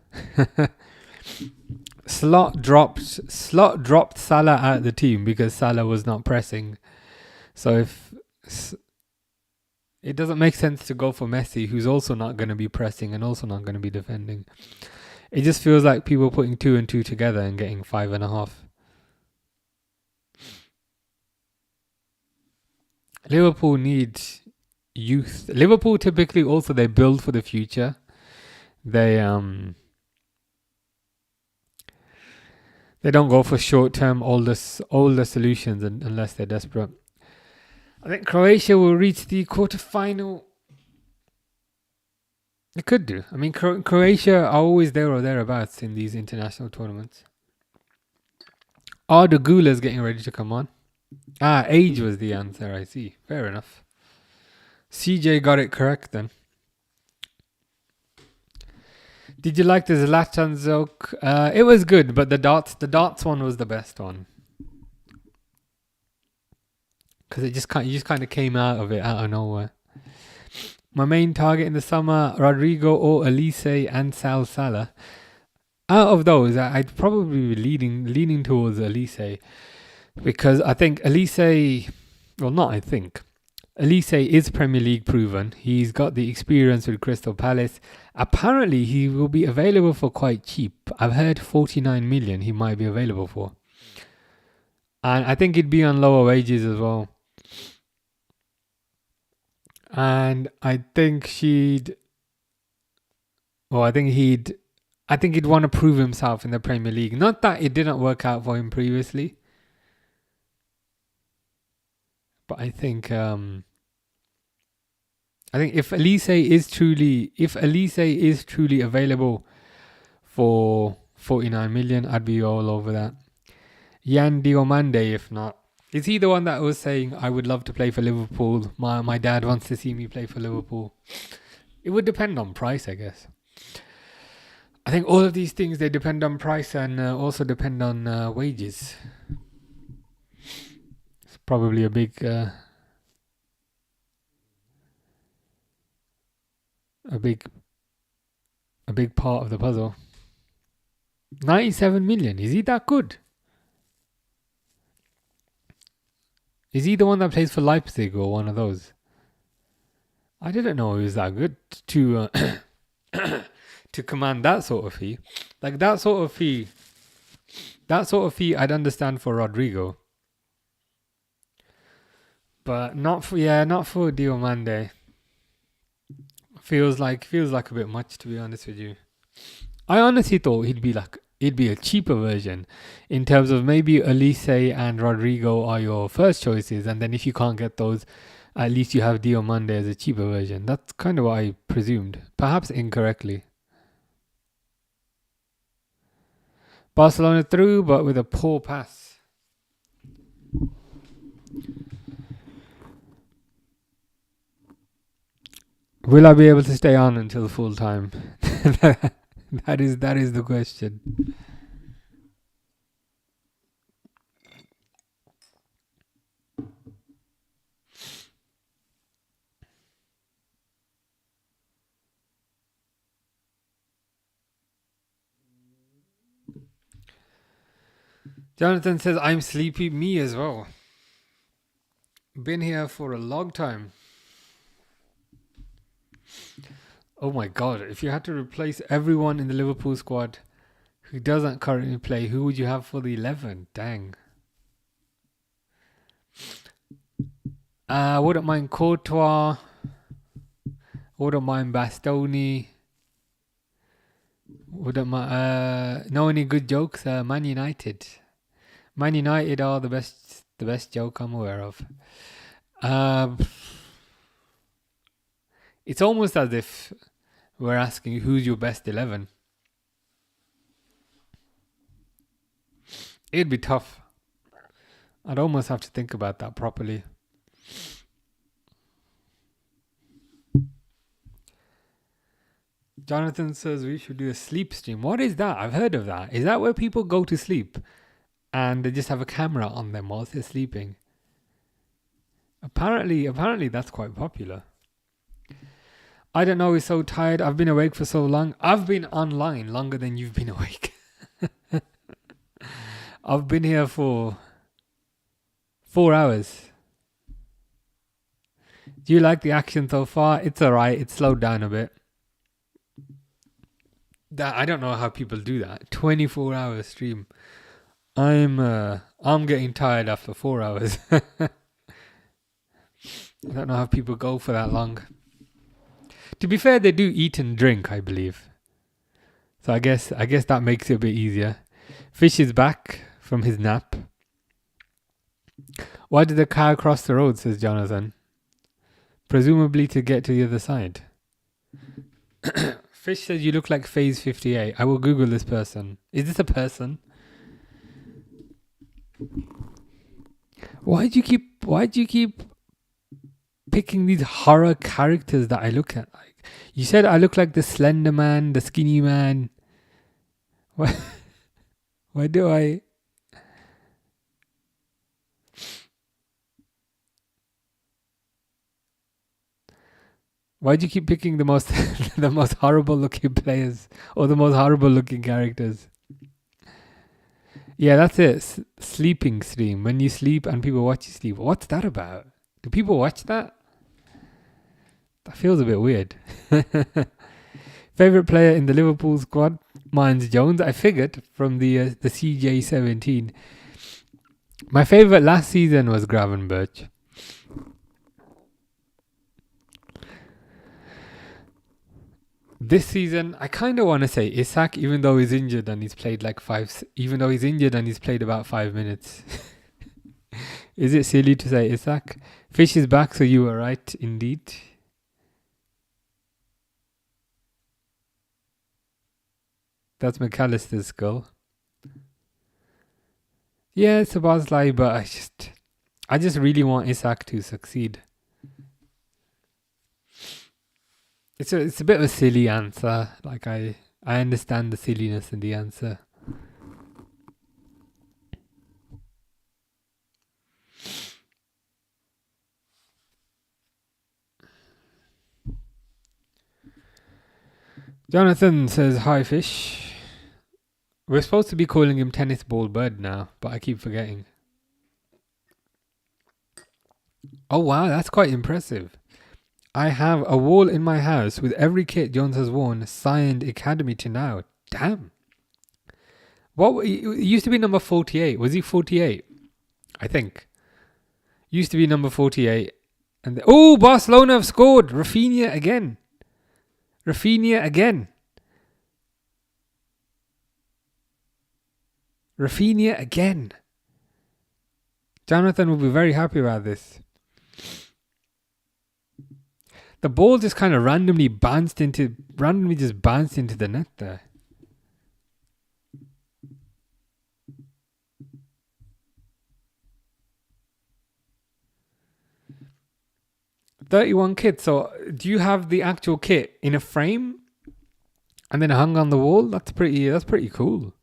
Slot dropped Salah out of the team because Salah was not pressing. So if it doesn't make sense to go for Messi, who's also not going to be pressing and also not going to be defending. It just feels like people putting 2 and 2 together and getting 5.5. Liverpool need youth. Liverpool typically also they build for the future. They don't go for short-term older solutions unless they're desperate. I think Croatia will reach the quarterfinal. It could do. I mean, Croatia are always there or thereabouts in these international tournaments. Are the Gulas getting ready to come on? Age was the answer, I see. Fair enough. CJ got it correct then. Did you like the Zlatan joke? It was good, but the darts one was the best one. Because you just kind of came out of it out of nowhere. My main target in the summer, Rodrigo or Elise and Sal Salah. Out of those, I'd probably be leaning towards Elise. Because I think Elise is Premier League proven. He's got the experience with Crystal Palace. Apparently, he will be available for quite cheap. I've heard 49 million he might be available for. And I think he'd be on lower wages as well. And I think he'd want to prove himself in the Premier League. Not that it didn't work out for him previously. But I think if Elise is truly available for 49 million, I'd be all over that. Yan Diomande, if not. Is he the one that was saying, I would love to play for Liverpool? My dad wants to see me play for Liverpool. It would depend on price, I guess. I think all of these things, they depend on price and also depend on wages. It's probably a big part of the puzzle. 97 million. Is he that good? Is he the one that plays for Leipzig or one of those? I didn't know he was that good to to command that sort of fee. Like that sort of fee I'd understand for Rodrigo. But not for Diomande. Feels like a bit much, to be honest with you. I honestly thought he'd be a cheaper version in terms of maybe Elise and Rodrigo are your first choices, and then if you can't get those, at least you have Diomande as a cheaper version. That's kind of what I presumed, perhaps incorrectly. Barcelona through, but with a poor pass. Will I be able to stay on until full time? That is the question. Jonathan says, I'm sleepy. Me as well. Been here for a long time. Oh my God. If you had to replace everyone in the Liverpool squad who doesn't currently play, who would you have for the 11? Dang. Wouldn't mind Courtois. Wouldn't mind Bastoni. Wouldn't mind... know any good jokes? Man United. Man United are the best joke I'm aware of. It's almost as if we're asking who's your best 11. It'd be tough. I'd almost have to think about that properly. Jonathan says we should do a sleep stream. What is that? I've heard of that. Is that where people go to sleep and they just have a camera on them whilst they're sleeping? Apparently that's quite popular. I don't know, he's so tired. I've been awake for so long. I've been online longer than you've been awake. I've been here for 4 hours. Do you like the action so far? It's alright. It's slowed down a bit. I don't know how people do that. 24-hour stream. I'm getting tired after 4 hours. I don't know how people go for that long. To be fair, they do eat and drink, I believe. So I guess that makes it a bit easier. Fish is back from his nap. Why did the car cross the road, says Jonathan? Presumably to get to the other side. Fish says you look like Phase 58. I will Google this person. Is this a person? Why do you keep picking these horror characters that I look at? Like, you said I look like the slender man, the skinny man. Why do I? Why do you keep picking the most the most horrible looking players or the most horrible looking characters? Yeah, that's it. Sleeping stream. When you sleep and people watch you sleep. What's that about? Do people watch that? That feels a bit weird. Favorite player in the Liverpool squad? Mine's Jones. I figured from the CJ17. My favorite last season was Gravenberch. This season, I kind of want to say Isak, even though he's injured and he's played about 5 minutes. Is it silly to say Isak? Fish is back, so you were right, indeed. That's McAllister's skull. Yeah, it's a Bosley, but I just really want Isak to succeed. It's a bit of a silly answer. Like I understand the silliness in the answer. Jonathan says, hi Fish. We're supposed to be calling him Tennis Ball Bird now, but I keep forgetting. Oh wow, that's quite impressive. I have a wall in my house with every kit Jones has worn signed academy to now. Damn. What? It used to be number 48. Was he 48? I think. Used to be number 48. And Barcelona have scored. Rafinha again. Rafinha again. Jonathan will be very happy about this. The ball just kind of randomly just bounced into the net there. $31 kit. So do you have the actual kit in a frame and then hung on the wall? That's pretty cool.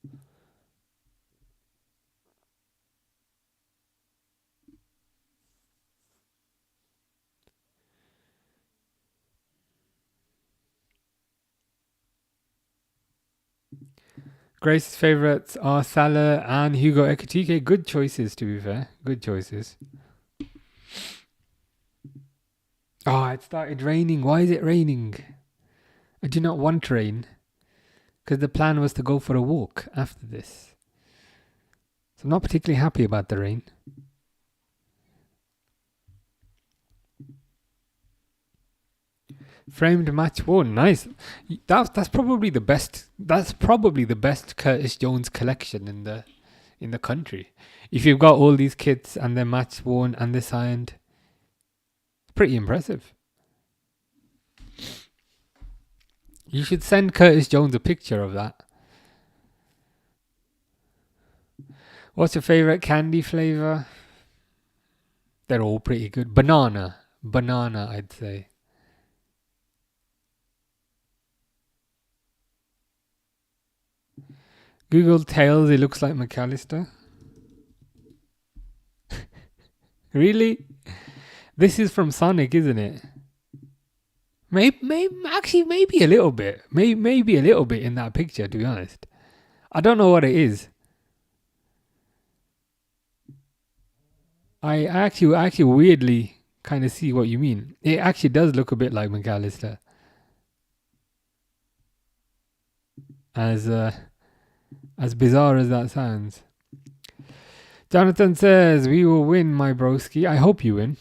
Grace's favourites are Salah and Hugo Ekitike. Good choices, to be fair. Good choices. Oh, it started raining. Why is it raining? I do not want rain. Because the plan was to go for a walk after this. So I'm not particularly happy about the rain. Framed match won. Nice. That's probably the best. That's probably the best Curtis Jones collection in the country. If you've got all these kits and they're match worn and they're signed, it's pretty impressive. You should send Curtis Jones a picture of that. What's your favorite candy flavor? They're all pretty good. Banana, I'd say. Google Tails, it looks like McAllister. Really? This is from Sonic, isn't it? Maybe a little bit. Maybe a little bit in that picture, to be honest. I don't know what it is. I actually weirdly kind of see what you mean. It actually does look a bit like McAllister. As bizarre as that sounds. Jonathan says, we will win, my broski. I hope you win.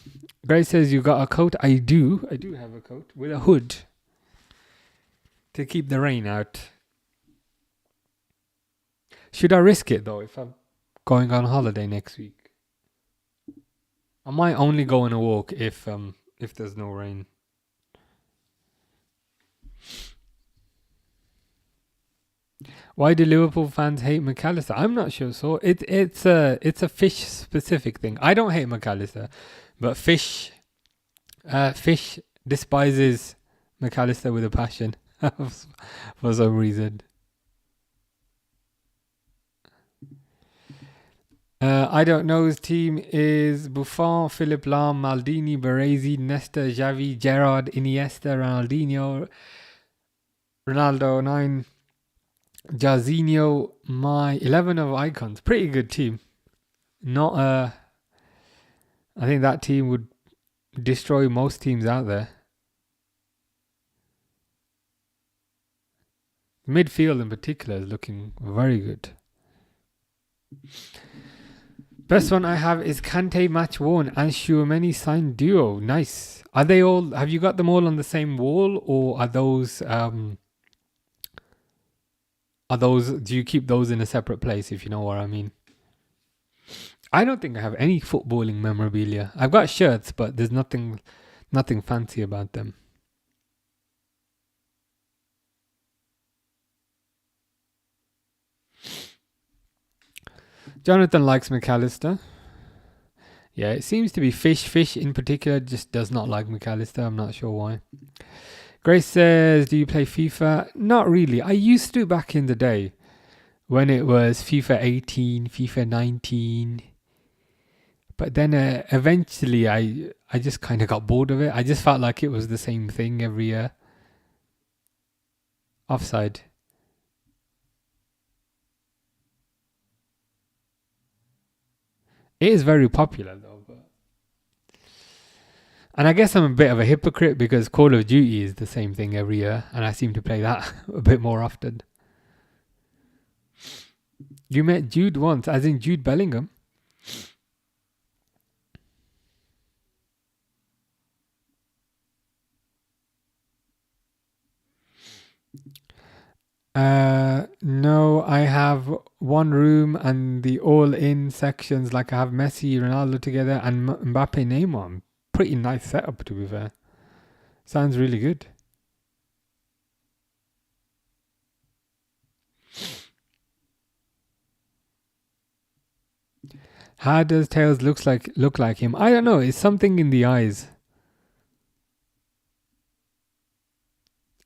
Grace says you got a coat. I do have a coat with a hood to keep the rain out. Should I risk it though if I'm going on holiday next week? I might only go on a walk if there's no rain. Why do Liverpool fans hate McAllister? I'm not sure. So it's a fish specific thing. I don't hate McAllister, but fish despises McAllister with a passion for some reason. I don't know. His team is Buffon, Philipp Lahm, Maldini, Baresi, Nesta, Xavi, Gerrard, Iniesta, Ronaldinho, Ronaldo 9, Jairzinho, my 11 of icons. Pretty good team. Not I think that team would destroy most teams out there. Midfield in particular is looking very good. Best one I have is Kante match worn and Tchouaméni signed duo. Nice. Are they all? Have you got them all on the same wall, or are those? Do you keep those in a separate place? If you know what I mean. I don't think I have any footballing memorabilia. I've got shirts, but there's nothing fancy about them. Jonathan likes McAllister. Yeah, it seems to be Fish. Fish in particular just does not like McAllister. I'm not sure why. Grace says, do you play FIFA? Not really. I used to back in the day when it was FIFA 18, FIFA 19. But then eventually I just kind of got bored of it. I just felt like it was the same thing every year. Offside. It is very popular though. And I guess I'm a bit of a hypocrite because Call of Duty is the same thing every year and I seem to play that a bit more often. You met Jude once, as in Jude Bellingham? No, I have one room and the all-in sections, like I have Messi, Ronaldo together and Mbappe, Neymar. Pretty nice setup, to be fair. Sounds really good. How does Tails look like him? I don't know. It's something in the eyes.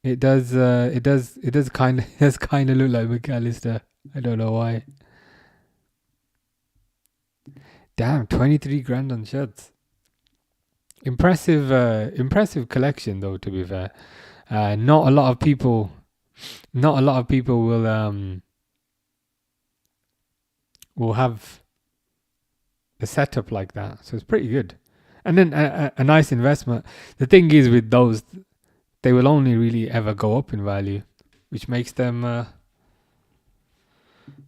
It does. It does kind of look like McAllister. I don't know why. Damn, 23 grand on shirts. Impressive collection though. To be fair, not a lot of people will have a setup like that. So it's pretty good, and then a nice investment. The thing is with those, they will only really ever go up in value, which makes them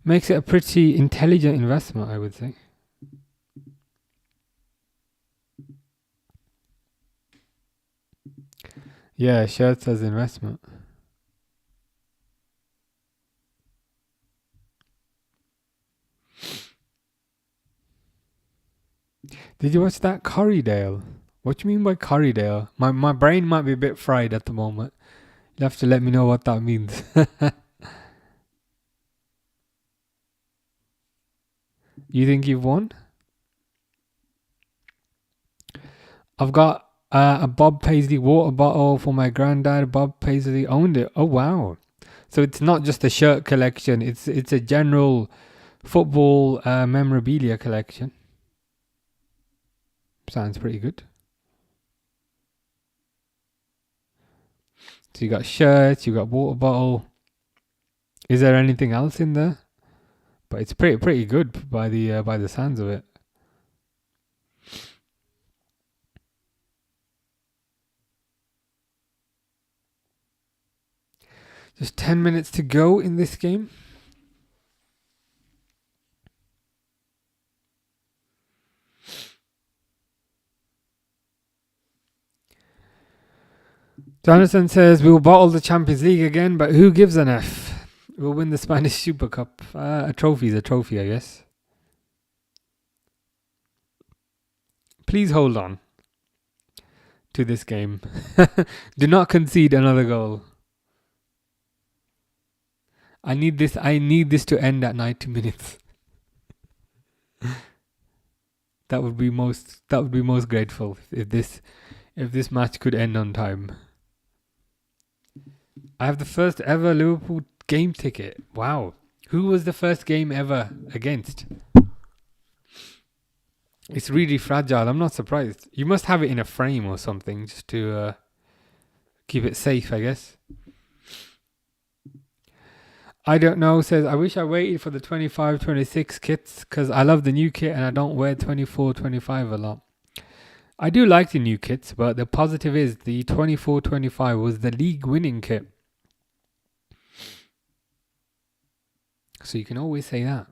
makes it a pretty intelligent investment, I would say. Yeah, shirts as investment. Did you watch that Corriedale? What do you mean by Corriedale? My brain might be a bit fried at the moment. You'll have to let me know what that means. You think you've won? I've got a Bob Paisley water bottle for my granddad. Bob Paisley owned it. Oh wow! So it's not just a shirt collection. It's a general football memorabilia collection. Sounds pretty good. So you got shirts, you got water bottle. Is there anything else in there? But it's pretty good by the sounds of it. Just 10 minutes to go in this game. Jonathan says we'll bottle the Champions League again, but who gives an F? We'll win the Spanish Super Cup. A trophy's a trophy, I guess. Please hold on to this game. Do not concede another goal. I need this to end at 90 minutes. That would be most grateful if this match could end on time. I have the first ever Liverpool game ticket. Wow. Who was the first game ever against? It's really fragile. I'm not surprised. You must have it in a frame or something just to keep it safe, I guess. I don't know, says, I wish I waited for the 25-26 kits because I love the new kit and I don't wear 24-25 a lot. I do like the new kits, but the positive is the 24-25 was the league winning kit. So you can always say that.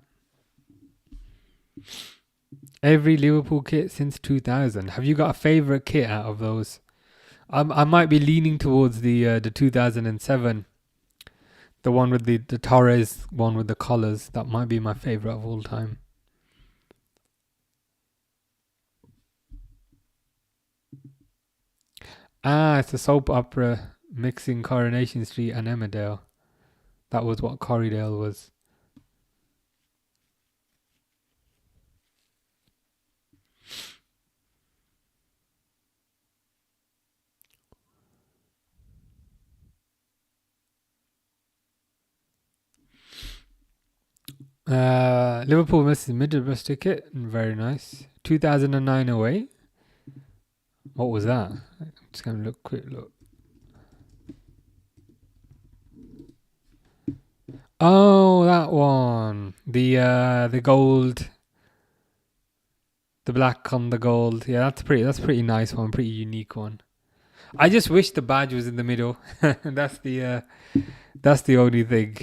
Every Liverpool kit since 2000. Have you got a favourite kit out of those? I might be leaning towards the 2007. The one with the Torres one with the collars. That might be my favourite of all time. It's a soap opera mixing Coronation Street and Emmerdale. That was what Corriedale was. Liverpool versus Middlesbrough ticket. Very nice. 2009 away. What was that? I'm just going to quick look. Oh, that one. The gold. The black on the gold. Yeah, that's pretty nice one. Pretty unique one. I just wish the badge was in the middle. That's the only thing.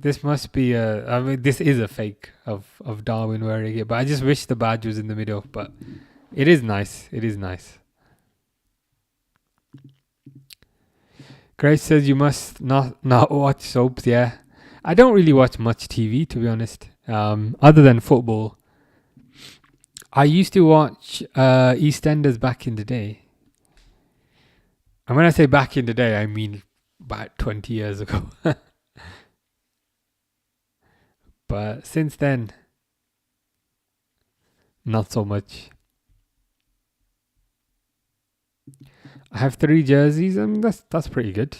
This must be this is a fake of Darwin wearing it, but I just wish the badge was in the middle. But it is nice. It is nice. Grace says you must not watch soaps. Yeah, I don't really watch much TV, to be honest. Other than football, I used to watch EastEnders back in the day. And when I say back in the day, I mean about 20 years ago. But since then, not so much. I have 3 jerseys. That's pretty good.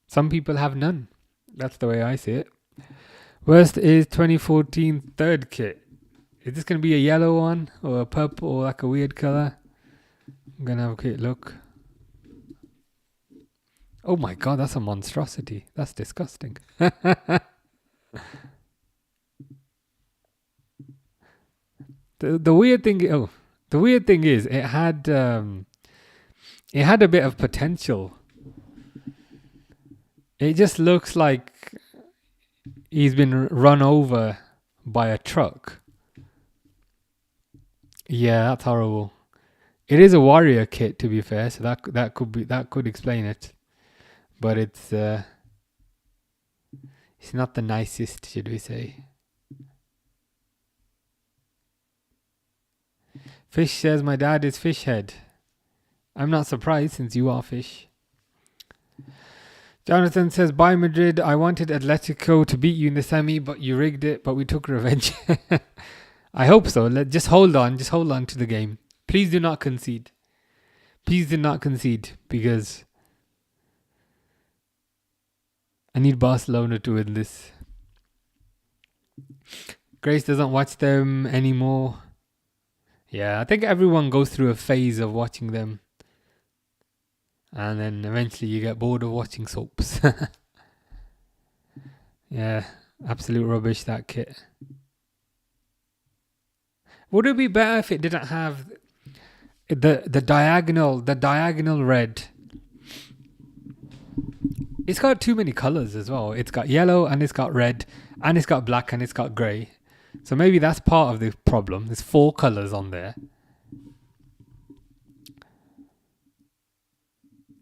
Some people have none. That's the way I see it. Worst is 2014 third kit. Is this going to be a yellow one or a purple or like a weird colour? I'm going to have a quick look. Oh my god, that's a monstrosity. That's disgusting. The weird thing is it had a bit of potential. It just looks like he's been run over by a truck. Yeah, that's horrible. It is a warrior kit, to be fair, so that could explain it. But it's not the nicest, should we say. Fish says my dad is fish head. I'm not surprised since you are fish. Jonathan says, bye Madrid. I wanted Atlético to beat you in the semi, but you rigged it, but we took revenge. I hope so. Just hold on to the game. Please do not concede. Please do not concede, because I need Barcelona to win this. Grace doesn't watch them anymore. Yeah, I think everyone goes through a phase of watching them. And then eventually you get bored of watching soaps. Yeah, absolute rubbish, that kit. Would it be better if it didn't have the diagonal red? It's got too many colours as well. It's got yellow and it's got red and it's got black and it's got grey. So maybe that's part of the problem. There's 4 colours on there.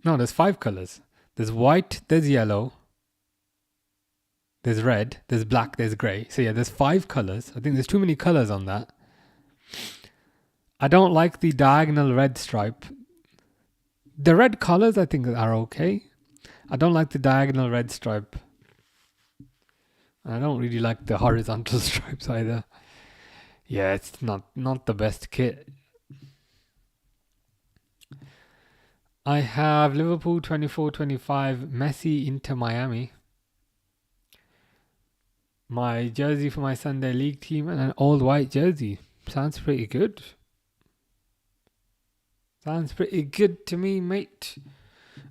No, there's 5 colors. There's white, there's yellow, there's red, there's black, there's grey. So yeah, there's 5 colors. I think there's too many colors on that. I don't like the diagonal red stripe. The red colors I think are okay. I don't like the diagonal red stripe. I don't really like the horizontal stripes either. Yeah, it's not the best kit. I have Liverpool 24-25, Messi into Miami. My jersey for my Sunday league team and an old white jersey. Sounds pretty good. Sounds pretty good to me, mate.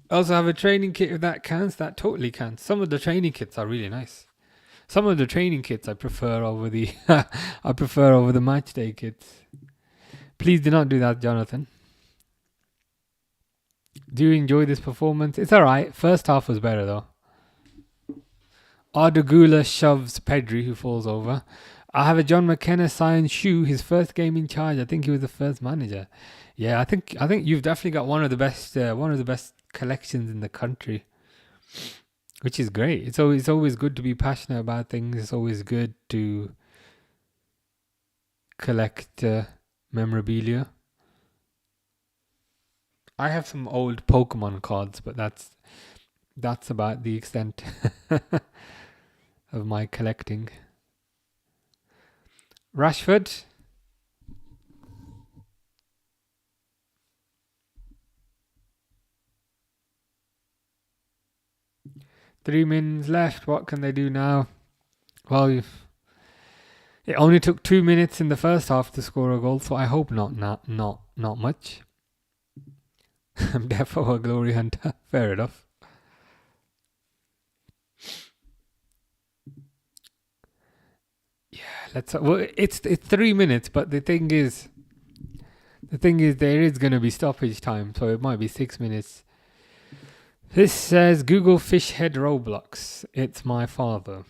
I also have a training kit if that counts. That totally counts. Some of the training kits are really nice. Some of the training kits I prefer over the over the match day kits. Please do not do that, Jonathan. Do you enjoy this performance? It's alright. First half was better though. Ardagula shoves Pedri, who falls over. I have a John McKenna signed shoe, his first game in charge. I think he was the first manager. Yeah, I think you've definitely got one of the best collections in the country, which is great. It's always good to be passionate about things. It's always good to collect memorabilia. I have some old Pokemon cards, but that's about the extent of my collecting. Rashford. Three minutes left. What can they do now? Well, it only took 2 minutes in the first half to score a goal, so I hope not much. I'm defo a glory hunter. Fair enough. Yeah, it's 3 minutes, but the thing is there is going to be stoppage time, so it might be 6 minutes. This says Google Fishhead Roblox. It's my father.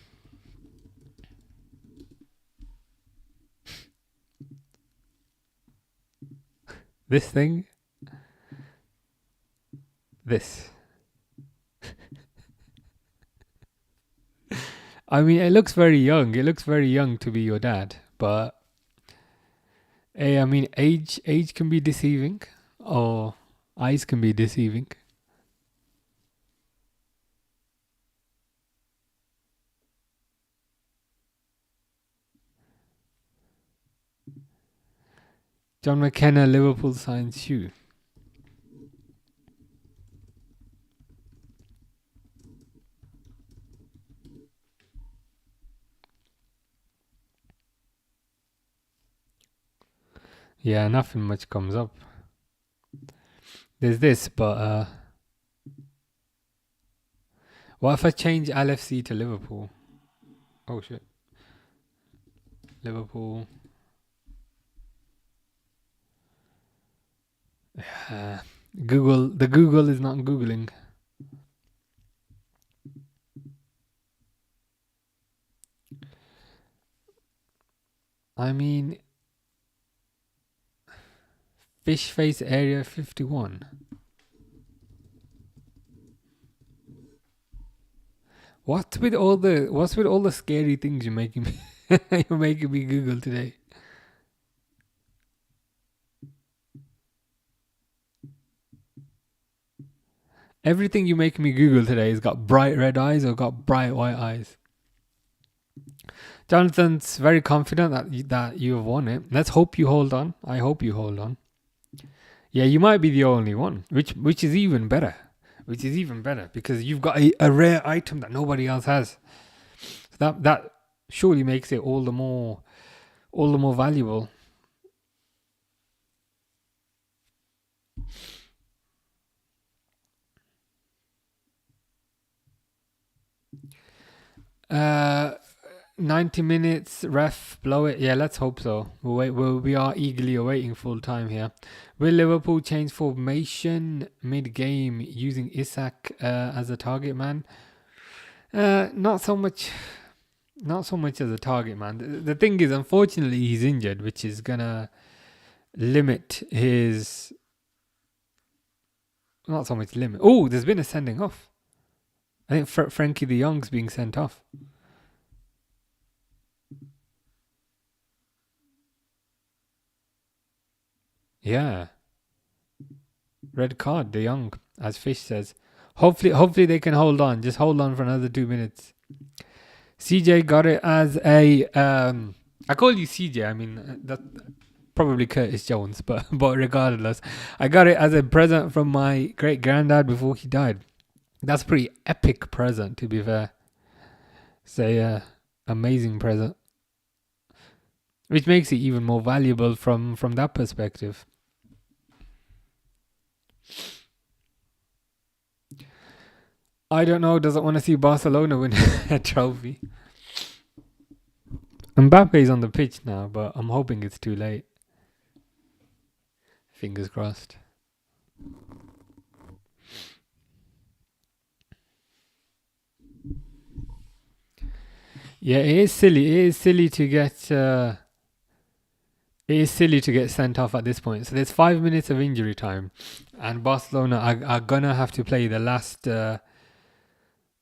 This thing. This. I mean, it looks very young. It looks very young to be your dad, but I mean, age can be deceiving, or eyes can be deceiving. John McKenna, Liverpool signed shoe. Yeah, nothing much comes up. There's this, but what if I change LFC to Liverpool? Oh shit. Liverpool. Google is not Googling. I mean, Fish Face Area 51. What's with all the scary things you're making me you're making me Google today? Everything you make me Google today has got bright red eyes or got bright white eyes. Jonathan's very confident that you have won it. Let's hope you hold on. I hope you hold on. Yeah, you might be the only one, which is even better. Which is even better because you've got a rare item that nobody else has. So that surely makes it all the more valuable. Uh 90 minutes, ref, blow it. Yeah, let's hope so. We are eagerly awaiting full time here. Will Liverpool change formation mid-game using Isak as a target man? Not so much as a target man. The thing is, unfortunately, he's injured, which is gonna limit his not so much limit. Oh, there's been a sending off. I think Frankie de Jong's being sent off. Yeah. Red card, de Jong, as Fish says. Hopefully they can hold on. Just hold on for another 2 minutes. CJ got it as a I call you CJ. I mean that probably Curtis Jones, but regardless, I got it as a present from my great granddad before he died. That's a pretty epic present, to be fair. It's a amazing present, which makes it even more valuable from that perspective. I don't know. Doesn't want to see Barcelona win a trophy. Mbappe's on the pitch now, but I'm hoping it's too late. Fingers crossed. Yeah, it is silly. It is silly to get. It is silly to get sent off at this point. So there's 5 minutes of injury time, and Barcelona are gonna have to play the last.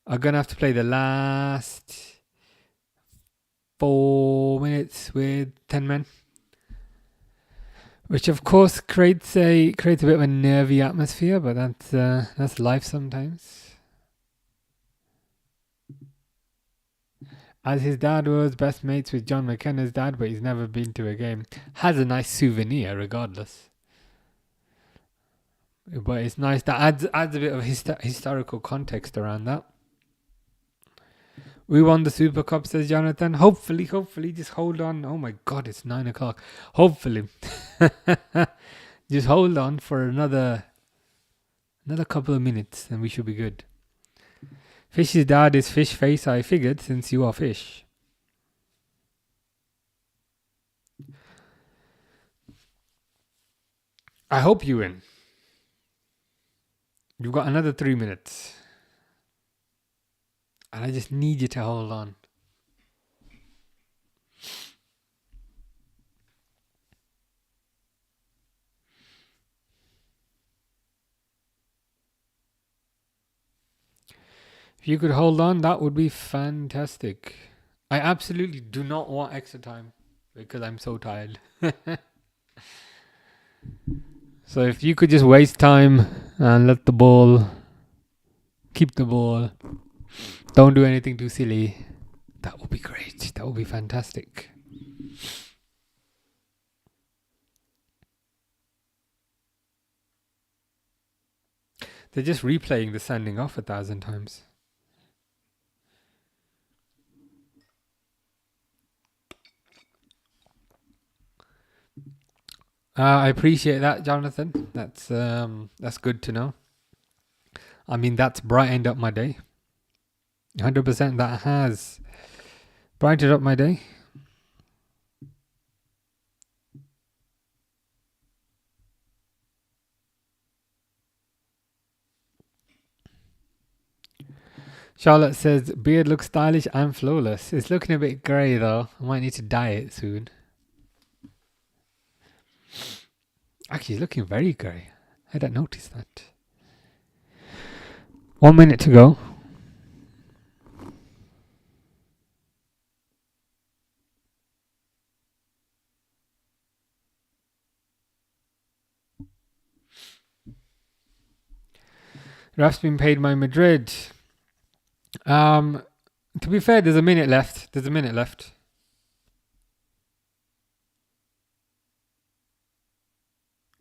Are gonna have to play the last 4 minutes with 10 men, which of course creates a bit of a nervy atmosphere. But that's life sometimes. As his dad was best mates with John McKenna's dad, but he's never been to a game. Has a nice souvenir, regardless. But it's nice. That adds a bit of historical context around that. We won the Super Cup, says Jonathan. Hopefully, just hold on. Oh my God, it's 9 o'clock. Hopefully. Just hold on for another couple of minutes and we should be good. Fish's dad is Fish Face, I figured, since you are Fish. I hope you win. You've got another 3 minutes. And I just need you to hold on. If you could hold on, that would be fantastic. I absolutely do not want extra time because I'm so tired. So if you could just waste time and let the ball, keep the ball, don't do anything too silly, that would be great. That would be fantastic. They're just replaying the sending off 1,000 times. I appreciate that, Jonathan. That's good to know. I mean, that's brightened up my day. 100% that has brightened up my day. Charlotte says, beard looks stylish and flawless. It's looking a bit grey though. I might need to dye it soon. Actually, it's looking very grey. I hadn't noticed that. 1 minute to go. Ref's been paid by Madrid. To be fair, there's a minute left.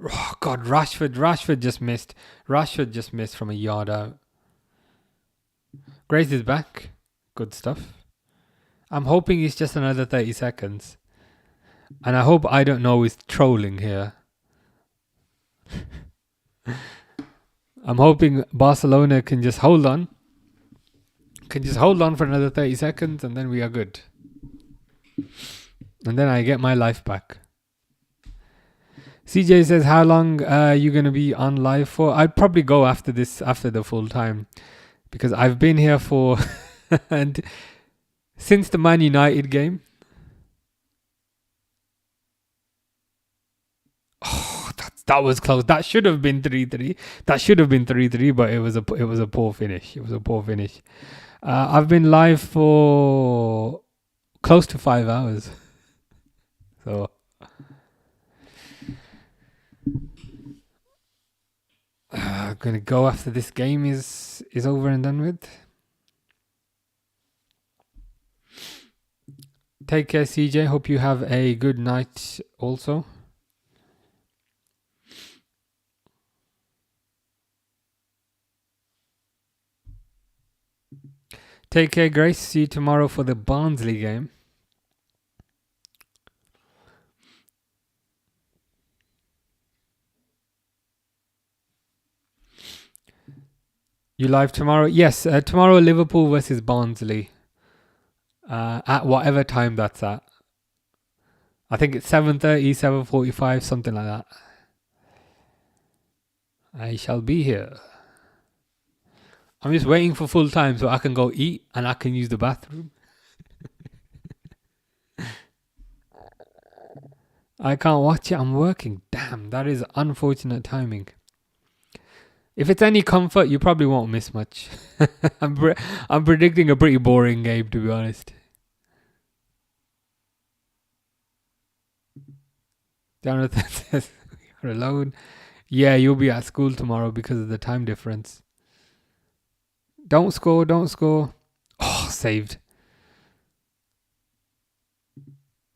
Oh God, Rashford just missed. Rashford just missed from a yard out. Grace is back. Good stuff. I'm hoping it's just another 30 seconds. And I hope I don't know is trolling here. I'm hoping Barcelona can just hold on. For another 30 seconds and then we are good. And then I get my life back. CJ says, how long are you going to be on live for? I'd probably go after the full time. Because I've been here for... and since the Man United game... Oh, That was close. That should have been 3-3. That should have been 3-3, but it was a poor finish. It was a poor finish. I've been live for close to 5 hours. So I'm gonna go after this game is over and done with. Take care, CJ. Hope you have a good night also. Take care, Grace. See you tomorrow for the Barnsley game. You live tomorrow? Yes, tomorrow Liverpool versus Barnsley. At whatever time that's at. I think it's 7:30, 7:45, something like that. I shall be here. I'm just waiting for full time so I can go eat and I can use the bathroom. I can't watch it. I'm working. Damn, that is unfortunate timing. If it's any comfort, you probably won't miss much. I'm predicting a pretty boring game, to be honest. Jonathan says, you're alone. Yeah, you'll be at school tomorrow because of the time difference. Don't score. Oh, saved.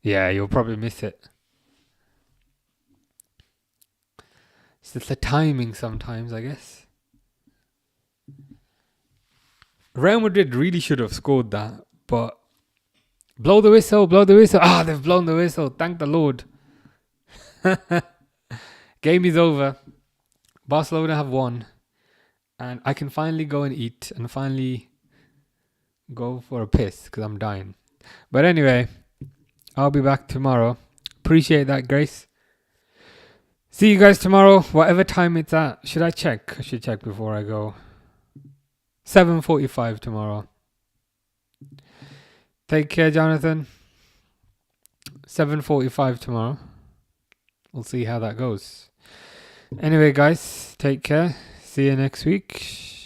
Yeah, you'll probably miss it. It's just the timing sometimes, I guess. Real Madrid really should have scored that, but blow the whistle. Ah, they've blown the whistle. Thank the Lord. Game is over. Barcelona have won. And I can finally go and eat and finally go for a piss because I'm dying. But anyway, I'll be back tomorrow. Appreciate that, Grace. See you guys tomorrow, whatever time it's at. Should I check? I should check before I go. 7:45 tomorrow. Take care, Jonathan. 7:45 tomorrow. We'll see how that goes. Anyway, guys, take care. See you next week.